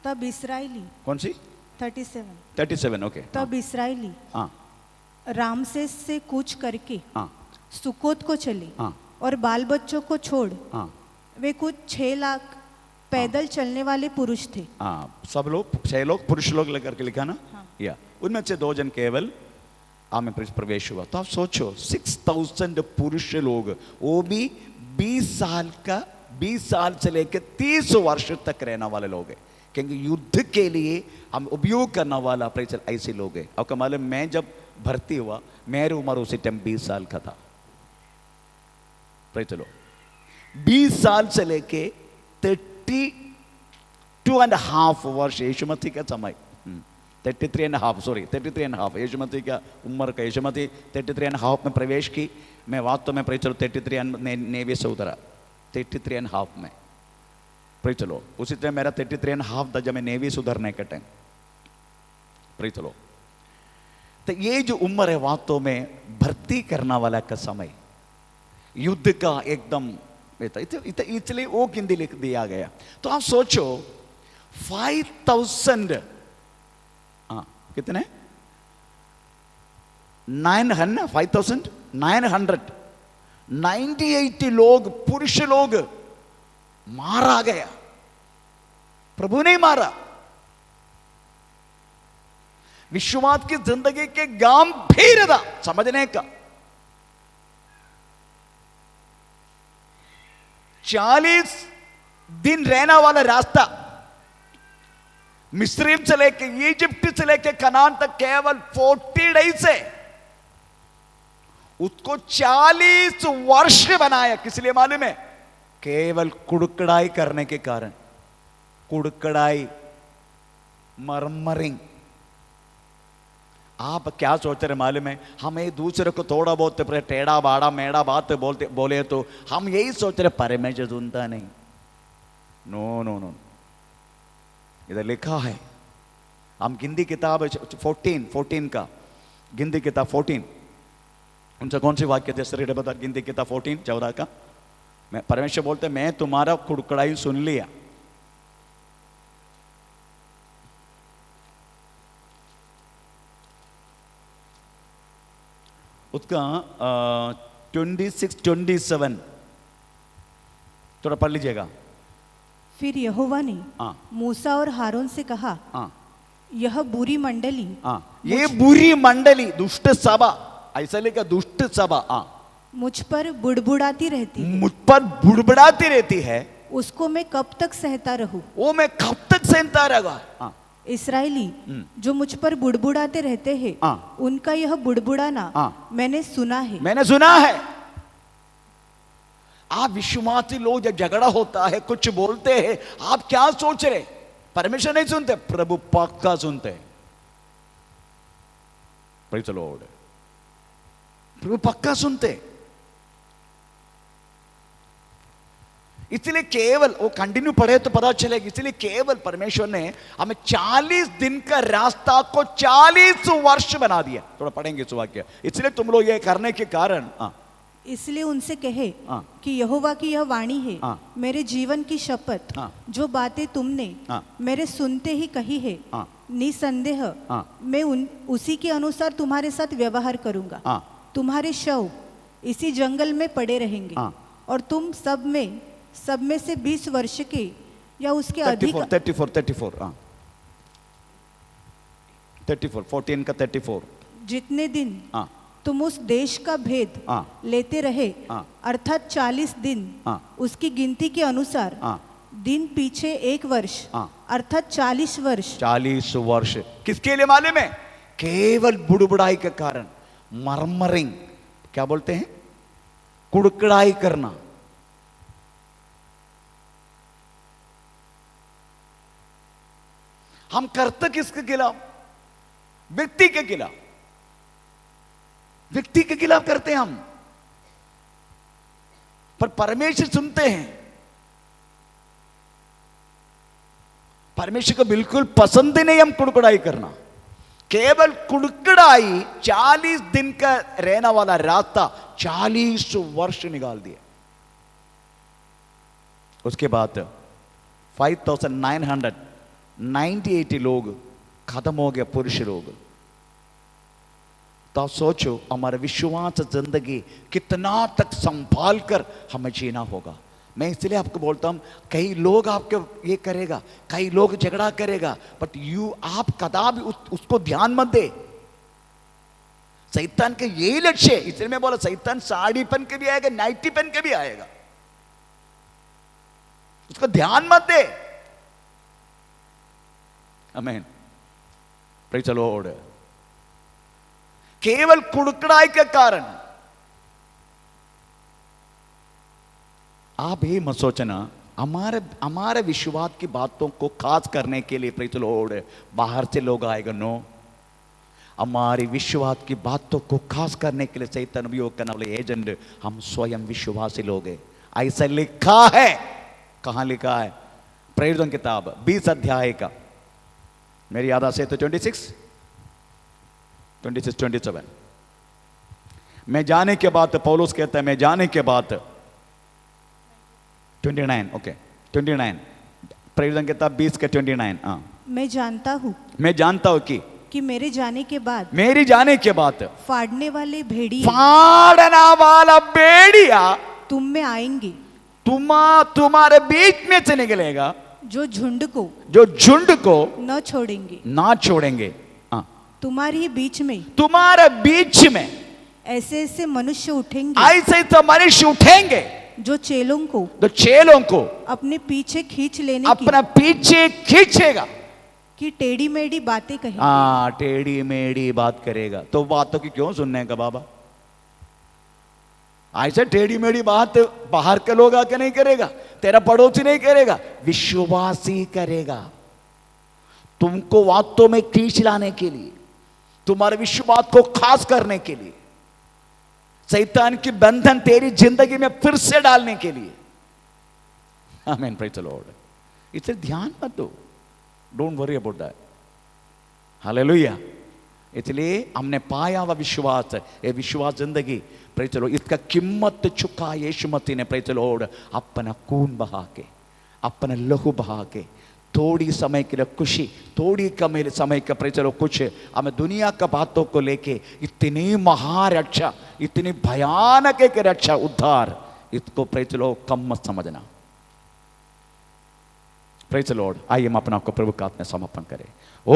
तब इस्राएली, कौन सी? 37 ओके। तब इस्राएली हाँ रामसेस से कूच करके हाँ सुकोत को चले हाँ और बाल बच्चों को छोड़ हाँ वे कुछ 6 लाख पैदल चलने वाले पुरुष थे। हाँ, सब लोग 6 लोग पुरुष लोग लेकर के लिखा ना। हाँ। या उनमें से 2 जन केवल आमें प्रवेश हुआ। तो आप सोचो 6000 पुरुष लोग, वो भी 20 साल से लेकर 30 वर्ष तक रहने वाले लोग हैं, क्योंकि युद्ध के लिए हम उपयोग करने वाला प्रेचर ऐसे लोग हैं। आपको मालूम, मैं जब भर्ती हुआ मेरी उम्र उसी टाइम 20 साल का था। चलो 20 साल से लेके 32.5 वर्ष यीशु मसीह का समय, 33.5 यीशु मसीह का उम्र का, यीशु मसीह 33.5 में प्रवेश की। मैं वास्तव में प्रेचलो 33 नेवी से उतरा 33.5 में। चलो उसी तरह मेरा 33.5 था जब मैं नेवी से उतरने का टाइम। चलो तो ये जो उम्र है वास्तव में भर्ती करने वाला का समय, युद्ध का एकदम इसलिए वो गिनती लिख दिया गया। तो आप सोचो 5000 कितने 5998 लोग पुरुष लोग मारा गया। प्रभु ने मारा। विश्वास की जिंदगी के गंभीरता समझने का 40 दिन रहने वाला रास्ता मिस्र से लेके इजिप्ट से लेके कनान तक केवल 40 डेज है, उसको 40 वर्ष बनाया। किस लिए मालूम है? केवल कुड़कड़ाई करने के कारण। कुड़कड़ाई, मरमरिंग। आप क्या सोच रहे मालूम है? हम एक दूसरे को थोड़ा बहुत टेढ़ा बाड़ा मेढ़ा बात बोले तो हम यही सोच रहे परमेश्वर सुनता नहीं। नो नो नो, इधर लिखा है। हम गिनती किताब 14 का, गिनती किताब 14 उनसे कौन सी वाक्य थे सर बता? गिनती किताब 14 का मैं परमेश्वर बोलते मैं तुम्हारा कुड़कड़ाई सुन लिया। उसका 26-27 थोड़ा पढ़ लीजिएगा। फिर यहोवा ने मूसा और हारून से कहा, यह बुरी मंडली, ये बुरी मंडली, दुष्ट सभा, ऐसा लिखा दुष्ट सभा, मुझ पर बुड़बुड़ाती रहती है। मुझ पर बुड़बुड़ाती रहती है। उसको मैं कब तक सहता रहूं? वो मैं कब तक सहता रहूंगा? इसराइली जो मुझ पर बुड़बुड़ाते रहते हैं, हाँ। उनका यह बुड़बुड़ाना हाँ। मैंने सुना है। मैंने सुना है। आप विश्वासी लोग जब झगड़ा होता है, कुछ बोलते हैं, आप क्या सोच रहे? परमेश्वर नहीं सुनते, प्रभु पक्का सुनते हैं। Praise the Lord. प्रभु पक्का सुनते। इसलिए केवल वो कंटिन्यू पढ़े तो पता चलेगा। इसलिए केवल परमेश्वर ने हमें 40 दिन का रास्ता को 40 वर्ष बना दिया। थोड़ा पढ़ेंगे इस वाक्य। इसलिए तुम लोग ये करने के कारण, इसलिए उनसे कहे हाँ। कि यहोवा की यह वाणी है, हाँ। मेरे जीवन की शपथ, हाँ। जो बातें तुमने हाँ। मेरे सुनते ही कही है, हाँ। निसंदेह हाँ। मैं उसी के अनुसार तुम्हारे साथ व्यवहार करूंगा। हाँ। तुम्हारे शव इसी जंगल में पड़े रहेंगे, हाँ। और तुम सब में से 20 वर्ष के या उसके अधिक 34 14 का 34 जितने दिन हाँ। तुम उस देश का भेद हाँ। लेते रहे, हाँ। अर्थात 40 दिन, हाँ। उसकी गिनती के अनुसार, हाँ। दिन पीछे 1 वर्ष, हाँ। अर्थात 40 वर्ष। 40 वर्ष किसके लिए मालूम है? केवल बुड़बुड़ाई के कारण, मरमरिंग, क्या बोलते हैं, कुड़कड़ाई करना। हम करते किसके खिलाफ? व्यक्ति के खिलाफ। व्यक्ति के खिलाफ करते हैं हम, पर परमेश्वर सुनते हैं। परमेश्वर को बिल्कुल पसंद ही नहीं हम कुड़कुड़ाई करना। केवल कुड़कुड़ाई 40 दिन का रहने वाला रास्ता 40 वर्ष निकाल दिया। उसके बाद 5998 लोग खत्म हो गया, पुरुष लोग। तो आप सोचो हमारा विश्वास जिंदगी कितना तक संभाल कर हमें जीना होगा। मैं इसलिए आपको बोलता हूं, कई लोग आपके ये करेगा, कई लोग झगड़ा करेगा, बट आप कदापि उसको ध्यान मत दे। शैतान के यही लक्ष्य है। इसलिए मैं बोला शैतान साड़ी पहन के भी आएगा, नाइटी पहन के भी आएगा, उसको ध्यान मत दे। आमीन, प्रेज़ द लॉर्ड। केवल कुड़कड़ाई के कारण आप ही मत सोचना हमारे विश्वास की बातों को खास करने के लिए प्रेज़ द लॉर्ड बाहर से लोग आएगा। नो, हमारी विश्वास की बातों को खास करने के लिए शैतान उपयोग करने वाले एजेंट हम स्वयं विश्वासी लोग हैं। ऐसा लिखा है। कहां लिखा है? प्रेरितों की किताब 20 अध्याय का, मेरी याद से तो 26, 27। मैं जाने के बाद, पौलुस कहता है मैं जाने के बाद 29, ओके 29, प्रेरितों की किताब 20 का 29। हाँ, मैं जानता हूं कि मेरे जाने के बाद फाड़ने वाले भेड़िया तुम में आएंगे, तुम्हारे बीच में से निकलेगा, जो झुंड को न छोड़ेंगे। तुम्हारे बीच में ऐसे ऐसे मनुष्य उठेंगे, जो चेलों को अपने पीछे खींचेगा, कि टेढ़ी मेढ़ी बातें कहेंगे। टेढ़ी मेढ़ी बात करेगा। तो बातों की क्यों सुनने का बाबा? ऐसे टेढ़ी मेढ़ी बात बाहर के लोग आके नहीं करेगा, तेरा पड़ोसी नहीं करेगा, विश्वासी करेगा। तुमको बातों में खींच लाने के लिए, तुम्हारे विश्वास को खास करने के लिए, शैतान की बंधन तेरी जिंदगी में फिर से डालने के लिए। आमीन, प्रेज़ द लॉर्ड। इसलिए ध्यान मत दो, don't worry about that. Hallelujah. इसलिए हमने पाया हुआ विश्वास, ये विश्वास जिंदगी, प्रेज़ द लॉर्ड, इसका कीमत चुका यीशु मसीह ने, प्रेज़ द लॉर्ड, अपना खून बहा के, अपना लहू बहा के, थोड़ी समय के लिए खुशी, थोड़ी कम समय का, प्रेज़ द लॉर्ड, कुछ हमें दुनिया का बातों को लेके इतनी महारक्षा, इतनी भयानक एक रक्षा, उद्धार, इसको प्रेज़ द लॉर्ड कम मत समझना। Praise the Lord. आइए हम अपना आपको प्रभु का हाथ में समर्पण करें। ओ